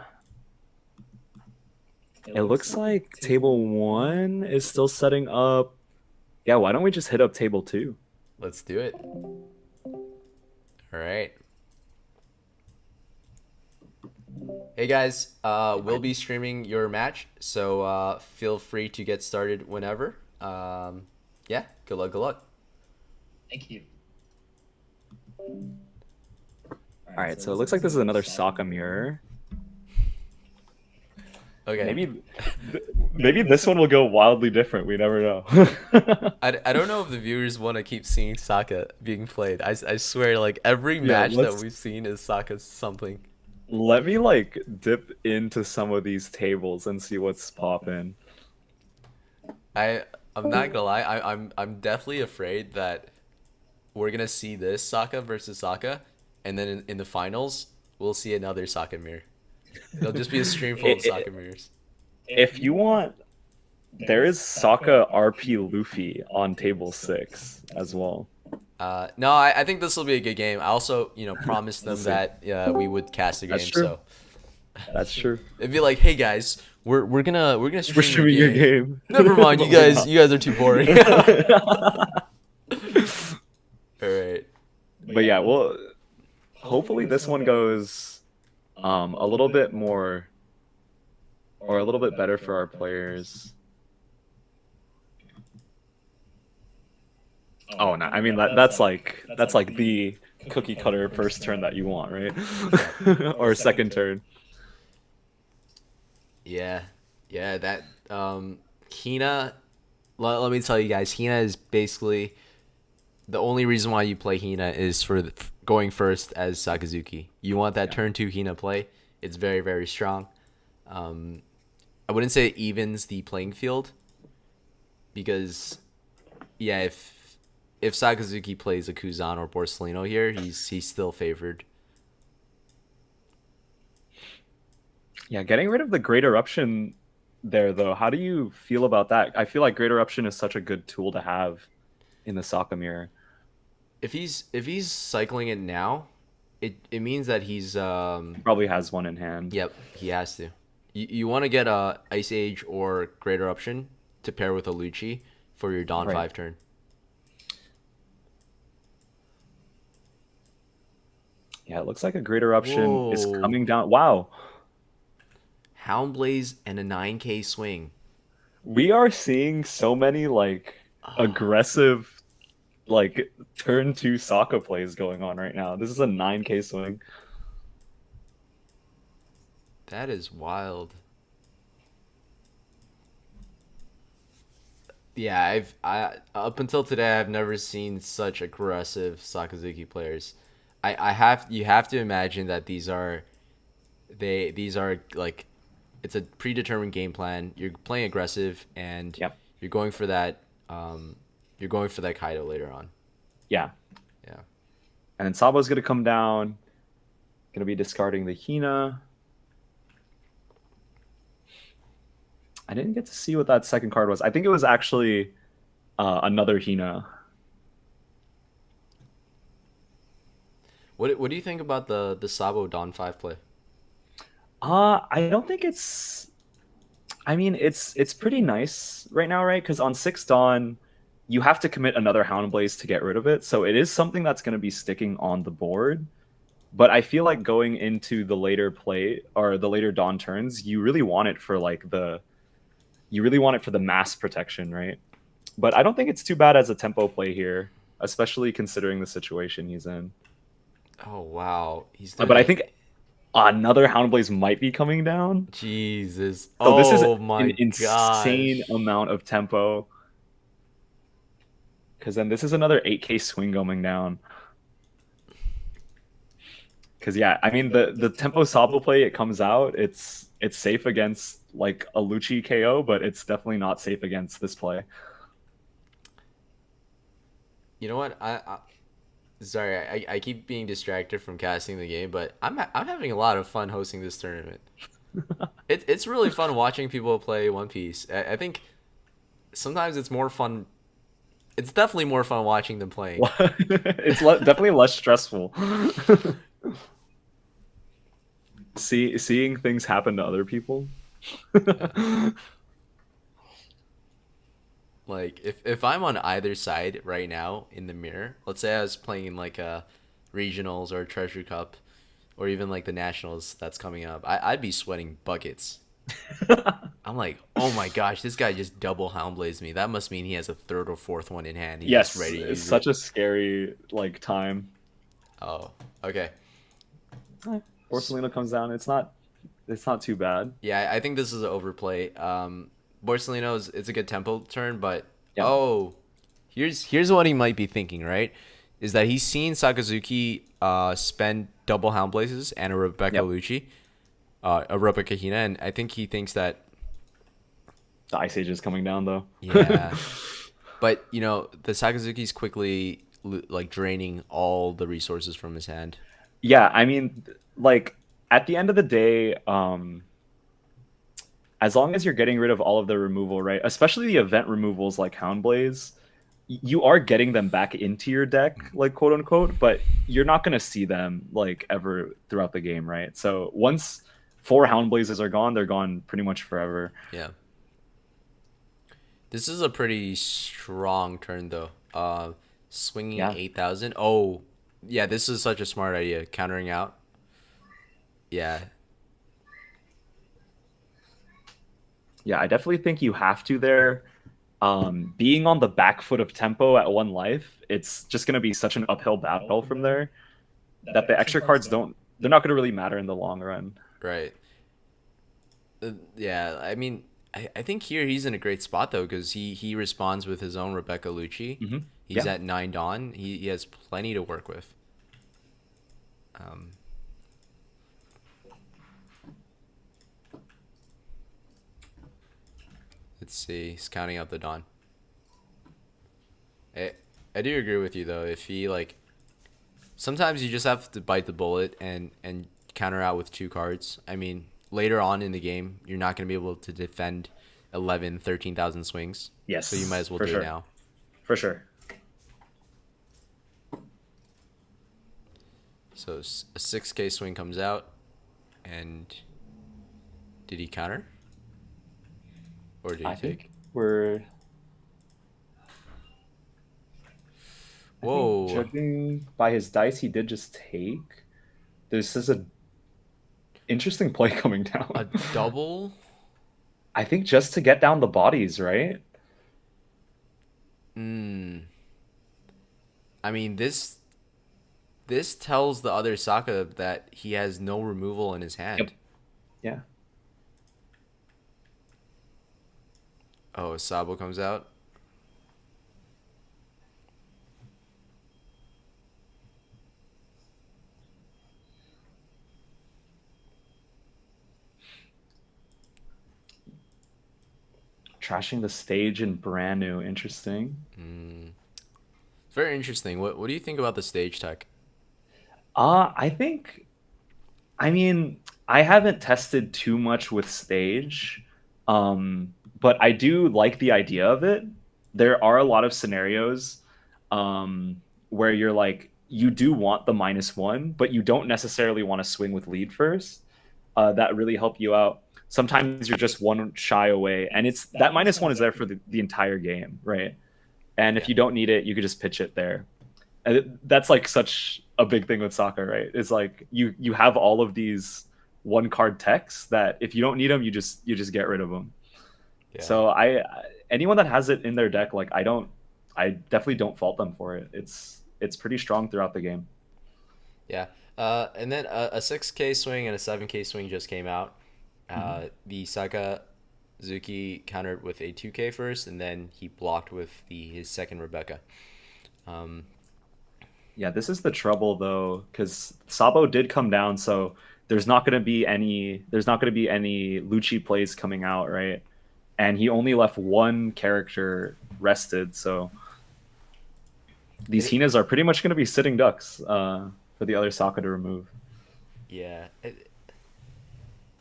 it looks like table 1 is still setting up. Yeah, why don't we just hit up table 2? Let's do it. All right. Hey guys, we'll be streaming your match, so feel free to get started whenever. Yeah, good luck, good luck. Thank you. All right, so it looks like this is another Sokka mirror. Okay. Maybe this one will go wildly different. We never know. I don't know if the viewers want to keep seeing Sokka being played. I swear, like every match that we've seen is Sokka's something. Let me like dip into some of these tables and see what's popping. I'm not gonna lie. I'm definitely afraid that we're gonna see this Sokka versus Sokka, and then in the finals we'll see another Sokka mirror. It'll just be a stream full of Sokka mirrors. If you want, there is Sokka RP Luffy on table 6 as well. No, I think this will be a good game. I also, you know, promised them that we would cast a game. That's true. So That's true. it'd be like, hey guys, we're gonna stream We're streaming your game. Never mind, you guys are too boring. All right. But yeah, well, hopefully this one goes a little bit more or a little bit better for our players. Oh no, I mean that's like the cookie cutter first turn that you want, right? Or second turn. Yeah, that Hina let me tell you guys, Hina is basically the only reason why you play Hina is for going first as Sakazuki. You want that turn 2 Hina play. It's very, very strong. I wouldn't say it evens the playing field because, yeah, if Sakazuki plays a Kuzan or Borsellino here, he's still favored. Yeah, getting rid of the Great Eruption there, though, how do you feel about that? I feel like Great Eruption is such a good tool to have in the Sokka mirror. If he's cycling it now, it means that he's Probably has one in hand. Yep, he has to. You want to get a Ice Age or Great Eruption to pair with a Lucci for your Dawn 5 turn. Yeah, it looks like a Great Eruption is coming down. Wow. Houndblaze and a 9k swing. We are seeing so many like aggressive like turn 2 Sokka plays going on right now. This is a 9k swing. That is wild. Yeah, I up until today I've never seen such aggressive Sakazuki players. You have to imagine that these are like it's a predetermined game plan. You're playing aggressive and you're going for that Kaido later on. Yeah. Yeah. And then Sabo's gonna come down, gonna be discarding the Hina. I didn't get to see what that second card was. I think it was actually another Hina. What do you think about the Sabo Dawn 5 play? I don't think it's. I mean, it's pretty nice right now, right? Because on 6 Dawn, you have to commit another Houndblaze to get rid of it, so it is something that's going to be sticking on the board. But I feel like going into the later play or the later Dawn turns, you really want it for the mass protection, right? But I don't think it's too bad as a tempo play here, especially considering the situation he's in. Oh wow, But I think another Houndblaze might be coming down. Jesus. So this is my an insane amount of tempo. Because then this is another 8k swing going down. Because yeah, I mean the tempo Sabo play, it comes out, it's safe against like a Lucci KO, but it's definitely not safe against this play. You know what? Sorry, I keep being distracted from casting the game, but I'm having a lot of fun hosting this tournament. It's really fun watching people play One Piece. I think sometimes it's more fun. It's definitely more fun watching them playing. It's definitely less stressful. Seeing things happen to other people. Like if I'm on either side right now in the mirror, let's say I was playing in like a regionals or a treasure cup or even like the nationals that's coming up, I'd be sweating buckets. I'm like, oh my gosh, this guy just double Houndblazed me. That must mean he has a third or fourth one in hand. He's Yes, just ready to it's use such it. a scary like time. Oh, okay. Borsellino comes down. It's not too bad. Yeah, I think this is an overplay. Borsellino's it's a good tempo turn, but Yep. here's what he might be thinking, right? Is that he's seen Sakazuki spend double Houndblazes and a Rebecca Lucci, a Rebecca Hina, and I think he thinks that The Ice Age is coming down though. yeah. But you know, the Sakazuki's quickly like draining all the resources from his hand. Yeah, I mean, like at the end of the day, as long as you're getting rid of all of the removal, right? Especially the event removals like Houndblaze, you are getting them back into your deck, like quote unquote, but you're not gonna see them like ever throughout the game, right? So once 4 Houndblazes are gone, they're gone pretty much forever. Yeah. This is a pretty strong turn though. Swinging 8,000. Oh, yeah, this is such a smart idea. Countering out. Yeah. Yeah, I definitely think you have to there. Being on the back foot of tempo at 1 life, it's just going to be such an uphill battle from there that the extra cards they're not going to really matter in the long run. Right. Yeah, I mean, I think here he's in a great spot though, because he responds with his own Rebecca Lucci. Mm-hmm. He's Yeah. at 9 Dawn. He has plenty to work with. Um, let's see. He's counting out the Dawn. I do agree with you though. If he like, sometimes you just have to bite the bullet and counter out with 2 cards. I mean, later on in the game, you're not going to be able to defend 11, 13,000 swings. Yes. So you might as well for do sure. it now. For sure. So a 6K swing comes out, and did he counter? Or did he I take? think we're. I think Whoa. judging by his dice, he did just take. This is a interesting play coming down. A double? I think just to get down the bodies, right? I mean, this tells the other Saka that he has no removal in his hand. Yep. Yeah. Oh, Sabo comes out. Trashing the stage and brand new. Interesting. Very interesting. What do you think about the stage tech? I think, I mean, I haven't tested too much with stage, but I do like the idea of it. There are a lot of scenarios where you're like, you do want the -1, but you don't necessarily want to swing with lead first. That really help you out. Sometimes you're just one shy away, and it's that -1 is there for the entire game, right? And if you don't need it, you could just pitch it there. And that's like such a big thing with soccer, right? It's like you have all of these 1 card techs that if you don't need them, you just get rid of them. Yeah. So anyone that has it in their deck, like I definitely don't fault them for it. It's pretty strong throughout the game. Yeah. And then a 6K swing and a 7K swing just came out. The Sakazuki countered with a 2K first, and then he blocked with his second Rebecca. Yeah, this is the trouble though, because Sabo did come down, so there's not going to be any Lucci plays coming out, right? And he only left 1 character rested, so these Hinas are pretty much going to be sitting ducks for the other Sokka to remove. Yeah.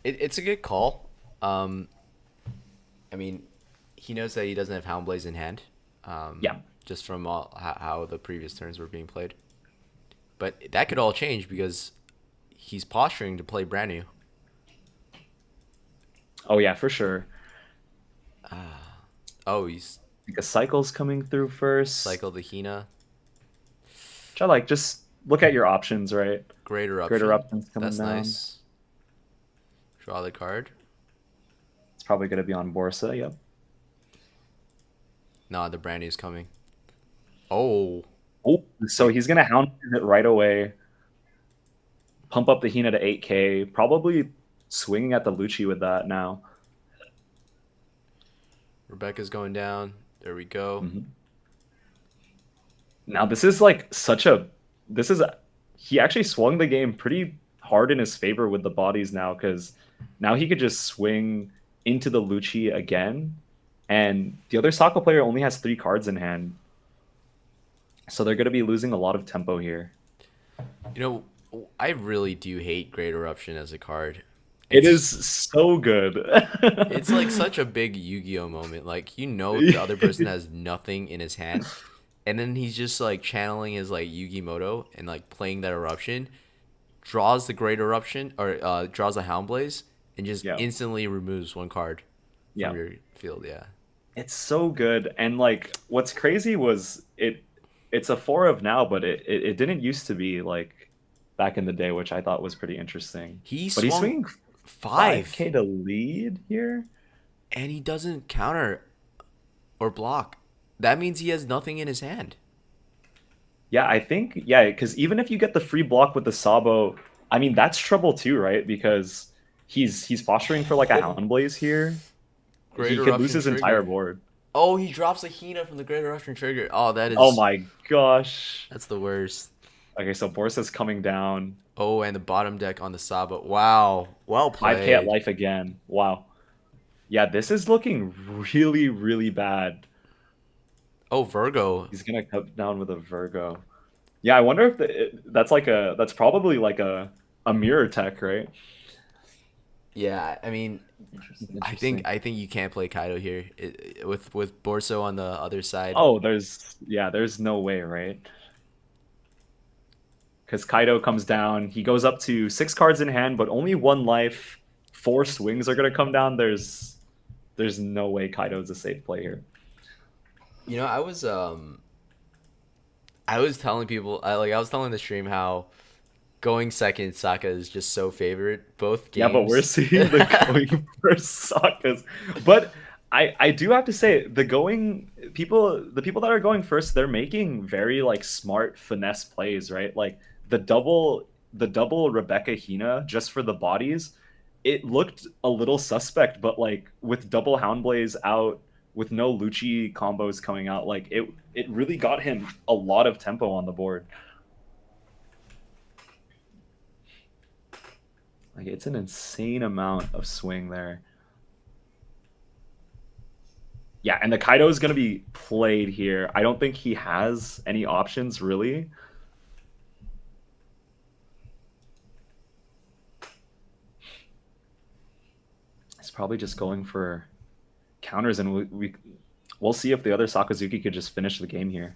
It's a good call. I mean, he knows that he doesn't have Hound Blaze in hand. Yeah. Just from how the previous turns were being played. But that could all change because he's posturing to play brand new. Oh yeah, for sure. Oh, he's Like a cycle's coming through first. cycled the Hina. Which I like. Just look at your options, right? Great Eruption. Great Eruption's coming That's down. nice. Draw the card. It's probably going to be on Borsa. Yep. Nah, the brand new's coming. Oh. Oh, so he's going to hound it right away. Pump up the Hina to 8K. Probably swinging at the Lucci with that now. Rebecca's going down. There we go. Now this is like he actually swung the game pretty hard in his favor with the bodies now, because now he could just swing into the Lucci again, and the other Sokka player only has 3 cards in hand, so they're going to be losing a lot of tempo here. You know, I really do hate Great Eruption as a card. It is so good. It's like such a big Yu-Gi-Oh moment. Like, you know, the other person has nothing in his hand, and then he's just like channeling his like Yu-Gi-Moto and like playing that eruption, draws the Great Eruption or draws a Hound Blaze, and just instantly removes 1 card from your field. Yeah, it's so good. And like what's crazy was it's a 4 of now, but it didn't used to be like back in the day, which I thought was pretty interesting. He's swinging 5K to lead here, and he doesn't counter or block. That means he has nothing in his hand. Yeah, I think because even if you get the free block with the Sabo, I mean that's trouble too, right? Because he's posturing for like a Hound Blaze here, Great he could Eruption lose his trigger. entire board. Oh, he drops a Hina from the Great Eruption trigger. Oh, that is. Oh my gosh. That's the worst. Okay, so Borsa's coming down. Oh, and the bottom deck on the Saba. Wow. Well 5k at played. life again. Wow. Yeah, this is looking really, really bad. Oh, Virgo. He's gonna come down with a Virgo. Yeah, I wonder if that's probably like a mirror tech, right? Yeah, I mean, I think you can't play Kaido here with Borso on the other side. Oh, there's no way, right? Because Kaido comes down, he goes up to 6 cards in hand, but only 1 life. 4 swings are gonna come down. There's no way Kaido's a safe play here. You know, I was telling people, I was telling the stream how going second Sokka is just so favorite. Both games. Yeah, but we're seeing the going first Sokkas. But I do have to say the people that are going first, they're making very like smart finesse plays, right? Like the double Rebecca Hina just for the bodies, it looked a little suspect, but like with double Houndblaze out, with no Lucci combos coming out, like it really got him a lot of tempo on the board. Like it's an insane amount of swing there. Yeah, and the Kaido is going to be played here. I don't think he has any options really. He's probably just going for counters, and we'll see if the other Sakazuki could just finish the game here.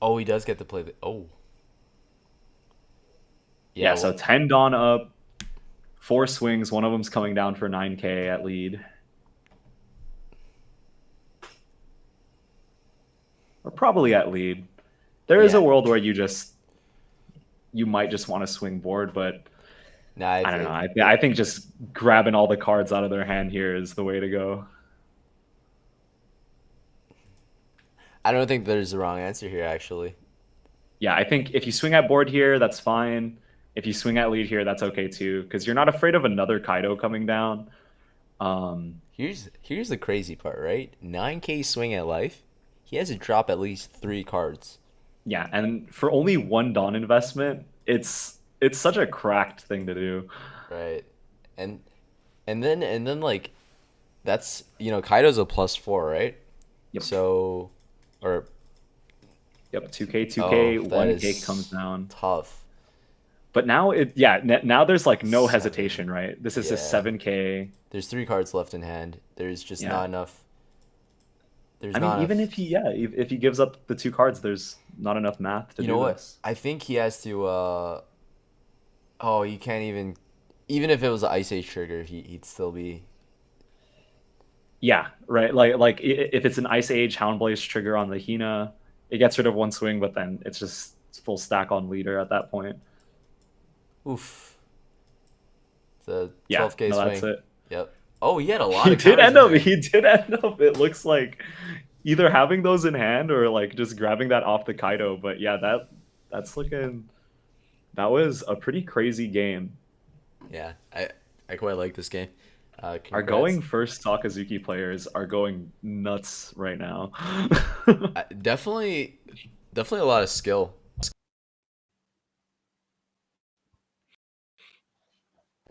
Oh, he does get to play the. Oh. Yeah, so 10 Dawn up, 4 swings. One of them's coming down for 9k at lead. Or probably at lead. There is a world where you might just want to swing board, but Nah, I don't know. I think just grabbing all the cards out of their hand here is the way to go. I don't think there's a wrong answer here, actually. Yeah, I think if you swing at board here, that's fine. If you swing at lead here, that's okay too, because you're not afraid of another Kaido coming down. Here's the crazy part, right? 9k swing at life. He has to drop at least 3 cards. Yeah, and for only 1 Dawn investment, it's such a cracked thing to do. Right. And then like that's, you know, Kaido's a +4, right? Yep. So or Yep, 2k, Oh, that 1k is comes down. tough. But now now there's like no hesitation, right? This is his Yeah. 7k. There's 3 cards left in hand. There's just Yeah. not enough. There's I mean, not even enough. if he gives up the 2 cards, there's not enough math to You do know what? this. I think he has to oh, you can't even if it was an Ice Age trigger, he'd still be. Yeah, right. Like if it's an Ice Age Houndblaze trigger on the Hina, it gets rid of 1 swing, but then it's just full stack on leader at that point. Oof. It's a 12k Yeah, no, swing. that's it. Yep. Oh, he had a lot He of did counters end in up. there. He did end up. It looks like either having those in hand or like just grabbing that off the Kaido. But yeah, that's looking. That was a pretty crazy game. Yeah, I quite like this game. Our Congrats. going first Sakazuki players are going nuts right now. Definitely a lot of skill.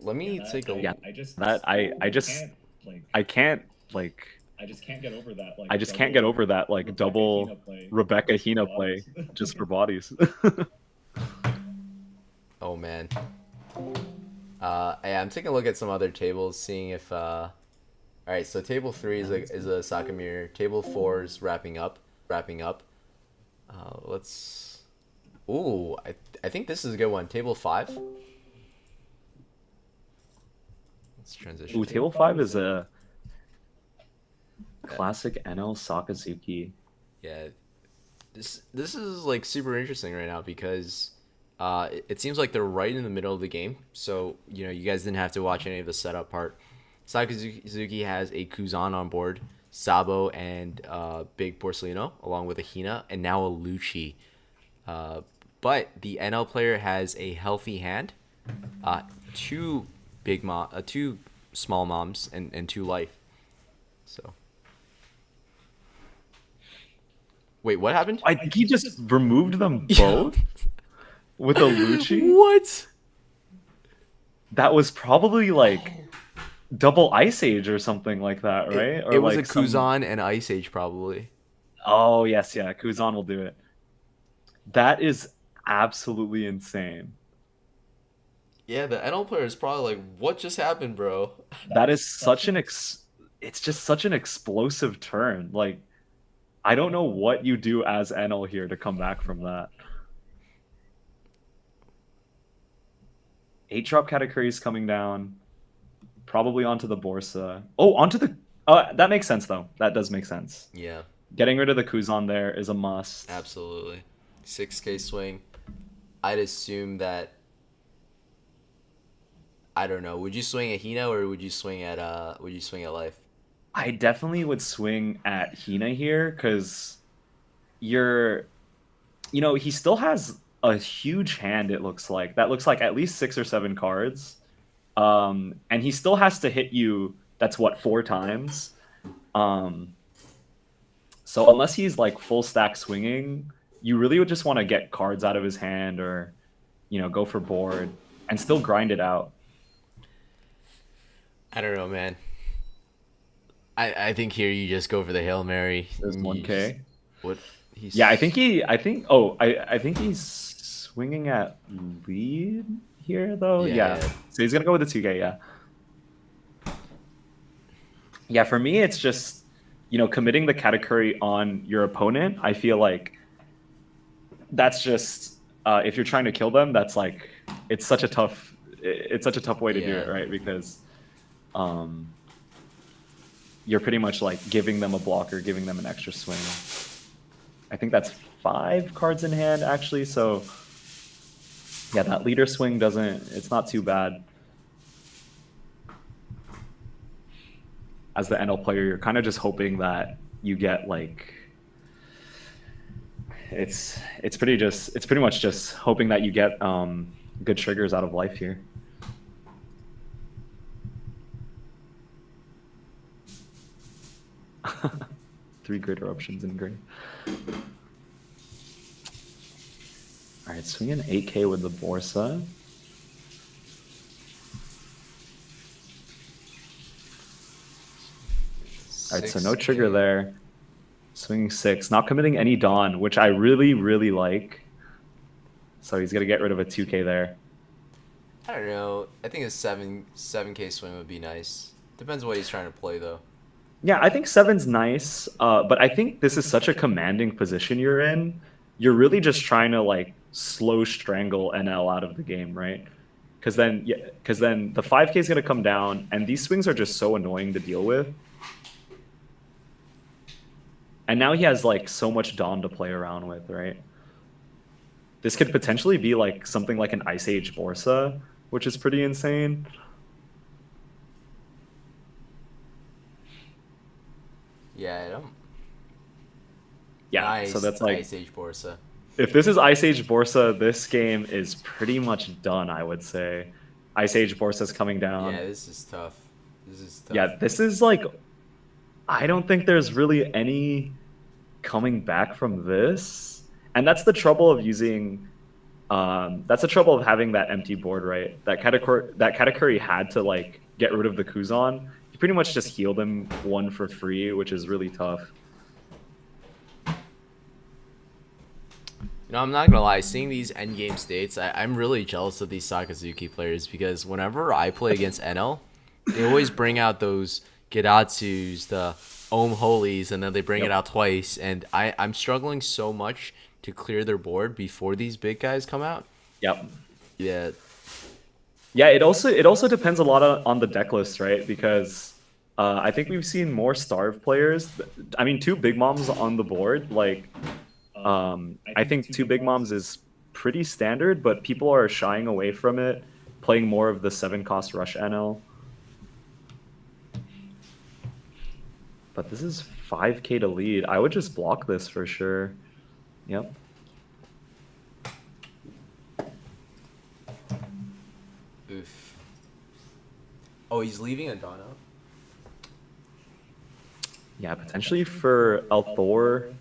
Let me take a Yeah, I just I can't like I just can't get over that. Like, I just can't get over that like double Rebecca Hina play just for bodies. Oh man. Yeah, I'm taking a look at some other tables, seeing if all right, so table 3 is a Sokka mirror. Table 4 is wrapping up. Let's Ooh, I think this is a good one. Table 5. Let's transition. Ooh, table 5 is a classic Enel Sakazuki. Yeah. This is like super interesting right now because it seems like they're right in the middle of the game. So, you know, you guys didn't have to watch any of the setup part. Sakazuki has a Kuzan on board, Sabo and Big Porcelino, along with a Hina, and now a Lucci. but the NL player has a healthy hand, two two small moms, and two life. So. Wait, what happened? I think he just removed them both with a Lucci. What? That was probably like double Ice Age or something like that, right? Or It was like a Kuzan and Ice Age probably. Oh yes, yeah, Kuzan will do it. That is absolutely insane. Yeah, the NL player is probably like, what just happened, bro? That is such an it's just such an explosive turn. Like I don't know what you do as Enel here to come back from that. 8-drop Katakuri is coming down. Probably onto the Borsa. Oh, onto the... that makes sense, though. That does make sense. Yeah, Getting rid of the Kuzan there is a must. absolutely. 6K swing. I'd assume that... I don't know. Would you swing at Hina or would you swing at Life? I definitely would swing at Hina here, because you're... You know, he still has a huge hand, it looks like. That looks like at least 6 or 7 cards. And he still has to hit you, that's what, 4 times? So unless he's like full stack swinging, you really would just want to get cards out of his hand or, you know, go for board and still grind it out. I don't know, man. I think here you just go for the Hail Mary. There's You 1K. just- What? He's... Yeah, I think I think he's swinging at lead here though. Yeah. So he's gonna go with the 2K. Yeah. Yeah, for me, it's just, you know, committing the Katakuri on your opponent. I feel like that's just if you're trying to kill them, that's like it's such a tough way to do it, right? Because you're pretty much like giving them a blocker, giving them an extra swing. I think that's 5 cards in hand actually. So yeah, that leader swing it's not too bad. As the NL player, you're kind of just hoping that you get like it's pretty much just hoping that you get good triggers out of Life here. Three great eruptions in green. All right, swing an 8K with the Borsa. All right, so no trigger there. Swinging 6, not committing any Dawn, which I really, really like. So he's gonna get rid of a 2K there. I don't know. I think a 7K swing would be nice. Depends what he's trying to play though. Yeah, I think 7's nice, but I think this is such a commanding position you're in. You're really just trying to like slow strangle NL out of the game, right? Because then the 5K is gonna come down, and these swings are just so annoying to deal with. And now he has like so much Dawn to play around with, right? This could potentially be like something like an Ice Age Borsa, which is pretty insane. Yeah, I don't. Yeah, Nice. so that's like Ice Age Borsa. if this is Ice Age Borsa, this game is pretty much done, I would say. Ice Age Borsa's coming down. Yeah, this is tough. This is tough. Yeah, this is like I don't think there's really any coming back from this. And that's the trouble of using that's the trouble of having that empty board, right? That Katakuri had to like get rid of the Kuzan. You pretty much just healed him 1 for free, which is really tough. You know, I'm not gonna lie, seeing these endgame states, I'm really jealous of these Sakazuki players because whenever I play against Enel, they always bring out those Gedatsus, the Ohm Holies, and then they bring it out twice, and I'm struggling so much to clear their board before these big guys come out. Yep. Yeah. Yeah, it also depends a lot on the deck list, right? Because I think we've seen more Starve players. I mean, 2 Big Moms on the board, like I think 2 Big Moms is pretty standard, but people are shying away from it, playing more of the 7-cost Rush NL. But this is 5K to lead. I would just block this for sure. Yep. Oof. Oh, he's leaving a Dawn up? Yeah, potentially for L4.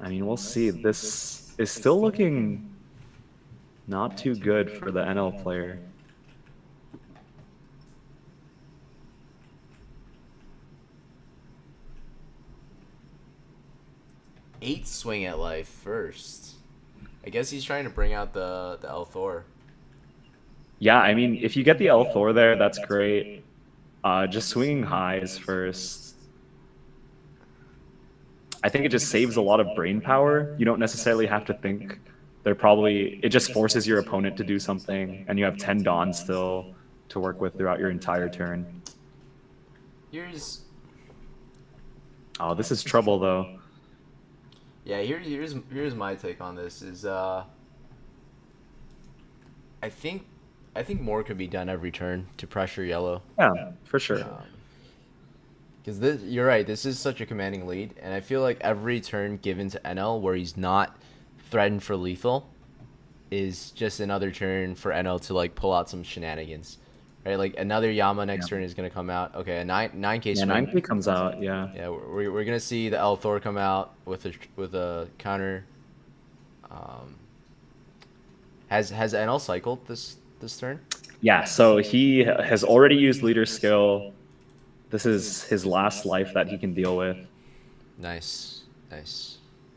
I mean, we'll see. This is still looking not too good for the Enel player. Eight swing at life first. I guess he's trying to bring out the L Thor. Yeah, I mean, if you get the L Thor there, that's great. Just swinging highs first. I think it just saves a lot of brain power. You don't necessarily have to think. It just forces your opponent to do something, and you have 10 Dawn still to work with throughout your entire turn. Here's Oh, this is trouble though. yeah. Here's my take on this. Is I think more could be done every turn to pressure yellow. Yeah, for sure. Because you're right. This is such a commanding lead, and I feel like every turn given to Enel where he's not threatened for lethal is just another turn for Enel to like pull out some shenanigans, right? Like another Yama next turn is gonna come out. Okay, a 9K Yeah, swing. 9K comes out. Yeah. Yeah, we're gonna see the L Thor come out with a counter. Has Enel cycled this turn? Yeah. So he has already used leader skill. This is his last life that he can deal with. Nice.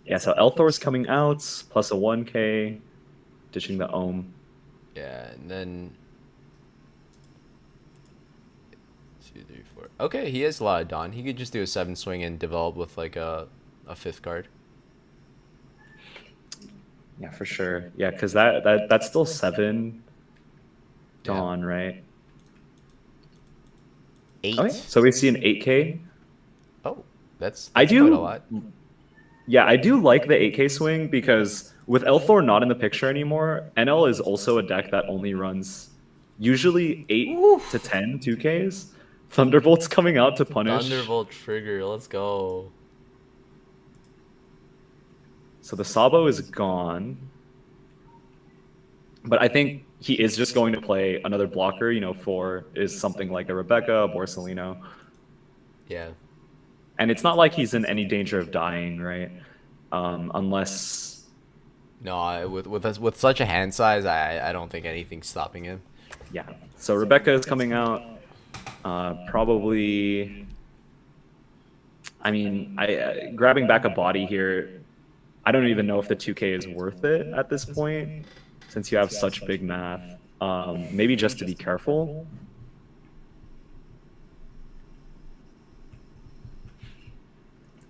Yeah. So Elthor's coming out plus a 1K, ditching the Ohm. Yeah, and then 2, 3, 4. Okay, he has a lot of Dawn. He could just do a 7 swing and develop with like a 5th card. Yeah, for sure. Yeah, because that's still 7 Dawn, right? 8. Okay, so we see an 8K. Oh, that's I quite do. a lot. Yeah, I do like the 8K swing because with Elthor not in the picture anymore, Enel is also a deck that only runs usually 8 to 10 2Ks. Thunderbolt's coming out to punish. Thunderbolt trigger. Let's go. So the Sabo is gone. But I think he is just going to play another blocker. 4 is something like a Rebecca, a Borsalino. Yeah. And it's not like he's in any danger of dying, right? Unless... No, with such a hand size, I don't think anything's stopping him. Yeah. So Rebecca is coming out. Probably... I mean, grabbing back a body here, I don't even know if the 2K is worth it at this point, since you have such big math. Maybe just to be careful.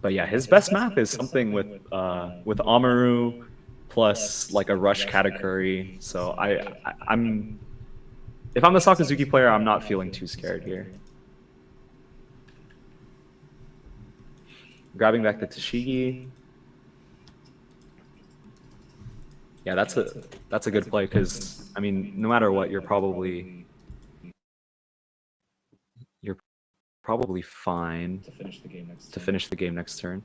But yeah, his best math is something with Amaru plus like a rush Katakuri. So I'm if I'm the Sakazuki player, I'm not feeling too scared here. Grabbing back the Tashigi. Yeah, that's a good play because I mean, no matter what, you're probably fine to finish the game next turn.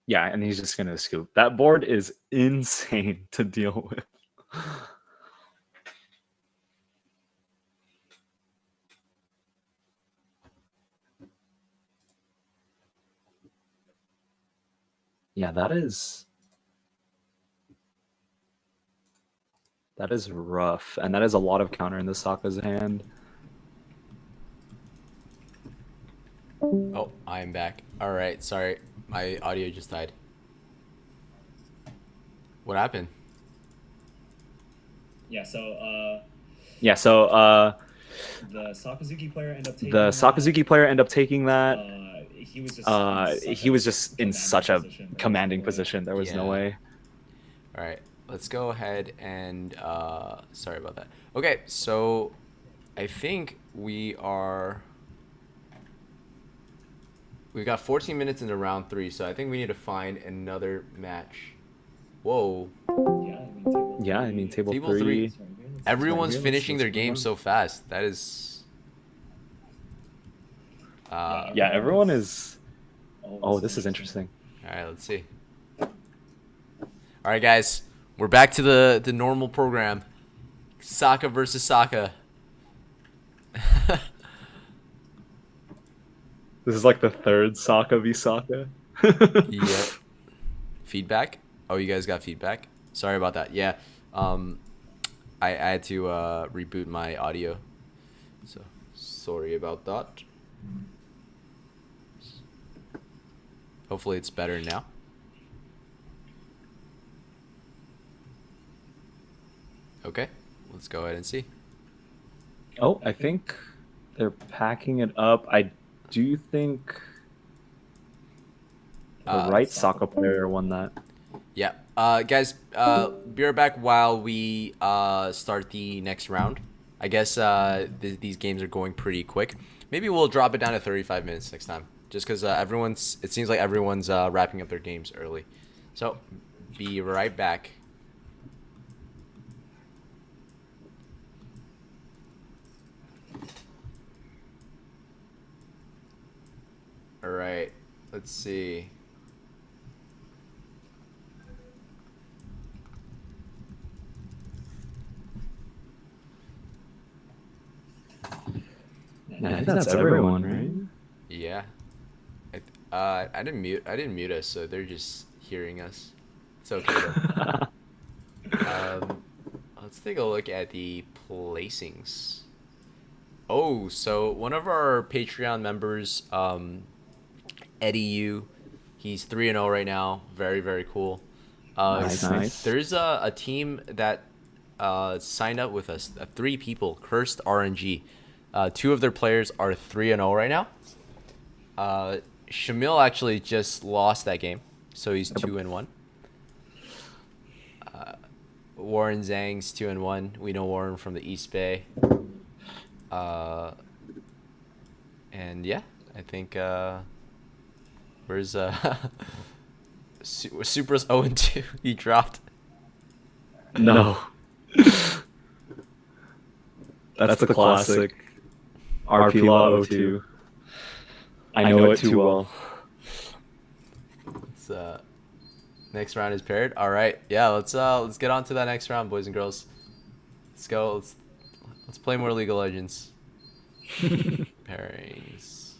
Yeah, and he's just gonna scoop. That board is insane to deal with. Yeah, that is rough, and that is a lot of counter in the Sokka's hand. Oh, I'm back. All right, sorry, my audio just died. What happened? Yeah, so The Sakazuki player ended up taking that. He was just in such a commanding position. There was no way. All right, let's go ahead and sorry about that. Okay, so I think we are we got 14 minutes into round 3, so I think we need to find another match. Whoa. Yeah, I mean table Table 3. three. Everyone's here. finishing Let's their move game on. so fast. That is. Yeah, everyone is. Oh, this is interesting. All right, let's see. All right, guys, we're back to the normal program. Saka versus Saka. This is like the third Saka v Saka. Yep. Feedback? Oh, you guys got feedback? Sorry about that. Yeah. I had to reboot my audio. So sorry about that. Hopefully it's better now. Okay, let's go ahead and see. Oh, I think they're packing it up. I do think the right Saka player won that. Yeah. Guys, be right back while we start the next round. I guess these games are going pretty quick. Maybe we'll drop it down to 35 minutes next time, just because it seems like everyone's wrapping up their games early. So, be right back. All right, let's see. I think that's everyone, right? Yeah. I didn't mute us, so they're just hearing us. It's okay though. Let's take a look at the placings. Oh, so one of our Patreon members, Eddie U, he's 3-0 right now. Very, very cool. Nice. There's a team that signed up with us. 3 people, Cursed RNG. 2 of their players are 3-0 right now. Shamil actually just lost that game, so he's 2-1. Warren Zhang's 2-1. We know Warren from the East Bay. And yeah, I think where's Supra's 0-2. He dropped. No. That's the classic RP Law 02. I know it too well. It's next round is paired. All right, yeah, let's get on to that next round, boys and girls. Let's go. Let's play more League of Legends. Pairings.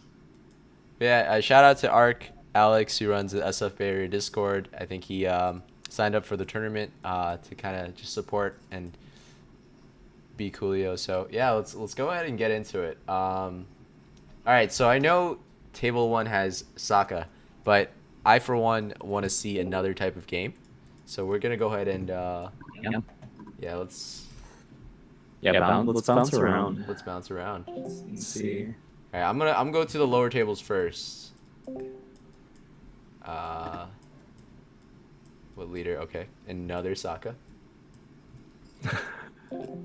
Yeah, shout out to Ark Alex, who runs the SF Bay Area Discord. I think he signed up for the tournament to kind of just support and be coolio. So yeah, let's go ahead and get into it. All right, so I know Table 1 has Saka, but I for one want to see another type of game. So we're gonna go ahead and yeah, let's Bounce around. let's bounce around. Let's see. All right, I'm gonna go to the lower tables first. What leader? Okay, another Saka.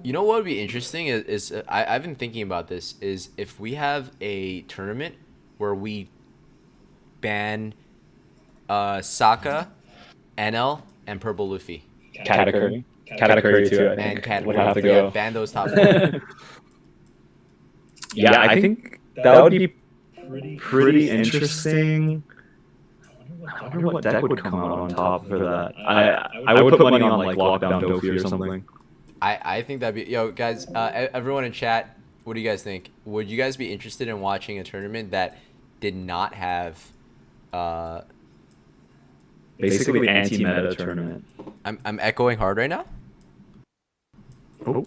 You know what would be interesting is I've been thinking about this, is if we have a tournament where we ban Saka, Enel, and Purple Luffy. Katakuri. Katakuri too. I And think would have to go. ban those top 4. Yeah, I think that would be pretty interesting. I wonder what deck would come out on top for that. I would put money on like Lockdown Dofi or something. I think that'd be, yo guys, everyone in chat, what do you guys think? Would you guys be interested in watching a tournament that did not have Basically anti-meta tournament. I'm echoing hard right now? Oh.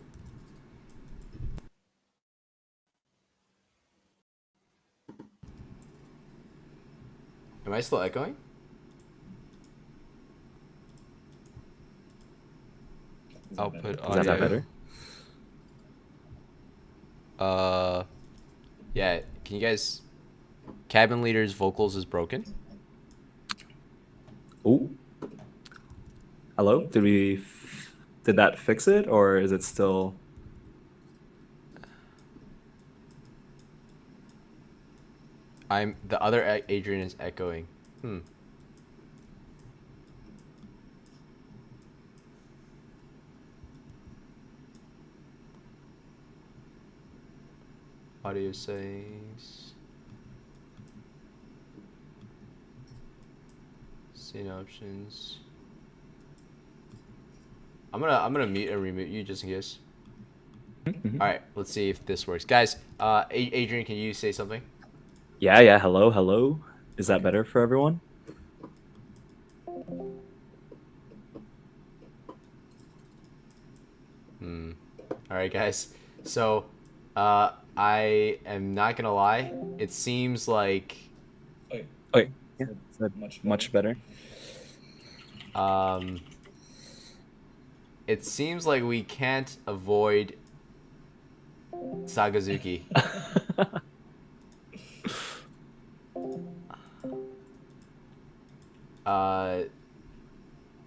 Am I still echoing? I'll put audio. Is that better? Yeah, can you guys, cabin leader's vocals is broken. Oh. Hello? Did that fix it, or is it still? The other Adrian is echoing. Audio settings. Scene options. I'm gonna mute and remute you just in case. All right, let's see if this works, guys. Adrian, can you say something? Yeah. Hello. Is that better for everyone? All right, guys. So, I am not gonna lie. It seems like Okay. Yeah, is that much better? it seems like we can't avoid Sakazuki.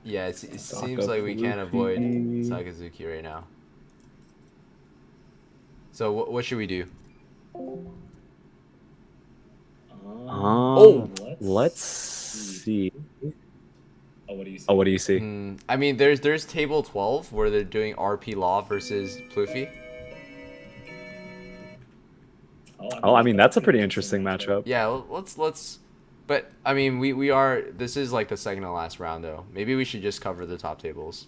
Yeah, it seems like we can't avoid Sakazuki right now. So what should we do? Let's see. Oh, what do you see? Oh, what do you see? I mean, there's table 12 where they're doing RP Law versus Luffy. Oh, I mean, that's a pretty interesting matchup. Yeah, let's. But I mean, we are. This is like the second to last round, though. Maybe we should just cover the top tables.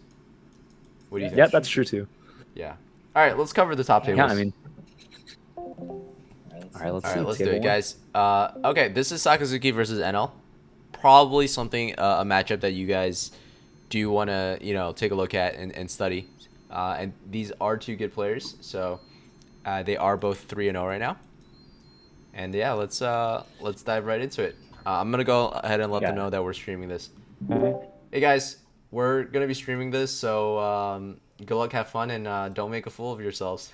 What do you think? Yeah, that's true too. Yeah. All right, let's cover the top tables. Yeah, I mean. All right, let's see. Let's do table it, one. guys. Okay, this is Sakazuki versus Enel. Probably something a matchup that you guys do want to take a look at and study. And these are two good players, so they are both 3-0 right now. And yeah, let's dive right into it. I'm gonna go ahead and let them know that we're streaming this. Hey guys, we're gonna be streaming this, so good luck, have fun, and don't make a fool of yourselves.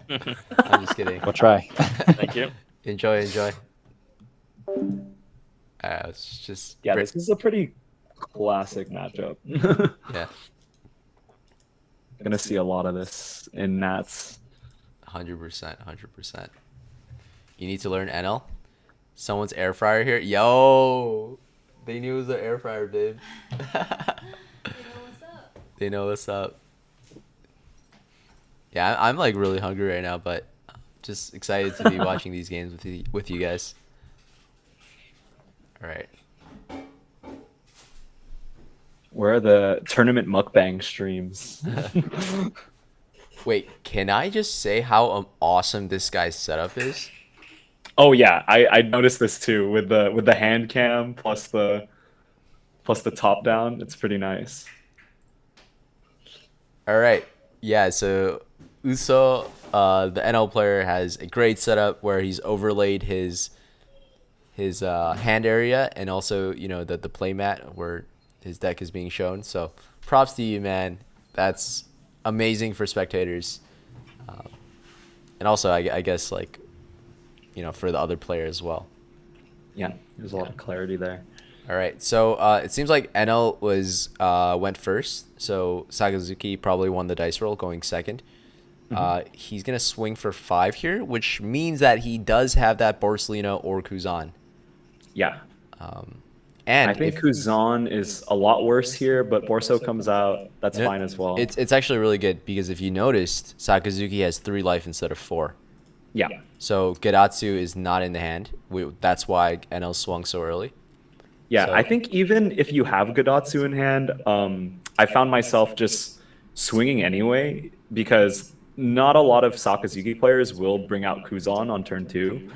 I'm just kidding. We'll try. Thank you. Enjoy. It's just Yeah, great. this is a pretty classic matchup. Yeah, Gonna see a lot of this in Nats. 100%. You need to learn Enel. Someone's air fryer here. Yo, they knew it was an air fryer, babe. They know what's up. Yeah, I'm like really hungry right now, but I'm just excited to be watching these games with you guys. All right. Where are the tournament mukbang streams? Wait, can I just say how awesome this guy's setup is? Oh yeah, I noticed this too with the hand cam plus the top down. It's pretty nice. All right. Yeah, so Uso, the NL player, has a great setup where he's overlaid his hand area and also the play mat where his deck is being shown. So props to you, man. That's amazing for spectators, and also I guess like for the other player as well. Yeah, there's a lot of clarity there. All right, so it seems like Enel went first, so Sakazuki probably won the dice roll, going second. He's gonna swing for 5 here, which means that he does have that Borsellino or Kuzan. Yeah, And I think Kuzan is a lot worse here, but Borso comes out. That's fine as well. It's actually really good because if you noticed, Sakazuki has 3 life instead of 4. Yeah. So Gedatsu is not in the hand. That's why Enel swung so early. Yeah, So- I think even if you have Gedatsu in hand, I found myself just swinging anyway because not a lot of Sakazuki players will bring out Kuzan on turn 2,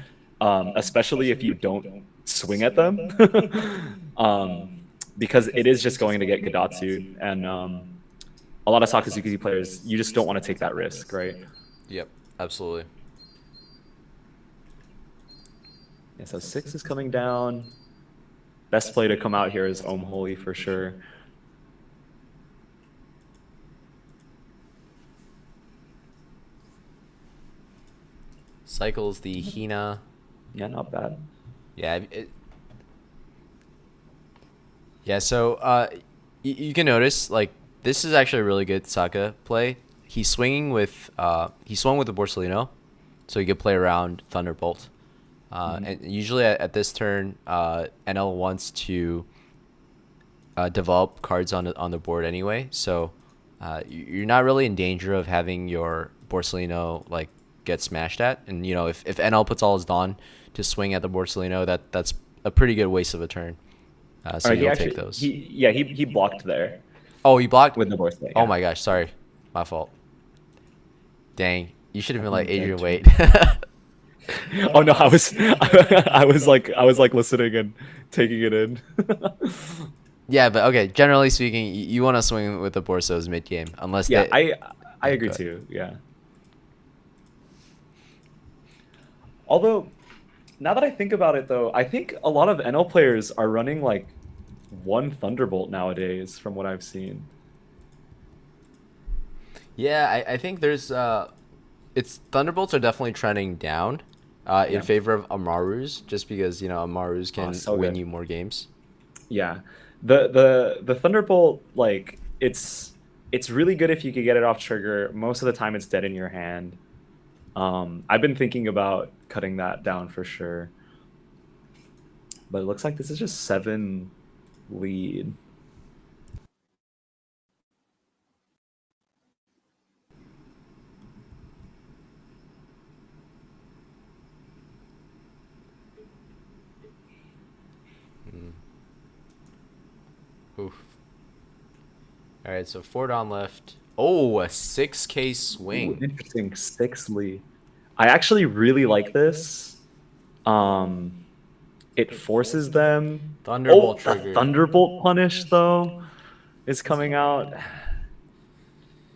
especially if you don't swing at them, because it is just going to get Gedatsu, and a lot of Sakazuki players, you just don't want to take that risk, right? Yep, absolutely. Yeah, so 6 is coming down. Best play to come out here is Ohm Holy for sure. Cycles the Hina. Yeah, not bad. Yeah. So you can notice like this is actually a really good Saka play. He swung with the Borsellino, so he could play around Thunderbolt. And usually at this turn, NL wants to develop cards on the board anyway, so you're not really in danger of having your Borsalino like get smashed at. And you know, if NL puts all his Dawn to swing at the Borsalino, that's a pretty good waste of a turn. So you don't take those. He blocked there Oh, he blocked with the Borsalino. Oh my gosh, sorry, my fault. Dang, you should have been like, Adrian, wait. Oh no, I was I was like listening and taking it in. Yeah, but okay. Generally speaking, you want to swing with the Borsos mid game, unless Yeah, they. I agree Go ahead. too. Yeah. Although, now that I think about it, though, I think a lot of NL players are running like one Thunderbolt nowadays, from what I've seen. Yeah, I think there's it's Thunderbolts are definitely trending down, Yeah. in favor of Amarus, just because you know Amarus can so win good. you more games. Yeah, the Thunderbolt, like it's really good if you could get it off trigger. Most of the time, it's dead in your hand. I've been thinking about cutting that down for sure, but it looks like this is just 7 lead. Oof. All right, so 4 down left. Oh, a 6K swing. Ooh, interesting 6 lead. I actually really like this. It forces them. Thunderbolt the trigger. Thunderbolt punish though is coming out,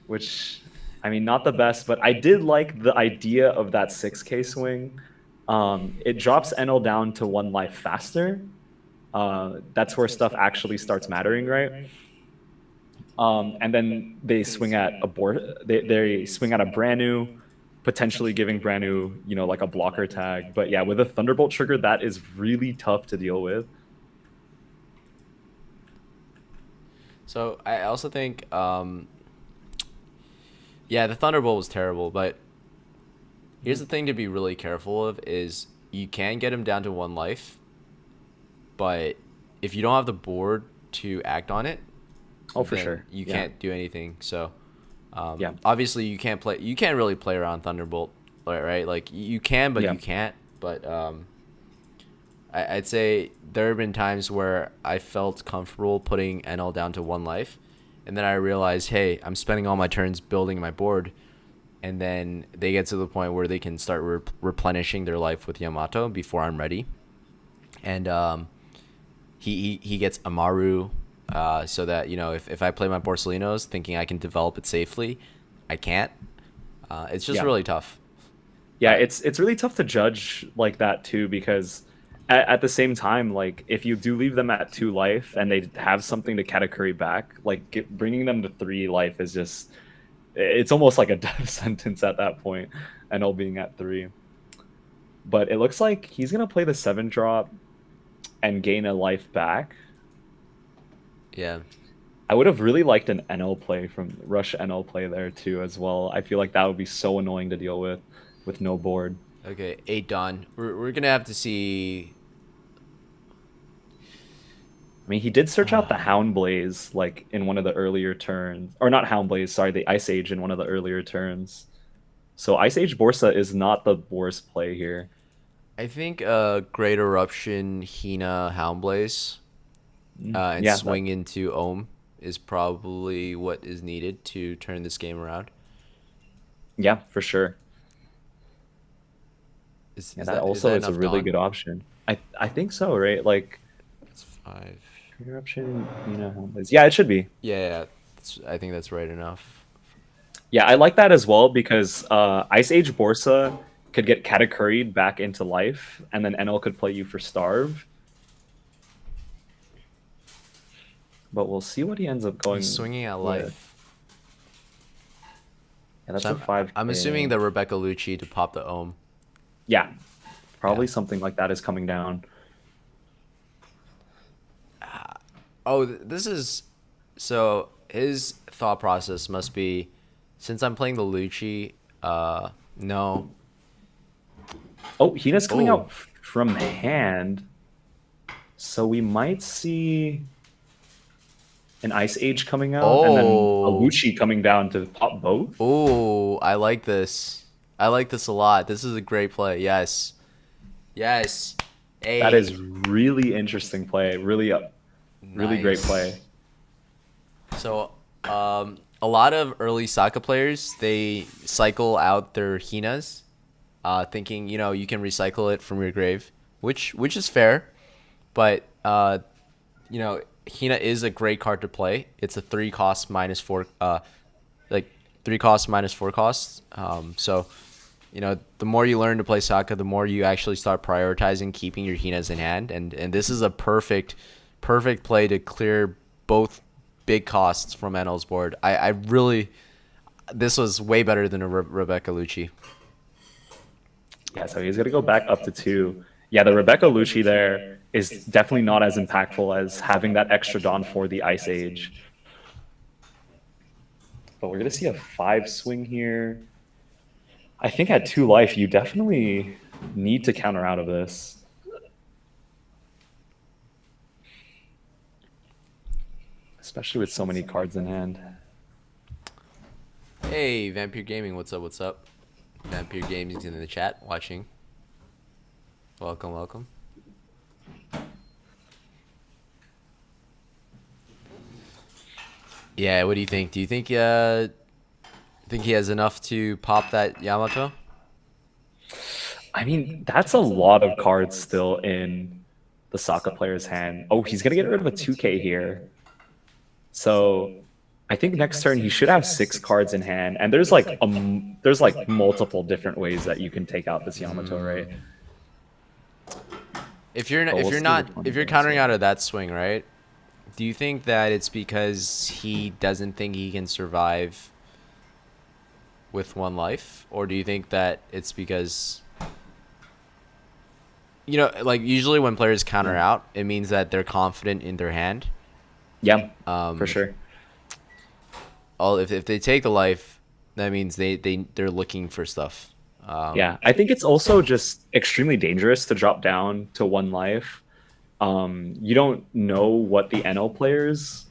which I mean, not the best, but I did like the idea of that 6K swing. It drops Enel down to 1 life faster. That's where stuff actually starts mattering, right? And then they swing at they swing at a brand new, potentially giving brand new, you know, like a blocker tag. But yeah, with a Thunderbolt trigger, that is really tough to deal with. So I also think, yeah, the Thunderbolt was terrible, but here's the thing to be really careful of is you can get him down to 1 life, but if you don't have the board to act on it, Oh, for then sure. you Yeah. can't do anything. So, Yeah. obviously you can't really play around Thunderbolt, right? Like you can, but Yeah. you can't. But I'd say there have been times where I felt comfortable putting NL down to 1 life, and then I realized, hey, I'm spending all my turns building my board, and then they get to the point where they can start replenishing their life with Yamato before I'm ready, and he gets Amaru, so that you know if I play my Borsalinos thinking I can develop it safely, I can't. It's just Yeah. really tough. Yeah, it's really tough to judge like that too, because at the same time, like if you do leave them at 2 life and they have something to Katakuri back, like bringing them to 3 life is just, it's almost like a death sentence at that point, and all being at 3. But it looks like he's gonna play the 7 drop and gain a life back. Yeah. I would have really liked an NL play from Rush NL play there too as well. I feel like that would be so annoying to deal with no board. Okay, 8 Dawn. We're gonna have to see. I mean, he did search out the Hound Blaze like in one of the earlier turns, or not Hound Blaze, sorry, the Ice Age in one of the earlier turns. So Ice Age Borsa is not the worst play here. I think Great Eruption, Hina, Houndblaze, and Yeah, swing into Ohm is probably what is needed to turn this game around. Yeah, for sure. Is Yeah, that also is a enough really Dawn? good option. I think so, right? Like That's 5. eruption, you know, Hound Blaze. Yeah, it should be. Yeah, I think that's right enough. Yeah, I like that as well because Ice Age Borsa could get Katakuri'd back into life, and then NL could play you for Starve. But we'll see what he ends up going. He's swinging at with. life. Yeah, that's So a 5. I'm assuming the Rebecca Lucci to pop the Ohm. Yeah, probably Yeah. something like that is coming down. Oh, this is so his thought process must be, since I'm playing the Lucci, no. Oh, Hina's coming Oh. out from hand. So we might see an Ice Age coming out, and then a Oh. Lucci coming down to pop both. Oh, I like this. I like this a lot. This is a great play. Yes. Yes. Hey. That is really interesting play. Really great Nice. play. So, a lot of early Saka players, they cycle out their Hinas, thinking, you know, you can recycle it from your grave, which is fair, but you know, Hina is a great card to play. It's a 3 cost minus 4 like 3 cost minus 4 costs. So, you know, the more you learn to play Saka, the more you actually start prioritizing keeping your Hinas in hand, and this is a perfect play to clear both big costs from Enel's board. I really, this was way better than a Rebecca Lucci. Yeah, so he's going to go back up to 2. Yeah, the Rebecca Lucci there is definitely not as impactful as having that extra Dawn for the Ice Age. But we're going to see a 5 swing here. I think at 2 life, you definitely need to counter out of this. Especially with so many cards in hand. Hey, Vampire Gaming, what's up? What's up? Vampire Gaming's in the chat watching. Welcome, welcome. Yeah, what do you think? Do you think he has enough to pop that Yamato? I mean, that's a lot of cards still in the Saka player's hand. Oh, he's going to get rid of a 2K here. So I think next turn he should have 6 cards in hand, and there's like multiple different ways that you can take out this Yamato, right? If you're countering out of that swing, right? Do you think that it's because he doesn't think he can survive with 1 life, or do you think that it's because, you know, like usually when players counter out, it means that they're confident in their hand. Yeah, for sure. If they take the life, that means they're looking for stuff. Yeah, I think it's also just extremely dangerous to drop down to 1 life. You don't know what the Enel player's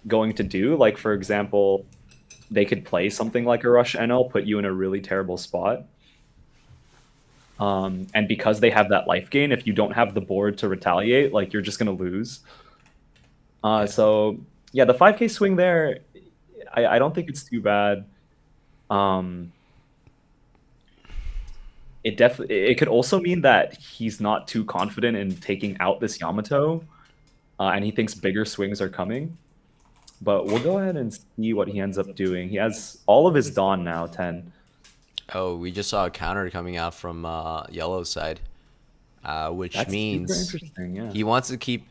going to do. Like, for example, they could play something like a Rush Enel, put you in a really terrible spot. And because they have that life gain, if you don't have the board to retaliate, like, you're just going to lose. So, yeah, the 5K swing there, I don't think it's too bad. It could also mean that he's not too confident in taking out this Yamato, and he thinks bigger swings are coming. But we'll go ahead and see what he ends up doing. He has all of his Dawn now, 10. Oh, we just saw a counter coming out from Yellow's side, which That's means super interesting, yeah. he wants to keep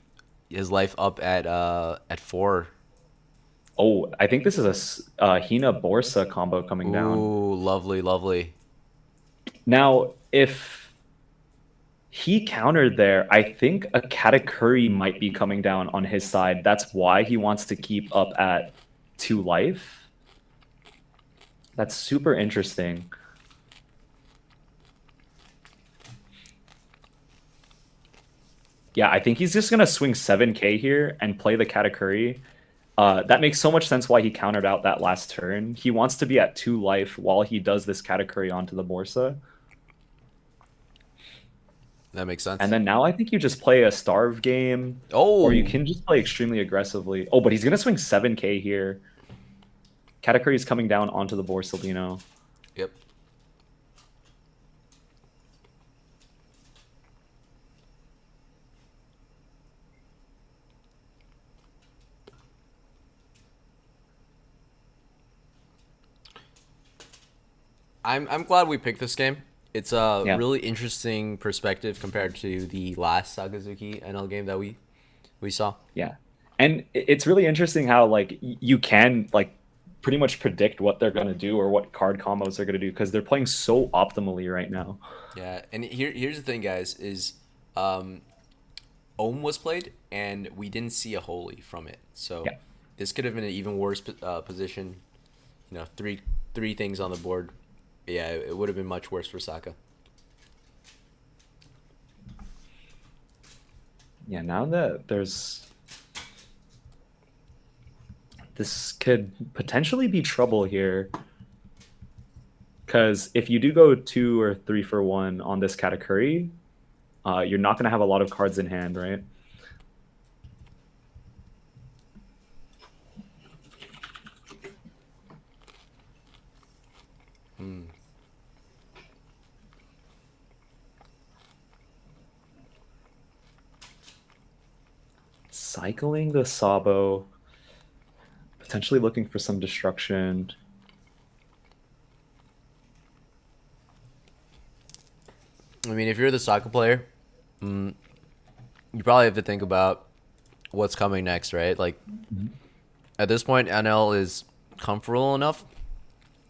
his life up at 4. Oh, I think this is a Hina Borsa combo coming down. Ooh, lovely, lovely. Now, if he countered there, I think a Katakuri might be coming down on his side. That's why he wants to keep up at 2 life. That's super interesting. Yeah, I think he's just going to swing 7K here and play the Katakuri. That makes so much sense why he countered out that last turn. He wants to be at 2 life while he does this Katakuri onto the Borsa. That makes sense. And then now I think you just play a Starve game. Oh! Or you can just play extremely aggressively. Oh, but he's going to swing 7K here. Katakuri is coming down onto the Borsalino. Yep. I'm glad we picked this game. It's a really interesting perspective compared to the last Sakazuki Enel game that we saw. Yeah. And it's really interesting how, like, you can, like, pretty much predict what they're going to do or what card combos they're going to do because they're playing so optimally right now. Yeah, and here's the thing, guys, is Ohm was played, and we didn't see a Holy from it. So this could have been an even worse position. You know, three things on the board. Yeah, it would have been much worse for Saka. Yeah, now that this could potentially be trouble here. Because if you do go 2 or 3 for 1 on this Katakuri, you're not going to have a lot of cards in hand, right? Hmm. Cycling the Sabo, potentially looking for some destruction. I mean, if you're the soccer player, you probably have to think about what's coming next, right? Like, at this point, Enel is comfortable enough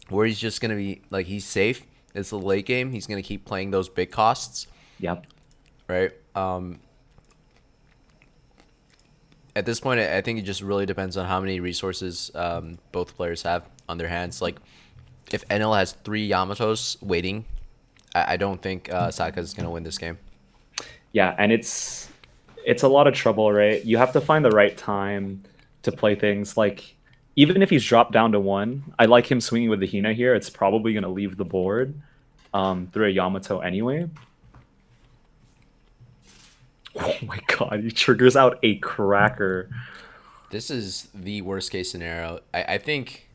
where he's just gonna be like he's safe. It's a late game. He's gonna keep playing those big costs, Yep. right? At this point, I think it just really depends on how many resources both players have on their hands. Like, if Enel has 3 Yamatos waiting, I don't think Saka is gonna win this game. Yeah, and it's a lot of trouble, right? You have to find the right time to play things. Like, even if he's dropped down to 1, I like him swinging with the Hina here. It's probably going to leave the board through a Yamato anyway. Oh my god, he triggers out a cracker. This is the worst case scenario. I think.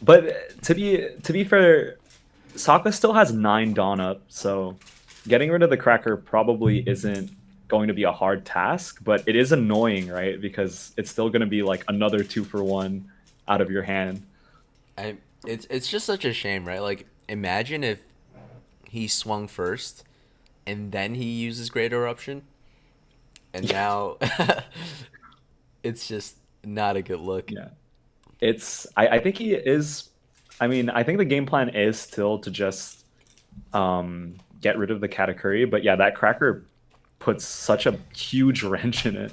But to be fair, Sokka still has 9 Dawn up, so getting rid of the cracker probably isn't going to be a hard task, but it is annoying, right? Because it's still going to be like another 2 for 1 out of your hand. It's just such a shame, right? Like, imagine if he swung first and then he uses Great Eruption, and now it's just not a good look. Yeah. I think he is. I mean, I think the game plan is still to just get rid of the Katakuri, but yeah, that cracker puts such a huge wrench in it.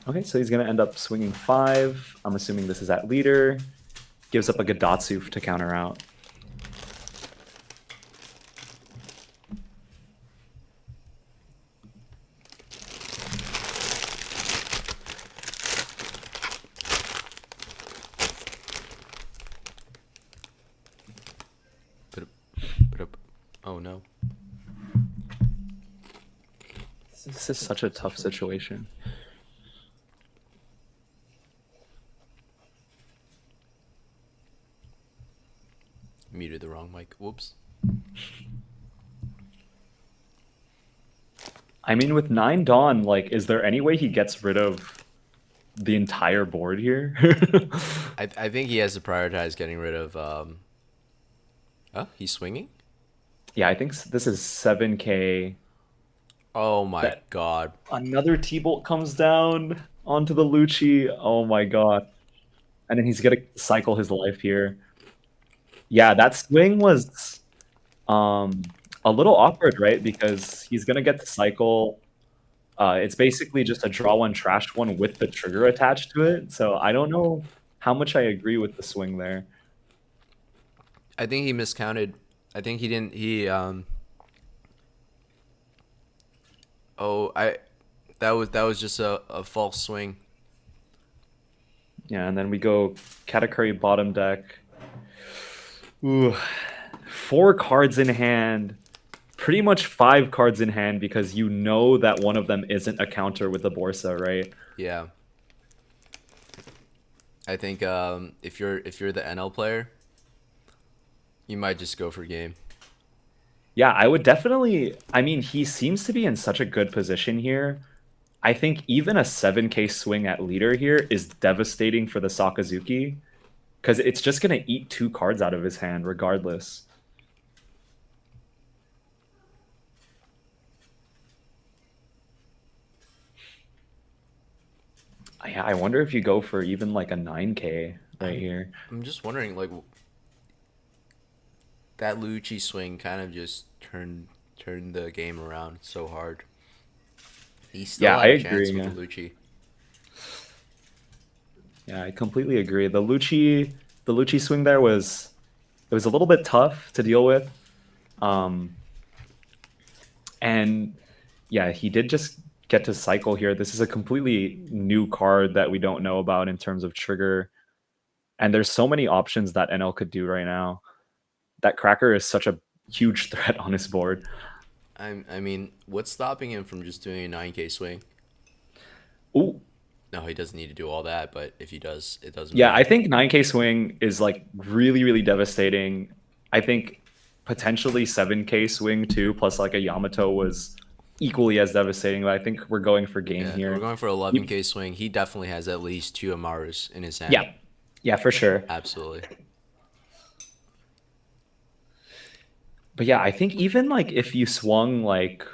Okay, so he's going to end up swinging 5. I'm assuming this is at leader. Gives up a Gadatsu to counter out. Oh no. This is such a tough situation. Muted the wrong mic. Whoops. I mean, with 9 Dawn, like, is there any way he gets rid of the entire board here? I think he has to prioritize getting rid of. Oh, he's swinging? Yeah, I think this is 7k. Oh my god. Another T-Bolt comes down onto the Lucci. Oh my god. And then he's going to cycle his life here. Yeah, that swing was a little awkward, right? Because he's going to get to cycle. It's basically just a draw 1, trash 1 with the trigger attached to it. So I don't know how much I agree with the swing there. I think he miscounted. I think he didn't. That was just a false swing. Yeah, and then we go Katakuri bottom deck. Ooh, 4 cards in hand. Pretty much 5 cards in hand because you know that one of them isn't a counter with the Borsa, right? Yeah. I think if you're the NL player, you might just go for game. Yeah, I would definitely. I mean, he seems to be in such a good position here. I think even a 7k swing at leader here is devastating for the Sakazuki because it's just going to eat 2 cards out of his hand regardless. Yeah, I wonder if you go for even like a 9k right here. I'm just wondering, like, that Lucci swing kind of just turned the game around so hard. He still had a chance with the Lucci. Yeah, I completely agree. The Lucci swing there was a little bit tough to deal with. And yeah, he did just get to cycle here. This is a completely new card that we don't know about in terms of trigger. And there's so many options that Enel could do right now. That Cracker is such a huge threat on his board. I mean, what's stopping him from just doing a 9K swing? Ooh. No, he doesn't need to do all that, but if he does, it doesn't Yeah, matter. I think 9K swing is like really, really devastating. I think potentially 7K swing too, plus like a Yamato was equally as devastating, but I think we're going for game Yeah, here. we're going for 11K swing. He definitely has at least 2 Amarus in his hand. Yeah. Yeah, for sure. Absolutely. But yeah, I think even like if you swung like,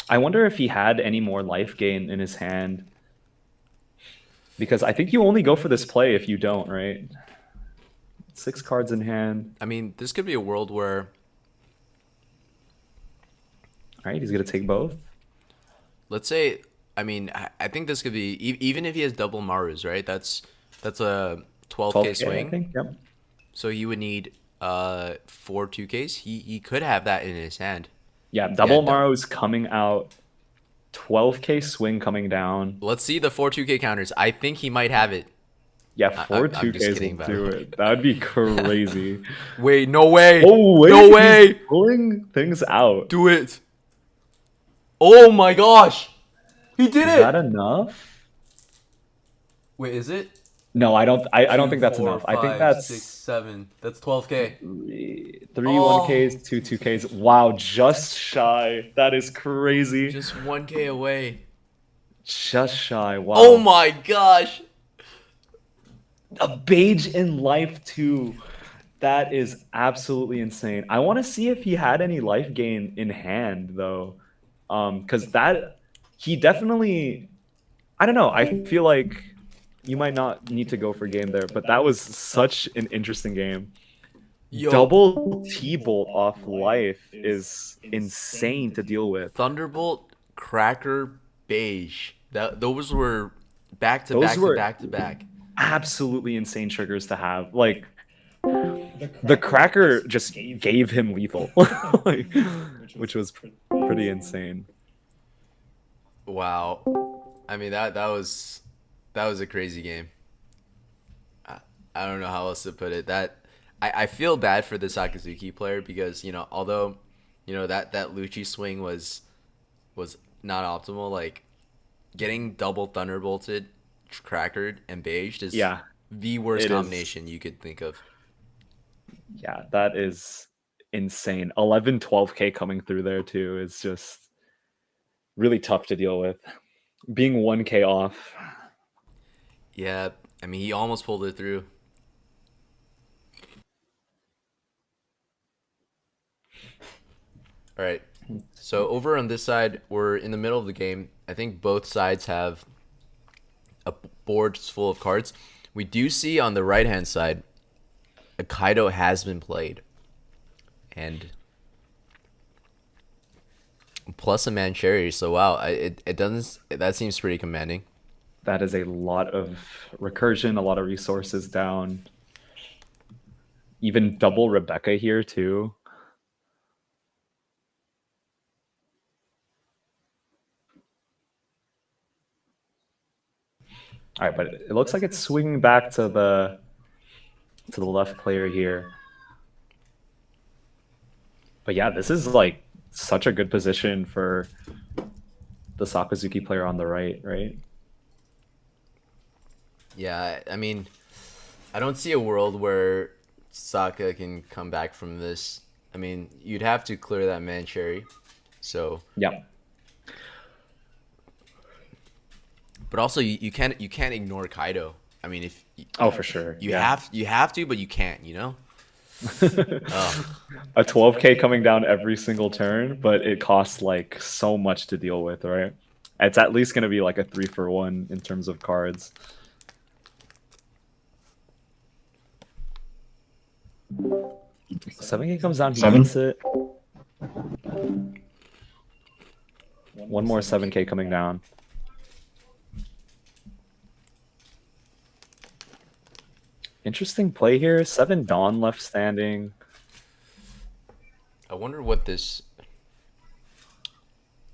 I wonder if he had any more life gain in his hand. Because I think you only go for this play if you don't, right? 6 cards in hand. I mean, this could be a world where... All right, he's going to take both. Let's say, I mean, I think this could be... Even if he has double Marus, right? That's a 12K swing. I think, yep. So he would need 4 2Ks. He could have that in his hand. Yeah, double Yeah, Maro's coming out. 12K swing coming down. Let's see the 4 2K counters. I think he might have it. Yeah, 4 I'm just 2Ks kidding, will by the do way. it. That would be crazy. Wait, no way. Oh, wait. No He's way. pulling things out. Do it. Oh my gosh. He did Is it. that enough? Wait, is it? No, I don't think that's 4, enough. I think 5, that's 6, 7. That's 12K. 3 Oh. 1Ks, 2 2Ks. Wow, just shy. That is crazy. Just 1K away. Just shy. Wow. Oh my gosh. A beige in life too. That is absolutely insane. I want to see if he had any life gain in hand though. Because that he definitely, I don't know. I feel like you might not need to go for game there, but that was such an interesting game. Yo, Double T-bolt off life is insane to deal with. Thunderbolt, Cracker, Beige. Those were back to Those back were- to back to back. Absolutely insane triggers to have. Like the Cracker just gave him lethal, like, which was pretty insane. Wow. I mean that was a crazy game. I don't know how else to put it. I feel bad for the Sakazuki player because, you know, although, you know, that Lucci swing was not optimal, like getting double thunderbolted, crackered, and beiged is Yeah, the worst it is. combination you could think of. Yeah, that is insane. 11 12K coming through there too is just really tough to deal with. Being 1K off. Yeah, I mean he almost pulled it through. All right. So over on this side, we're in the middle of the game. I think both sides have a board full of cards. We do see on the right-hand side, a Kaido has been played. And plus a Mancherry, so wow, it doesn't, that seems pretty commanding. That is a lot of recursion, a lot of resources down. Even double Rebecca here too. All right, but it looks like it's swinging back to the left player here. But yeah, this is like such a good position for the Sakazuki player on the right, right? Yeah, I mean, I don't see a world where Sokka can come back from this. I mean, you'd have to clear that Mancherry. So, Yeah. but also you can't ignore Kaido. I mean, if Oh, for sure. you yeah. have to, but you can't, you know? A 12K coming down every single turn, but it costs like so much to deal with, right? It's at least going to be like a 3-for-1 in terms of cards. Seven K comes down, he eats it. One more 7K coming down. Interesting play here. 7 Dawn left standing. I wonder what this.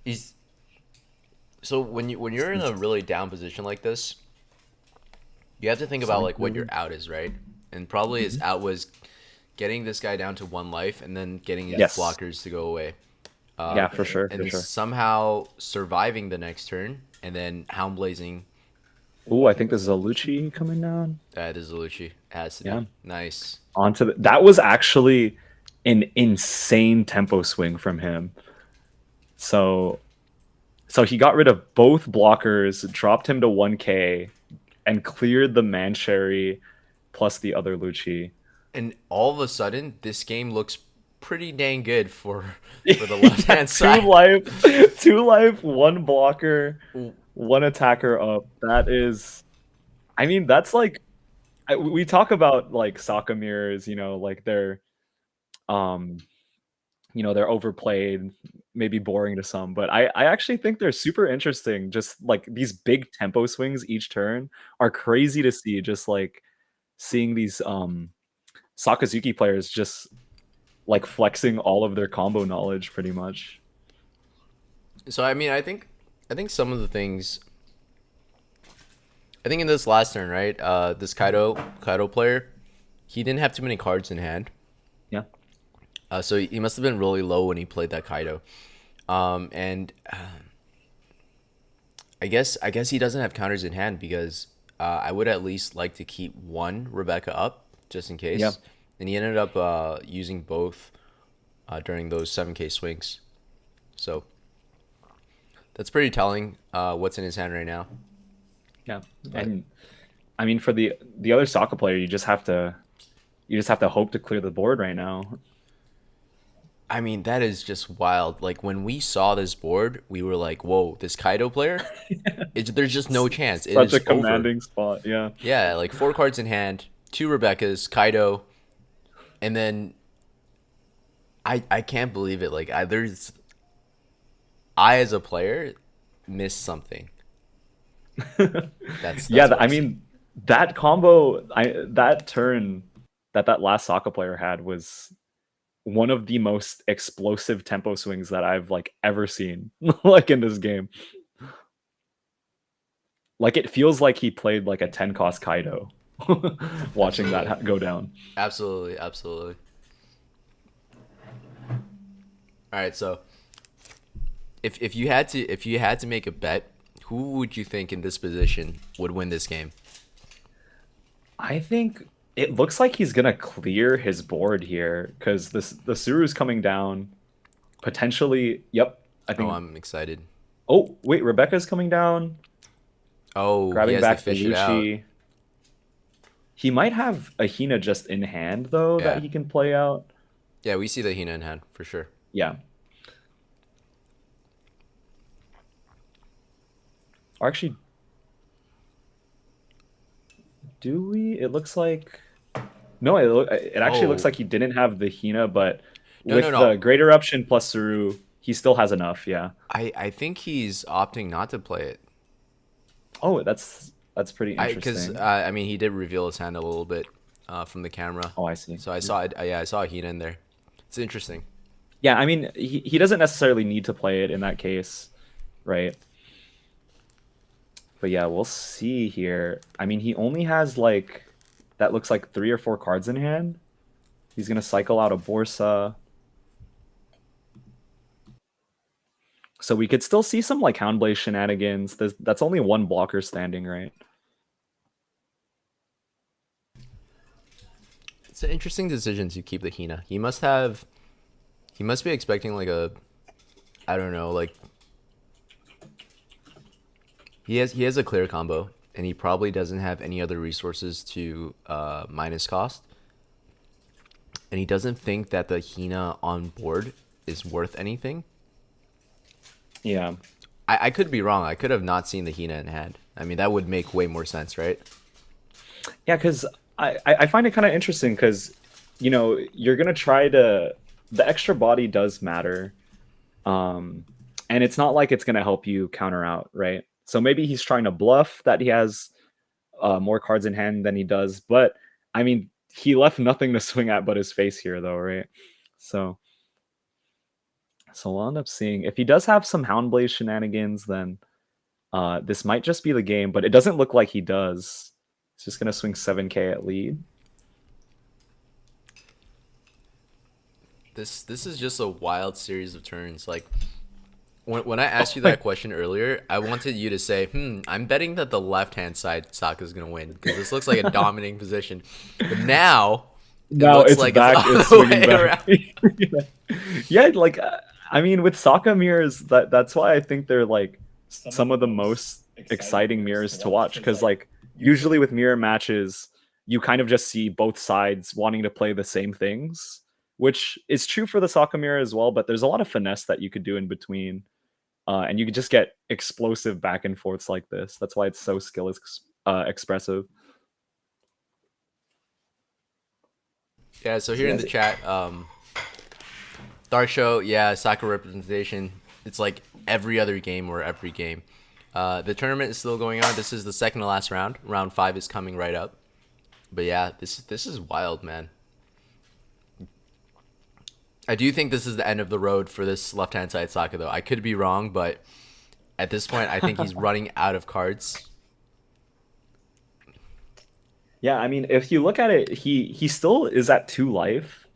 He's so when you're in a really down position like this, you have to think about like what your out is, right? And probably his out was getting this guy down to 1 life and then getting his Yes. blockers to go away. Yeah, for sure, And for sure. somehow surviving the next turn and then Hound Blazing. Ooh, I think this is a Lucci coming down. That is a Lucci. It has to Yeah. be. Nice. That was actually an insane tempo swing from him. So he got rid of both blockers, dropped him to 1k, and cleared the Mancherry plus the other Lucci. And all of a sudden, this game looks pretty dang good for the left hand side. 2 life, 1 blocker, 1 attacker up. That is, I mean, that's like, we talk about like Sokka mirrors, like they're they're overplayed, maybe boring to some, but I actually think they're super interesting. Just like these big tempo swings each turn are crazy to see. Just like seeing these Sakazuki players just like flexing all of their combo knowledge pretty much. So I mean, I think some of the things. I think in this last turn, right? This Kaido player, he didn't have too many cards in hand. Yeah. So he must have been really low when he played that Kaido. And I guess he doesn't have counters in hand because I would at least like to keep 1 Rebecca up just in case. Yeah. And he ended up using both during those 7k swings. So that's pretty telling what's in his hand right now. Yeah. And I mean, for the other Sokka player, you just have to hope to clear the board right now. I mean, that is just wild. Like, when we saw this board, we were like, whoa, this Kaido player? There's just no chance. It Such is a commanding spot, yeah. Yeah, like 4 cards in hand, 2 Rebeccas, Kaido, and then I can't believe it. Like, I as a player missed something. That's yeah, what I I'm mean, that combo, that turn that last Sokka player had was one of the most explosive tempo swings that I've like ever seen like in this game. Like, it feels like he played like a 10 cost Kaido watching that go down. Absolutely. All right, so if you had to make a bet, who would you think in this position would win this game? I think it looks like he's gonna clear his board here because the Suru's coming down. Potentially, yep. I think. Oh, I'm excited. Oh wait, Rebecca's coming down. Oh, Grabbing he has back to fish it out. Lucci. He might have a Hina just in hand though Yeah. that he can play out. Yeah, we see the Hina in hand for sure. Yeah. Or actually, do we? It looks like no. It actually looks Oh. like he didn't have the Hina, but No, with no, no. the Great Eruption plus Suru, he still has enough. Yeah. I think he's opting not to play it. Oh, that's pretty Because interesting. I mean, he did reveal his hand a little bit from the camera. Oh, I see. So I saw it. Yeah, I saw a Hina in there. It's interesting. Yeah, I mean, he doesn't necessarily need to play it in that case, right? But yeah, we'll see here. I mean, he only has like, that looks like 3 or 4 cards in hand. He's gonna cycle out a Borsa. So we could still see some like Houndblade shenanigans. That's only 1 blocker standing, right? It's an interesting decision to keep the Hina. He must be expecting like a, I don't know, like he has a clear combo, and he probably doesn't have any other resources to minus cost, and he doesn't think that the Hina on board is worth anything. Yeah. I could be wrong. I could have not seen the Hina in hand. I mean, that would make way more sense, right? Yeah, because I find it kind of interesting because, you're going to try to... The extra body does matter. And it's not like it's going to help you counter out, right? So maybe he's trying to bluff that he has more cards in hand than he does. But, I mean, he left nothing to swing at but his face here, though, right? So So we'll end up seeing if he does have some Houndblaze shenanigans, then this might just be the game, but it doesn't look like he does. He's just gonna swing 7k at lead. This is just a wild series of turns. Like when I asked you that question earlier, I wanted you to say, I'm betting that the left-hand side Sokka's gonna win because this looks like a dominating position. But now it looks it's like back. it's It's the other swinging way back. Yeah, like I mean, with Sokka mirrors, that's why I think they're like some of the most exciting mirrors to watch. Because like usually with mirror matches, you kind of just see both sides wanting to play the same things, which is true for the Sokka mirror as well. But there's a lot of finesse that you could do in between. And you could just get explosive back and forths like this. That's why it's so expressive. Yeah, so here in the chat, Dark Show, yeah, soccer representation. It's like every other game or every game. The tournament is still going on. This is the second to last round. Round 5 is coming right up. But yeah, this is wild, man. I do think this is the end of the road for this left-hand side Sokka, though. I could be wrong, but at this point, I think he's running out of cards. Yeah, I mean, if you look at it, he still is at 2 life,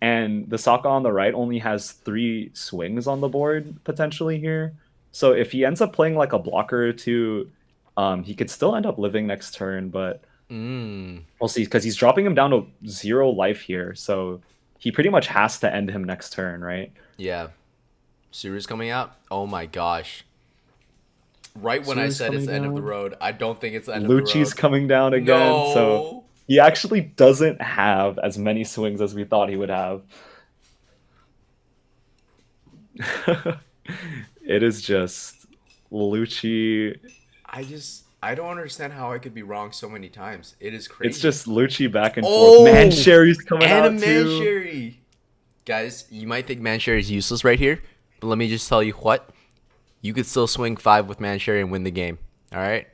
and the Sokka on the right only has 3 swings on the board potentially here. So if he ends up playing like a blocker or two, he could still end up living next turn, but we'll see, because he's dropping him down to 0 life here, so he pretty much has to end him next turn, right? Yeah. Suru's coming out? Oh my gosh. Right when I Suru's said it's the coming end of the down. road, I don't think it's the end of the road. Lucci's coming down again, No. so he actually doesn't have as many swings as we thought he would have. It is just Lucci. I don't understand how I could be wrong so many times. It is crazy. It's just Lucci back and Oh! forth. Mansherry's coming and out a too. Mansherry. Guys, you might think Mansherry is useless right here, but let me just tell you what. You could still swing 5 with Mansherry and win the game. All right?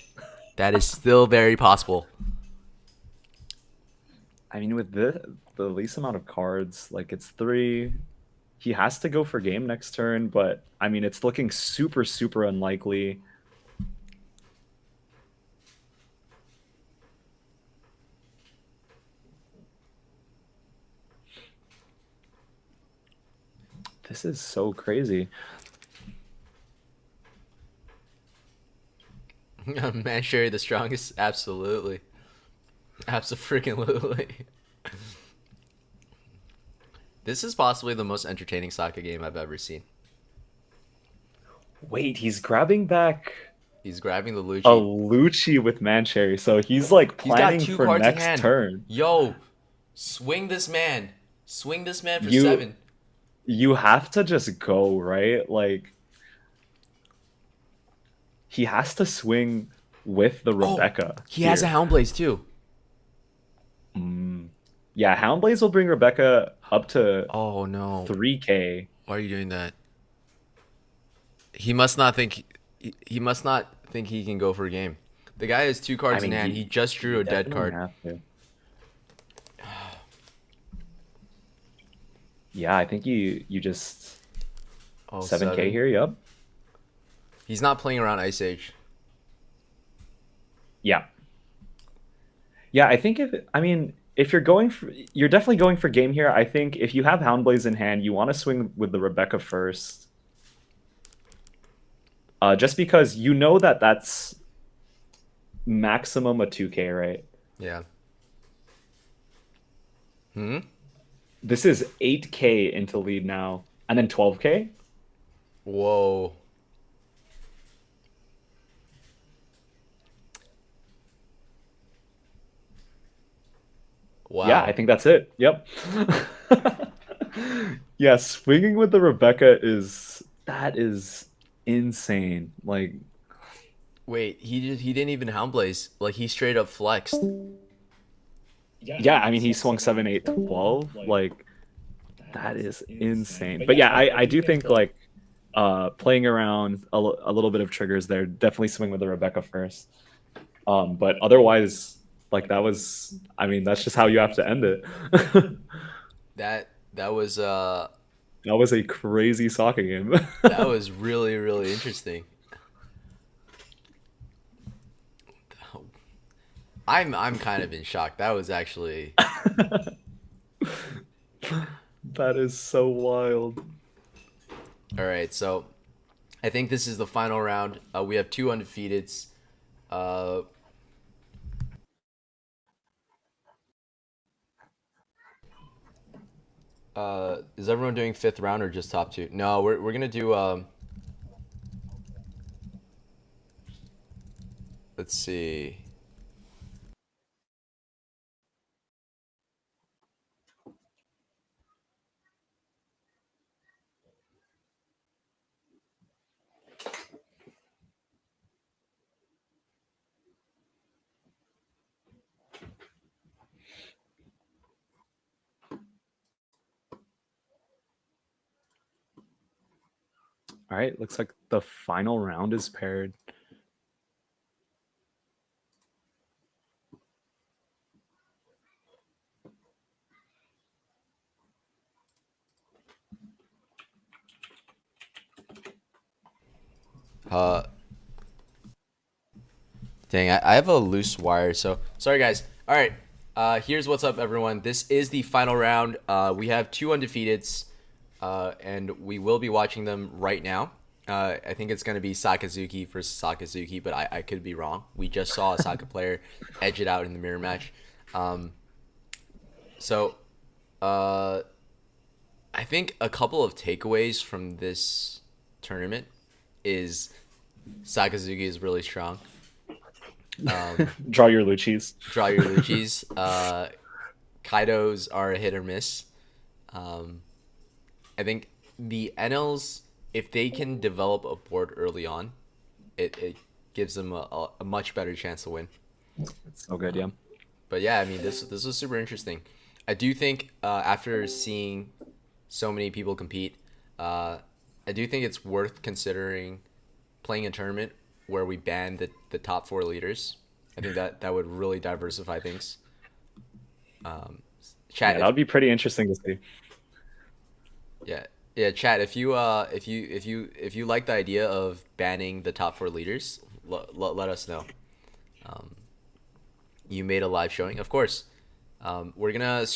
That is still very possible. I mean, with the least amount of cards, like it's 3. He has to go for game next turn, but I mean, it's looking super, super unlikely. This is so crazy. Mansherry the strongest? Absolutely. Abso-freaking-lutely. This is possibly the most entertaining Sokka game I've ever seen. Wait, he's grabbing back He's grabbing the Lucci. a Lucci with Mansherry, so he's like He's got planning 2 for cards in next hand. turn. Yo, swing this man. Swing this man for You- 7. You have to just go, right? Like, he has to swing with the Rebecca. He has a Houndblaze too. Yeah, Houndblaze will bring Rebecca up to Oh no. 3k. Why are you doing that? He must not think he must not think he can go for a game. The guy has 2 cards I mean, in hand. He just drew a dead Definitely card. have to. Yeah, I think you just Oh, 7k here, yep. He's not playing around Ice Age. Yeah. Yeah, I think if you're going for, you're definitely going for game here. I think if you have Houndblaze in hand, you want to swing with the Rebecca first. Just because you know that that's maximum a 2k, right? Yeah. This is 8k into lead now, and then 12k. Whoa. Wow. Yeah, I think that's it. Yep. Yeah, swinging with the Rebecca is insane. Like, Wait, he didn't even Houndblaze. Like he straight up flexed. yeah, I mean he swung 7, 8, 12. Like, that is insane. But yeah, I do think like playing around a little bit of triggers there, definitely swing with the Rebecca first. But otherwise, like that was, I mean, that's just how you have to end it. That was That was a crazy soccer game. That was really, really interesting. I'm kind of in shock. That was actually That is so wild. all right. So I think this is the final round. We have 2 undefeateds. Uh, is everyone doing 5th round or just top 2? No, we're gonna do let's see. All right, looks like the final round is paired. Uh, Dang, I have a loose wire, so sorry guys. All right, here's what's up, everyone. This is the final round. We have 2 undefeateds, and we will be watching them right now. I think it's going to be Sakazuki versus Sakazuki, but I could be wrong. We just saw a Saka player edge it out in the mirror match. So, I think a couple of takeaways from this tournament is Sakazuki is really strong. Draw your Luchis. Draw your Luchis. Kaidos are a hit or miss. I think the Enels, if they can develop a board early on, it gives them a much better chance to win. So good, yeah. But yeah, I mean, this was super interesting. I do think after seeing so many people compete, I do think it's worth considering playing a tournament where we ban the top 4 leaders. I think that would really diversify things. Chat, Yeah, that would be pretty interesting to see. yeah, chat. If you like the idea of banning the top 4 leaders, let us know. You made a live showing, of course. We're gonna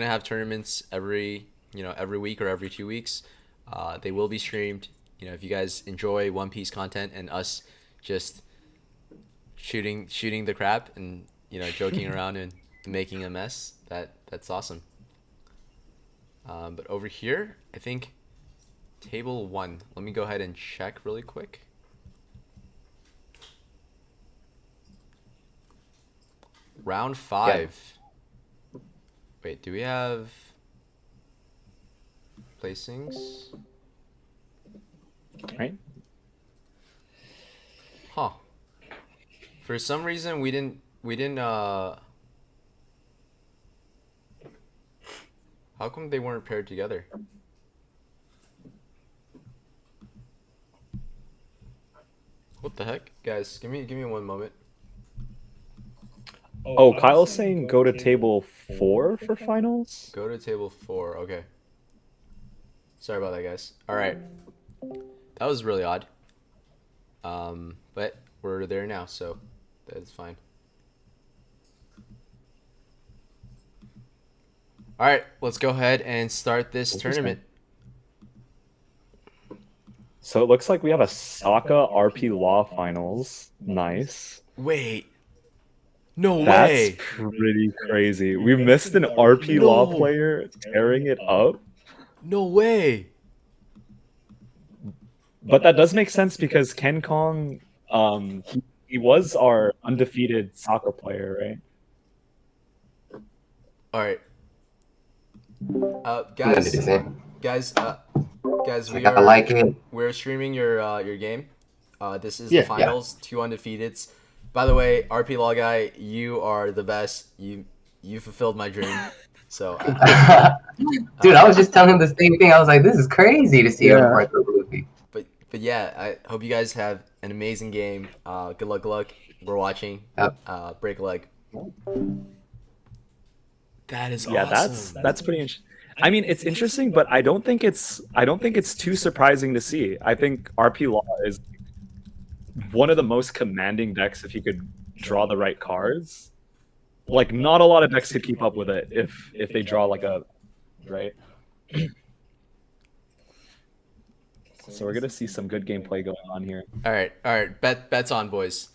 have tournaments every week or every 2 weeks. They will be streamed. If you guys enjoy One Piece content and us just shooting the crap and joking around and making a mess, that's awesome. But over here, I think table 1. Let me go ahead and check really quick. Round 5. Yeah. Wait, do we have placings? Right? Huh. For some reason we didn't how come they weren't paired together? What the heck? Guys, give me 1 moment. Oh, Kyle's saying go to table 4 for finals? Go to table 4. Okay. Sorry about that, guys. All right. That was really odd. But we're there now, so that's fine. All right, let's go ahead and start this tournament. So it looks like we have a Saka RP Law finals. Nice. Wait. No That's way. pretty crazy. We missed an RP Law player tearing it up. No way. But that does make sense because Ken Kong, he was our undefeated soccer player, right? All right. Guys, we're streaming your game. This is the finals, 2 undefeateds. By the way, RP Law guy, you are the best. You fulfilled my dream. So, dude, I was just telling him the same thing. I was like, this is crazy to see him fight the Luffy. But yeah, I hope you guys have an amazing game. Good luck. We're watching. Break a leg. That is awesome. Yeah, that's pretty interesting. I mean, it's interesting, but I don't think it's too surprising to see. I think RP Law is one of the most commanding decks if you could draw the right cards. Like, not a lot of decks could keep up with it if they draw like a right. So we're gonna see some good gameplay going on here. All right. Bets on, boys.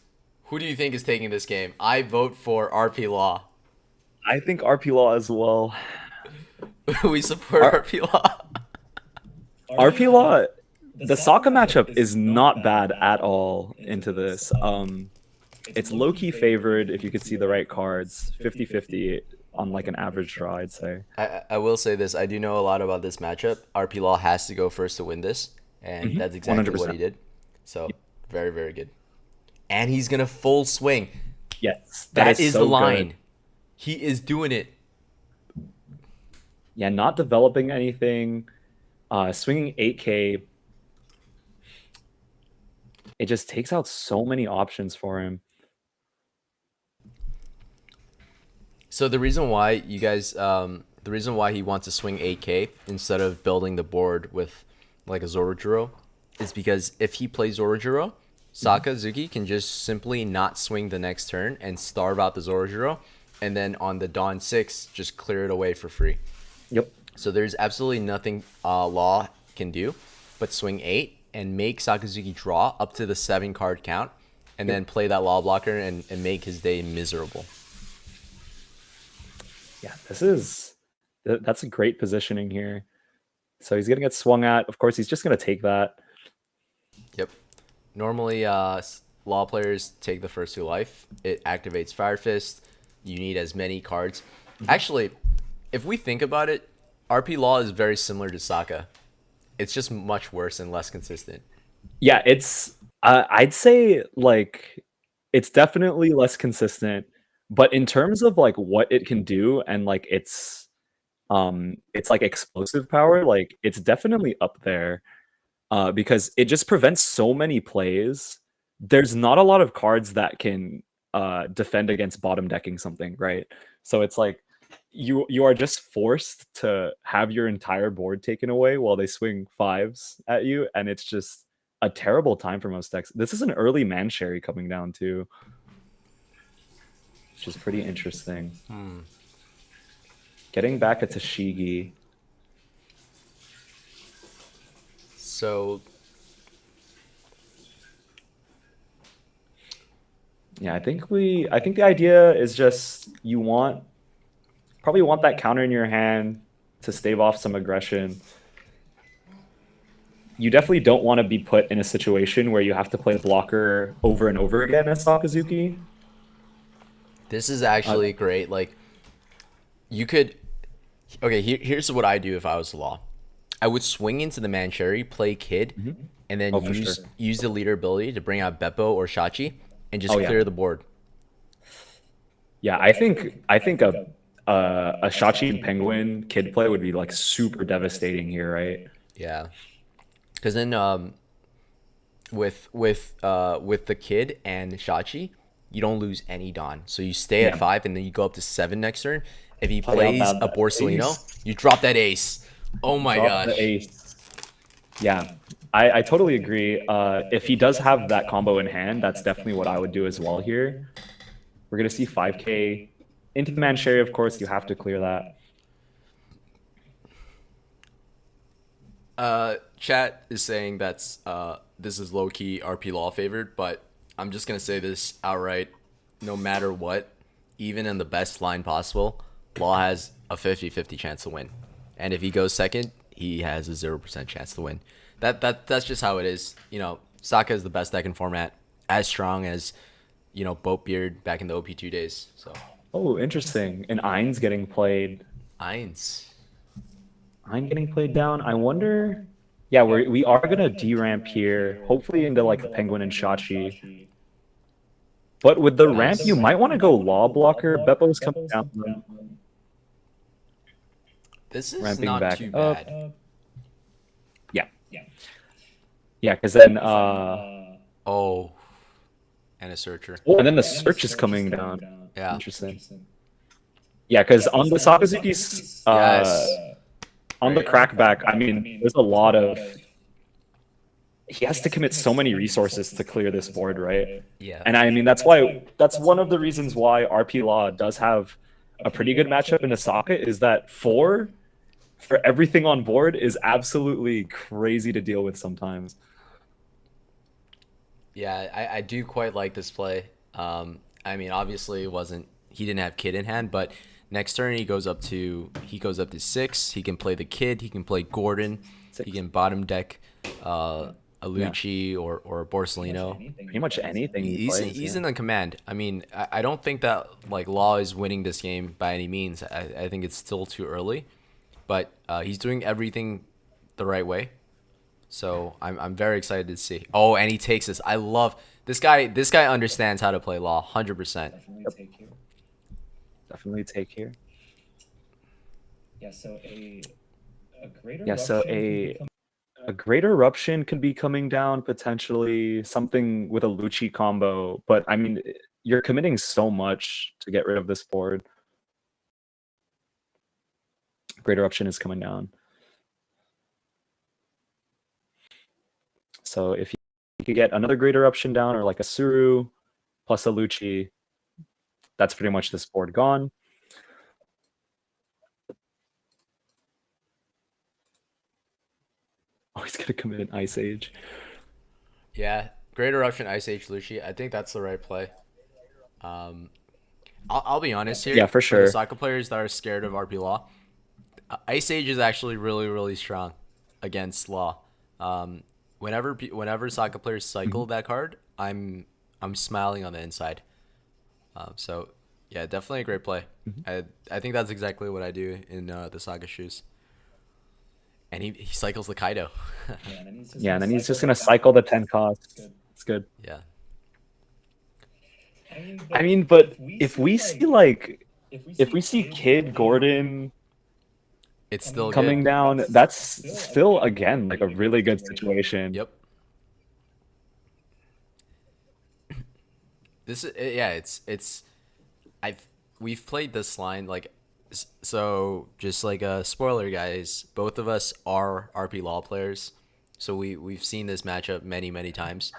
Who do you think is taking this game? I vote for RP Law. I think RP Law as well. We support RP Law. RP Law, the Sokka matchup is not bad at all into this. It's low-key favored if you could see the right cards. 50-50 on like an average draw, I'd say. I will say this. I do know a lot about this matchup. RP Law has to go first to win this, and that's exactly 100%. what he did. So, very, very good. And he's going to full swing. Yes, That is so the line. good. He is doing it. Yeah, not developing anything. Swinging 8K. It just takes out so many options for him. So the reason why you guys, the reason why he wants to swing 8K instead of building the board with like a Zorojiro is because if he plays Zorojiro, Sakazuki can just simply not swing the next turn and starve out the Zorojiro, and then on the Dawn 6, just clear it away for free. Yep. So there's absolutely nothing Law can do but swing 8 and make Sakazuki draw up to the 7 card count, and then play that Law blocker and make his day miserable. Yeah, that's a great positioning here. So he's gonna get swung at. Of course, he's just gonna take that. Yep. Normally, Law players take the first 2 life. It activates Fire Fist. You need as many cards. Actually, if we think about it, RP Law is very similar to Sokka. It's just much worse and less consistent. Yeah, it's I'd say like it's definitely less consistent, but in terms of like what it can do and like it's like explosive power, like it's definitely up there. Because it just prevents so many plays. There's not a lot of cards that can defend against bottom decking something, right? So it's like you are just forced to have your entire board taken away while they swing 5s at you, and it's just a terrible time for most decks. This is an early Mancherry coming down too, which is pretty interesting. Getting back at Tashigi. So Yeah, I think the idea is just you probably want that counter in your hand to stave off some aggression. You definitely don't want to be put in a situation where you have to play blocker over and over again as Sakazuki. this is actually great. Like, you could... Okay, here's what I do if I was Law. I would swing into the Mancherry, play Kid, and then for use the leader ability to bring out Beppo or Shachi and just yeah. clear the board. Yeah, I think a Shachi and Penguin Kid play would be like super devastating here, right? Yeah, because then with the Kid and Shachi, you don't lose any Dawn, so you stay at 5 and then you go up to 7 next turn. If he plays a Borsellino, you drop that ace. Oh my gosh. The ace. Yeah, I totally agree. If he does have that combo in hand, that's definitely what I would do as well here. We're going to see 5k into the Mancherry, of course. You have to clear that. Chat is saying that's this is low-key RP Law favored, but I'm just going to say this outright. No matter what, even in the best line possible, Law has a 50-50 chance to win. And if he goes second, he has a 0% chance to win. That's just how it is. You know, Sokka is the best deck in format, as strong as, you know, Boatbeard back in the OP2 days. So. Oh, interesting. And Ein's getting played. Ein Getting played down. I wonder... Yeah, we are going to D-ramp here, hopefully into like the Penguin and Shachi. But with the ramp, you might want to go Law Blocker. Beppo's coming down. This is Ramping not back too up. bad. Yeah, because then... Oh. And a Searcher. Oh, and then the Search is coming down. Yeah. Interesting. Yeah, because on the Sakazuki's on the Right. crackback, I mean, there's a lot of. He has to commit so many resources to clear this board, right? Yeah. And I mean, that's one of the reasons why RP Law does have a pretty good matchup in Osaka is that 4 for everything on board is absolutely crazy to deal with sometimes. Yeah, I do quite like this play. I mean, obviously, he didn't have kid in hand, but next turn he goes up to 6. He can play the kid. He can play Gordon. He can bottom deck a Lucci or a Borsellino. Pretty much anything he plays. He's in the command. I mean, I don't think that like Law is winning this game by any means. I think it's still too early, but he's doing everything the right way. So I'm very excited to see. Oh, and he takes this. I love this guy. This guy understands how to play Law, 100%. Definitely take here. Definitely take here. Yeah, so a greater Yeah, so eruption can become a great eruption could be coming down potentially, something with a Lucci combo, but I mean, you're committing so much to get rid of this board. Great eruption is coming down. So if you could get another great eruption down or like a Suru plus a Lucci, that's pretty much this board gone. Oh, he's gonna commit an Ice Age. Yeah, Great Eruption, Ice Age, Lucci. I think that's the right play. I'll be honest here. Yeah, for sure. the soccer players that are scared of RP Law, Ice Age is actually really, really strong against Law. Whenever soccer players cycle that card, I'm smiling on the inside. So yeah, definitely a great play. I think that's exactly what I do in the Saga shoes. And he cycles the Kaido. Yeah, and then he's just gonna cycle the 10 costs. It's good. Yeah. I mean, but if we see Kid Gordon It's still coming good. down, that's still again like a really good situation. Yep. This is yeah. We've played this line like. So just like a spoiler, guys, both of us are RP Law players, so we've seen this matchup many times.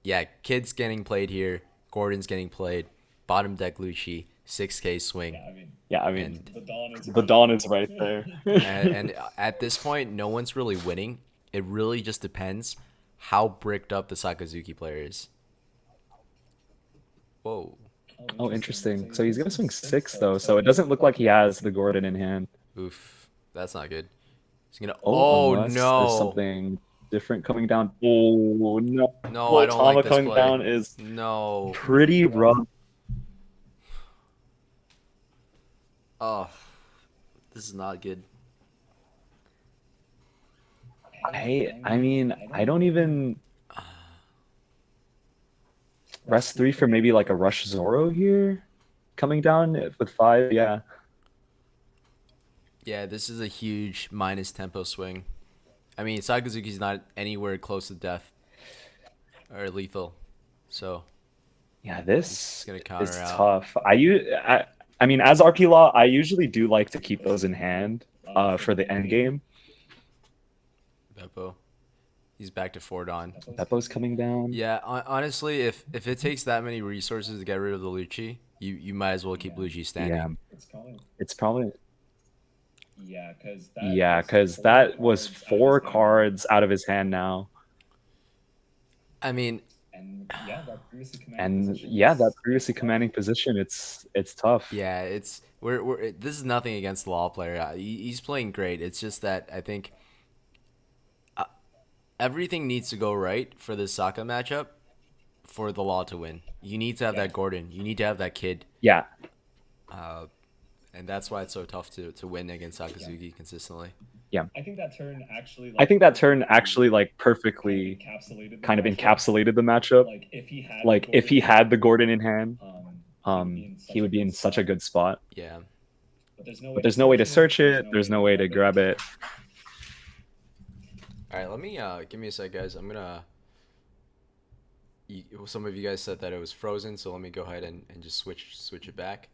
Yeah, Kid's getting played here, Gordon's getting played, bottom deck Lucci, 6K swing. Yeah, I mean, the dawn is right there. and at this point, no one's really winning. It really just depends how bricked up the Sakazuki player is. Whoa. Oh, interesting. So he's gonna swing 6 though, so it doesn't look like he has the Gordon in hand. Oof, that's not good. He's gonna. Oh, Oh unless no! there's something different coming down. Oh no! No, I don't like Tama this coming play. down is No. pretty rough. Oh, this is not good. I mean, I don't even rest 3 for maybe like a Rush Zoro here, coming down with 5. Yeah. Yeah, this is a huge minus tempo swing. I mean, Sakazuki's not anywhere close to death or lethal, so Yeah, it's this gonna counter is out. tough. I mean, as RP Law, I usually do like to keep those in hand for the end game. Beppo, he's back to 4 Dawn. Beppo's coming down. Yeah, honestly, if it takes that many resources to get rid of the Lucci, you might as well keep Lucci standing. Yeah, it's probably. Yeah, because that was 4 cards out of his hand now. I mean, and yeah, that previously commanding position, it's tough. yeah, it's this is nothing against the Law player. He's playing great. It's just that I think everything needs to go right for this Saka matchup for the Law to win. You need to have that Gordon. You need to have that kid. Yeah. And that's why it's so tough to win against Sakazuki consistently. Yeah. I think that turn actually. I think that turn actually like perfectly kind of encapsulated the matchup. Like if he had the Gordon in hand, he would be in such a good spot. Yeah. But there's no way to search it. There's no way to grab it. All right, let me give me a sec, guys. I'm gonna. Some of you guys said that it was frozen, so let me go ahead and just switch it back.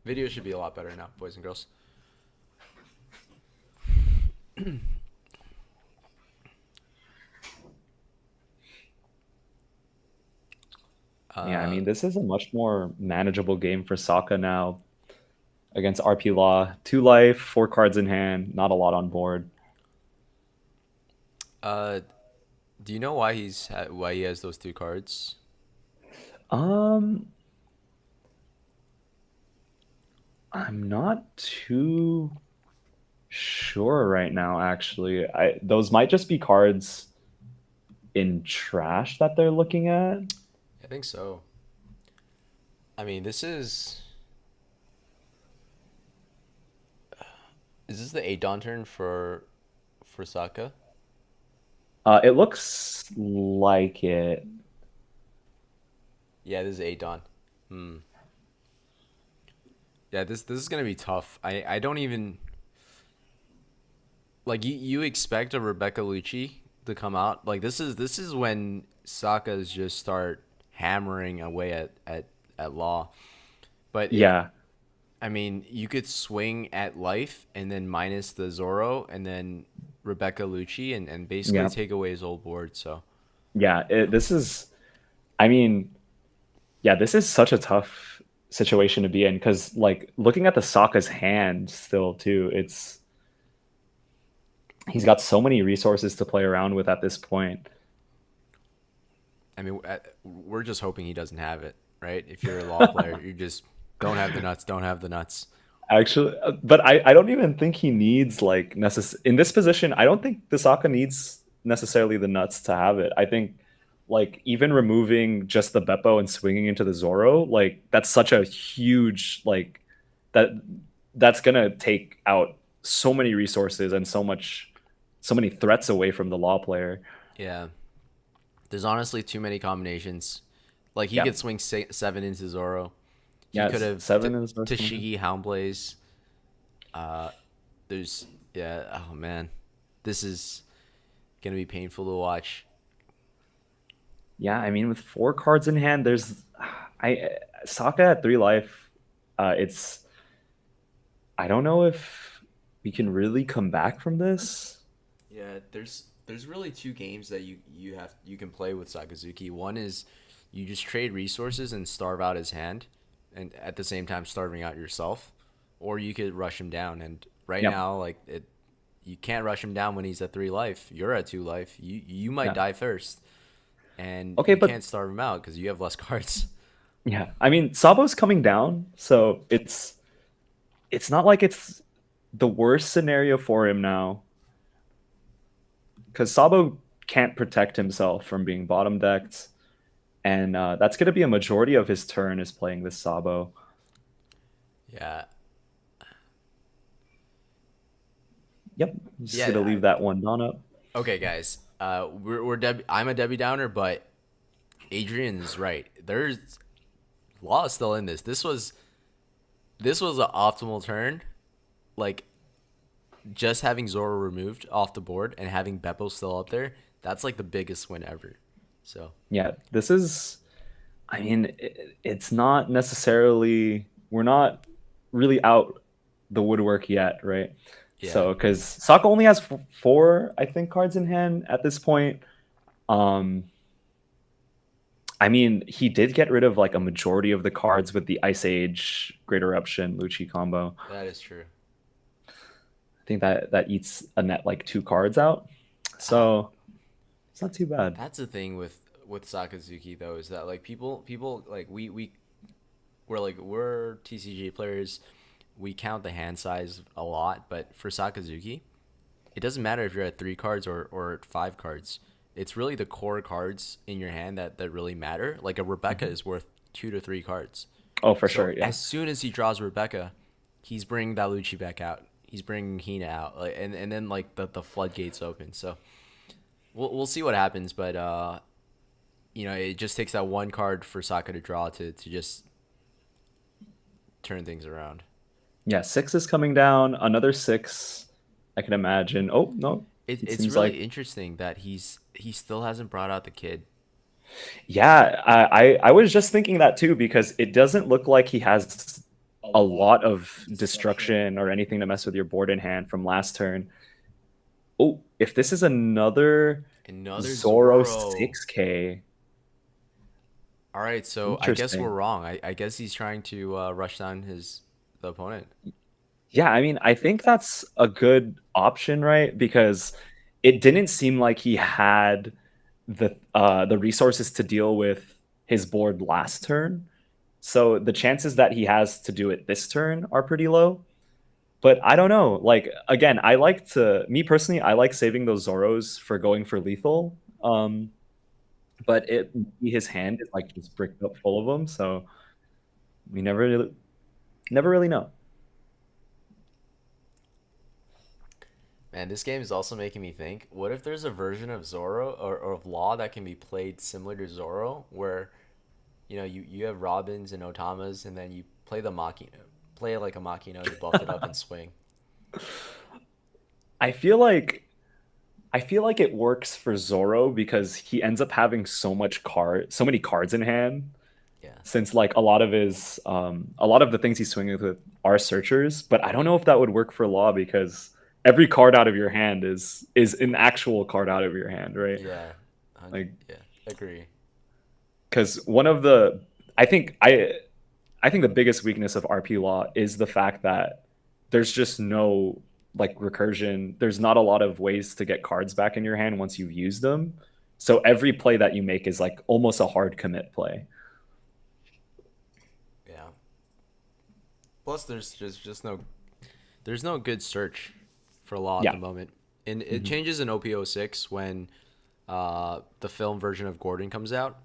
Video should be a lot better now, boys and girls. Yeah, I mean, this is a much more manageable game for Sokka now against RP Law. 2 life, 4 cards in hand, not a lot on board. Uh, do you know why why he has those 2 cards? Um, I'm not too sure right now, actually. Those might just be cards in trash that they're looking at. I think so. I mean, is this the Adon turn for Sokka? It looks like it. Yeah, this is Adon. Hmm. Yeah, this is gonna be tough. I don't even like you expect a Rebecca Lucci to come out. Like this is when Sokka's just start hammering away at Law. But Yeah, I mean, you could swing at life and then minus the Zoro and then Rebecca Lucci and basically yeah, take away his old board. So yeah. This is, I mean, yeah, this is such a tough situation to be in because, like, looking at the Sokka's hand still too, he's got so many resources to play around with at this point. I mean, we're just hoping he doesn't have it, right? If you're a Law player, you just don't have the nuts. Don't have the nuts. Actually, but I don't even think he needs like in this position. I don't think the Sokka needs necessarily the nuts to have it. I think like even removing just the Beppo and swinging into the Zoro, like that's such a huge like that that's gonna take out so many resources and so many threats away from the Law player. Yeah. There's honestly too many combinations. Like he Yeah, could swing 7 into Zoro. He yeah, could have seven is the first one. Tashigi Houndblaze. Uh, there's yeah. Oh man, this is gonna be painful to watch. Yeah, I mean, with 4 cards in hand, there's I Sokka at 3 life. It's I don't know if we can really come back from this. Yeah, there's really 2 games that you can play with Sakazuki. One is you just trade resources and starve out his hand, and at the same time starving out yourself, or you could rush him down. And right Yep. now, you can't rush him down when he's at 3 life. You're at 2 life. You might Yeah. die first, and Okay, you but can't starve him out because you have less cards. yeah, I mean, Sabo's coming down, so it's not like it's the worst scenario for him now, because Sabo can't protect himself from being bottom decked, and that's going to be a majority of his turn is playing this Sabo. Yeah, Yep, just yeah. going to leave that one Don up. Okay, guys. I'm a Debbie Downer, but Adrian's right. There's Law is still in this. This was an optimal turn. Like just having Zoro removed off the board and having Beppo still up there, that's like the biggest win ever. So Yeah, this is. I mean, it's not necessarily. We're not really out the woodwork yet, right? yeah, So, because Sokka only has 4, I think, cards in hand at this point. Um, I mean, he did get rid of like a majority of the cards with the Ice Age, Great Eruption, Lucci combo. that is true. I think that eats a net like 2 cards out. So it's not too bad. That's the thing with Sakazuki though, is that like people like we're TCG players. We count the hand size a lot, but for Sakazuki, it doesn't matter if you're at 3 cards or at 5 cards. It's really the core cards in your hand that really matter. Like a Rebecca is worth 2 to 3 cards. Oh, for So sure. Yeah. as soon as he draws Rebecca, he's bringing that Lucci back out. He's bringing Hina out, like, and then like the floodgates open. So we'll see what happens, but it just takes that one card for Sokka to draw to just turn things around. Yeah, 6 is coming down. Another 6, I can imagine. Oh no, It's seems really like interesting that he still hasn't brought out the kid. yeah. I was just thinking that too because it doesn't look like he has a lot of destruction or anything to mess with your board in hand from last turn. Oh, if this is another Another Zoro Zoro. 6K. All right, so I guess we're Interesting. wrong. I guess he's trying to rush down the opponent. Yeah, I mean, I think that's a good option, right? Because it didn't seem like he had the resources to deal with his board last turn. So the chances that he has to do it this turn are pretty low. But I don't know. Like again, me personally, I like saving those Zoros for going for lethal. But his hand is like just bricked up full of them, so we never really know. Man, this game is also making me think, what if there's a version of Zoro or of Law that can be played similar to Zoro, where you have Robins and Otamas, and then you play the Machina, play it like a Machina to buff it up and swing. I feel like it works for Zoro because he ends up having so many cards in hand. Yeah. Since like a lot of the things he's swinging with are searchers, but I don't know if that would work for Law because every card out of your hand is an actual card out of your hand, right? Yeah. Like Yeah, agree. because one of the I think the biggest weakness of RP Law is the fact that there's just no like recursion. There's not a lot of ways to get cards back in your hand once you've used them. So every play that you make is like almost a hard commit play. Yeah. Plus, there's no good search for Law Yeah. at the moment, and it changes in OP06 when the film version of Gordon comes out,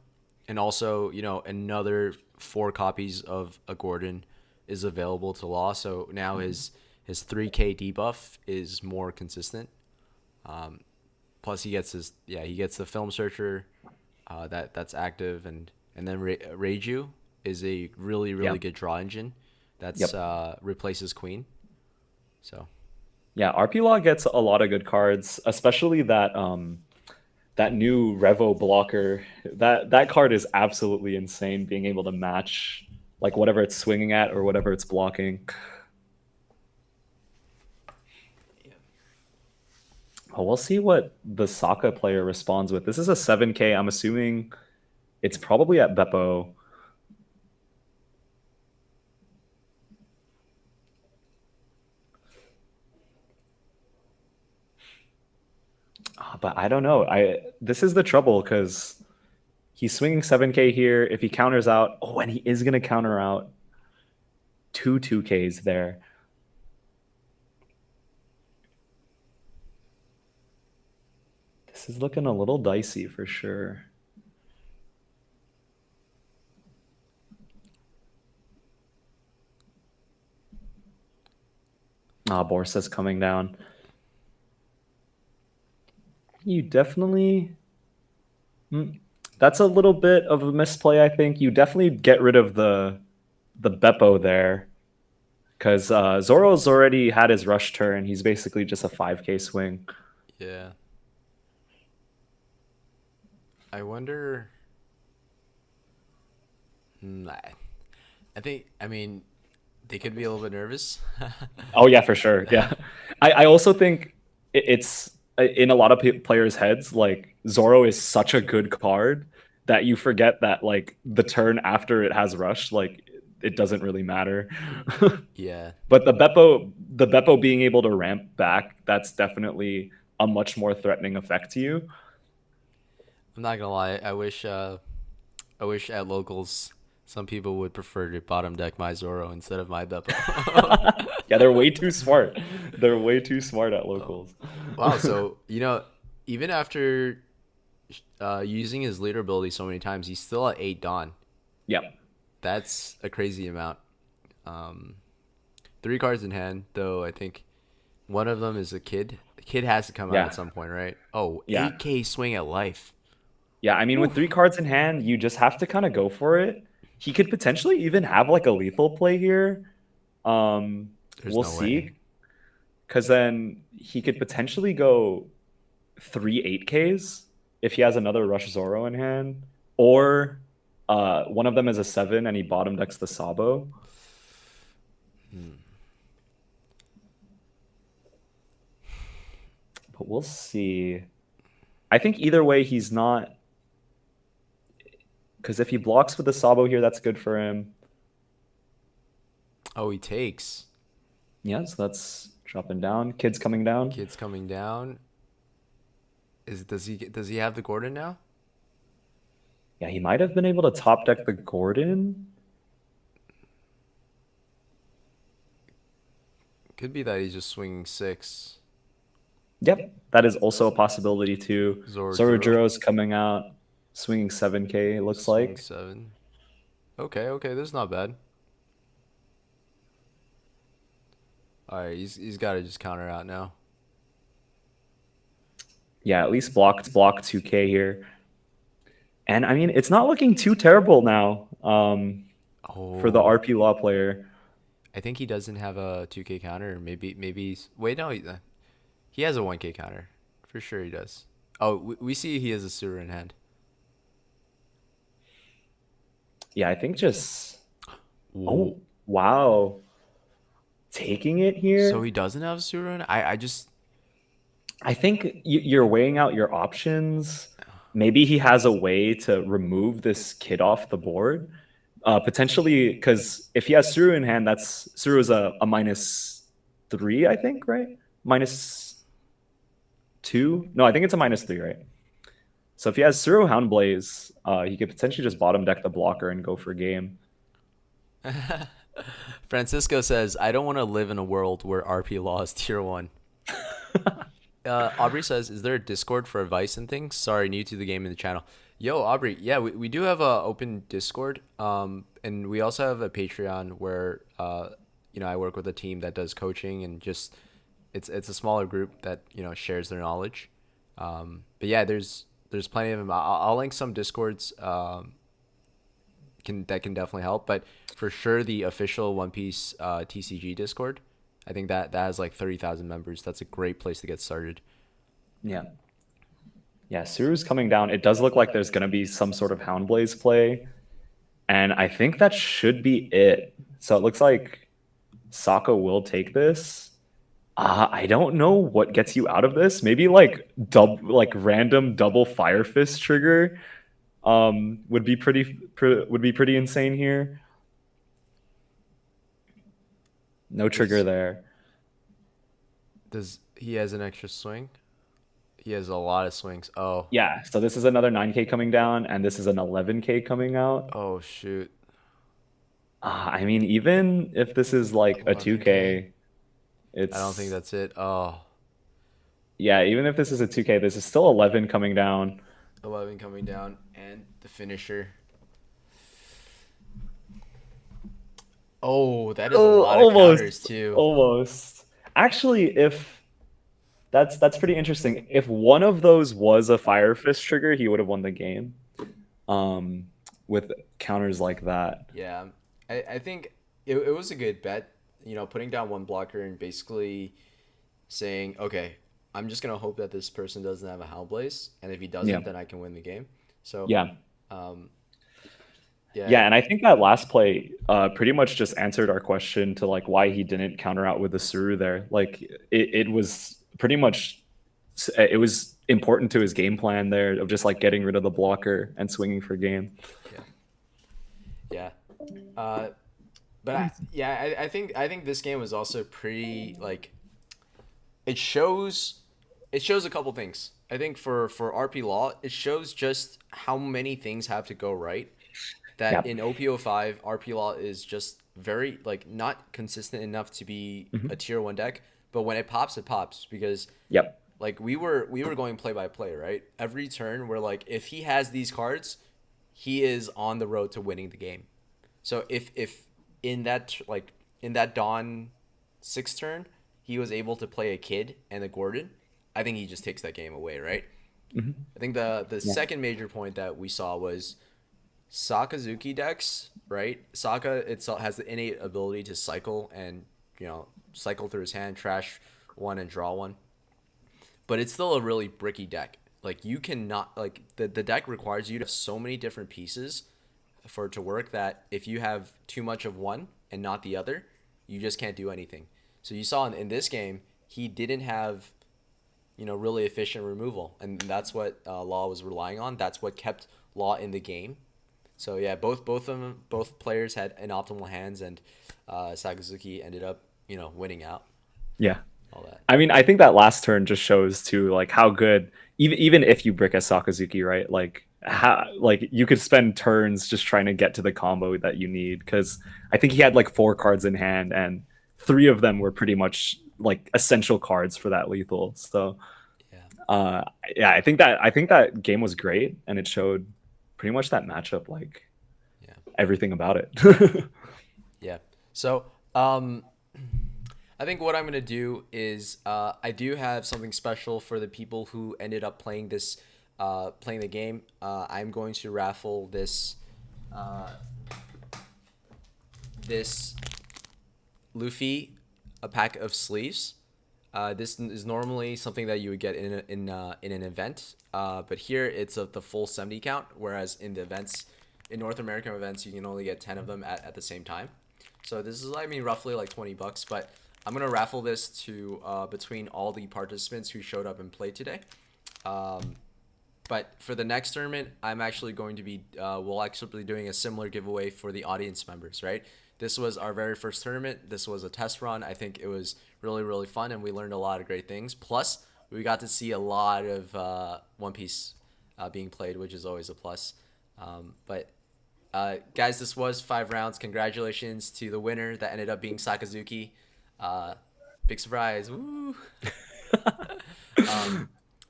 and also another 4 copies of a Gordon is available to Law. So now his 3K debuff is more consistent. Plus he gets the film searcher that's active, and then Reiju is a really Yeah. good draw engine that's replaces Queen. So Yeah, RP Law gets a lot of good cards, especially that new Revo blocker. That card is absolutely insane, being able to match like whatever it's swinging at or whatever it's blocking. Well, we'll see what the Sokka player responds with. This is a 7K. I'm assuming it's probably at Beppo. But I don't know. This is the trouble because he's swinging 7K here. If he counters out, and he is going to counter out 2Ks there. This is looking a little dicey for sure. Borsa's coming down. You definitely... That's a little bit of a misplay, I think. You definitely get rid of the Beppo there. Because Zoro's already had his rush turn. He's basically just a 5K swing. yeah. I wonder. I mean, they could be a little bit nervous. Oh yeah, for sure. Yeah, I also think it's in a lot of players' heads. Like Zoro is such a good card that you forget that like the turn after it has rush, like it doesn't really matter. Yeah. But the Beppo being able to ramp back, that's definitely a much more threatening effect to you. I'm not gonna lie. I wish at locals some people would prefer to bottom deck my Zoro instead of my Beppo. Yeah, they're way too smart. They're way too smart at locals. Wow. So even after using his leader ability so many times, he's still at 8 Dawn. Yeah. That's a crazy amount. 3 cards in hand, though. I think one of them is a kid. The kid has to come out at some point, right? Oh, Yeah. 8K swing at life. Yeah, I mean, with 3 cards in hand, you just have to kind of go for it. He could potentially even have like a lethal play here. We'll no see. way. Because then he could potentially go 3 8Ks if he has another Rush Zoro in hand. Or one of them is a 7 and he bottom decks the Sabo. But we'll see. I think either way, he's not. Because if he blocks with the Sabo here, that's good for him. Oh, he takes. Yeah, so that's dropping down. Kid's coming down. Kid's coming down. Does he have the Gordon now? Yeah, he might have been able to top deck the Gordon. Could be that he's just swinging 6. Yep, that is also a possibility too. Zoro Zorojuro's coming out, swinging 7K. It looks swing like. 7. Okay, this is not bad. All right, he's got to just counter out now. Yeah, at least block 2K here. And I mean, it's not looking too terrible now for the RP Law player. I think he doesn't have a 2K counter. Maybe wait, no, he has a 1K counter. For sure he does. Oh, we see he has a Suru in hand. Yeah, I think just... Oh, wow. Taking it here? So he doesn't have a Suru in? I think you're weighing out your options. Maybe he has a way to remove this kid off the board. Potentially, because if he has Suru in hand, Suru is a -3, I think, right? -2? No, I think it's a -3, right? So if he has Suru Houndblaze, he could potentially just bottom deck the blocker and go for game. Francisco says, I don't want to live in a world where RP Law is tier 1. Aubrey says, is there a Discord for advice and things? Sorry, new to the game in the channel. Yo, Aubrey, yeah, we do have a open Discord, and we also have a Patreon where I work with a team that does coaching, and just it's a smaller group that shares their knowledge. But yeah, there's plenty of them. I'll link some Discords that can definitely help. But for sure, the official One Piece TCG Discord, I think that has like 30,000 members. That's a great place to get started. Yeah. Yeah, Suru's coming down. It does look like there's going to be some sort of Houndblaze play. And I think that should be it. So it looks like Sokka will take this. I don't know what gets you out of this. Maybe random double Fire Fist trigger would be pretty insane here. No trigger there. Does he has an extra swing? He has a lot of swings. Oh. Yeah, so this is another 9K coming down, and this is an 11K coming out. Oh, shoot. I mean, even if this is like a 2K, it's... I don't think that's it. Oh. Yeah, even if this is a 2K, this is still 11 coming down. 11 coming down, and the finisher. Oh, that is a lot of counters, too. Almost. Actually, if... That's pretty interesting. If one of those was a Fire Fist trigger, he would have won the game. With counters like that. Yeah, I think it was a good bet. Putting down one blocker and basically saying, okay, I'm just gonna hope that this person doesn't have a Hellblaze, and if he doesn't, then I can win the game. So yeah. Yeah, and I think that last play pretty much just answered our question to like why he didn't counter out with the Suru there. Like it was pretty much, it was important to his game plan there of just like getting rid of the blocker and swinging for game. Yeah. But I think this game was also pretty like, it shows a couple things. I think for RP Law, it shows just how many things have to go right. That in OP5, RP Law is just very like not consistent enough to be a tier 1 deck. But when it pops because like we were going play by play, right? Every turn we're like, if he has these cards, he is on the road to winning the game. So if in that Dawn 6th turn he was able to play a Kid and a Gordon, I think he just takes that game away, right? I think the second major point that we saw was Sakazuki decks, right? Sokka itself has the innate ability to cycle and cycle through his hand, trash one and draw one. But it's still a really bricky deck. Like you cannot the deck requires you to have so many different pieces for it to work that if you have too much of one and not the other, you just can't do anything. So you saw in this game, he didn't have really efficient removal, and that's what Law was relying on. That's what kept Law in the game. So yeah, both players had inoptimal hands, and Sakazuki ended up winning out. Yeah. All that. I mean, I think that last turn just shows too, like how good, even if you brick as Sakazuki, right? Like how you could spend turns just trying to get to the combo that you need, because I think he had like 4 cards in hand, and 3 of them were pretty much like essential cards for that lethal. So yeah, I think that game was great, and it showed pretty much that matchup, like everything about it. Yeah. So I think what I'm gonna do is I do have something special for the people who ended up playing the game. I'm going to raffle this Luffy, a pack of sleeves. This is normally something that you would get in an event, but here it's of the full 70 count, whereas in the events, in North American events, you can only get 10 of them at the same time. So this is, I mean, roughly like $20, but I'm gonna raffle this to between all the participants who showed up and played today. But for the next tournament, I'm actually going to be we'll actually be doing a similar giveaway for the audience members, right? This was our very first tournament. This was a test run. I think it was really, really fun, and we learned a lot of great things. Plus, we got to see a lot of One Piece being played, which is always a plus. But guys, this was 5 rounds. Congratulations to the winner that ended up being Sakazuki. Big surprise. Woo!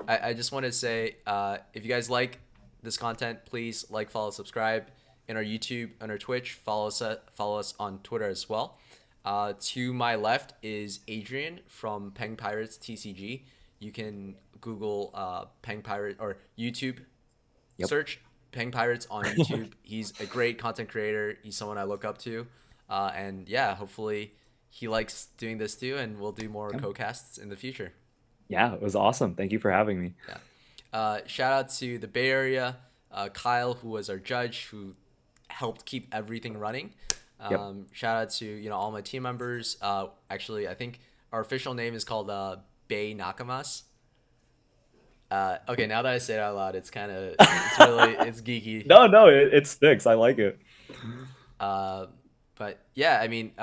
I just want to say, if you guys like this content, please like, follow, subscribe in our YouTube and our Twitch. Follow us on Twitter as well. To my left is Adrian from Peng Pirates TCG. You can Google Peng Pirate or YouTube. Yep. Search Peng Pirates on YouTube. He's a great content creator. He's someone I look up to. And yeah, hopefully he likes doing this too, and we'll do more co-casts in the future. Yeah, it was awesome. Thank you for having me. Yeah. Shout out to the Bay Area, Kyle, who was our judge, who helped keep everything running. Shout out to all my team members. Actually, I think our official name is called Bay Nakamas. Okay, now that I say it out loud, it's kind of it's geeky. No, it sticks. I like it. But yeah, I mean,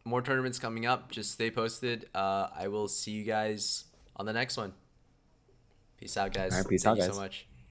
more tournaments coming up. Just stay posted. I will see you guys on the next one. Peace out, guys. All right, peace Thank out, you guys. so much.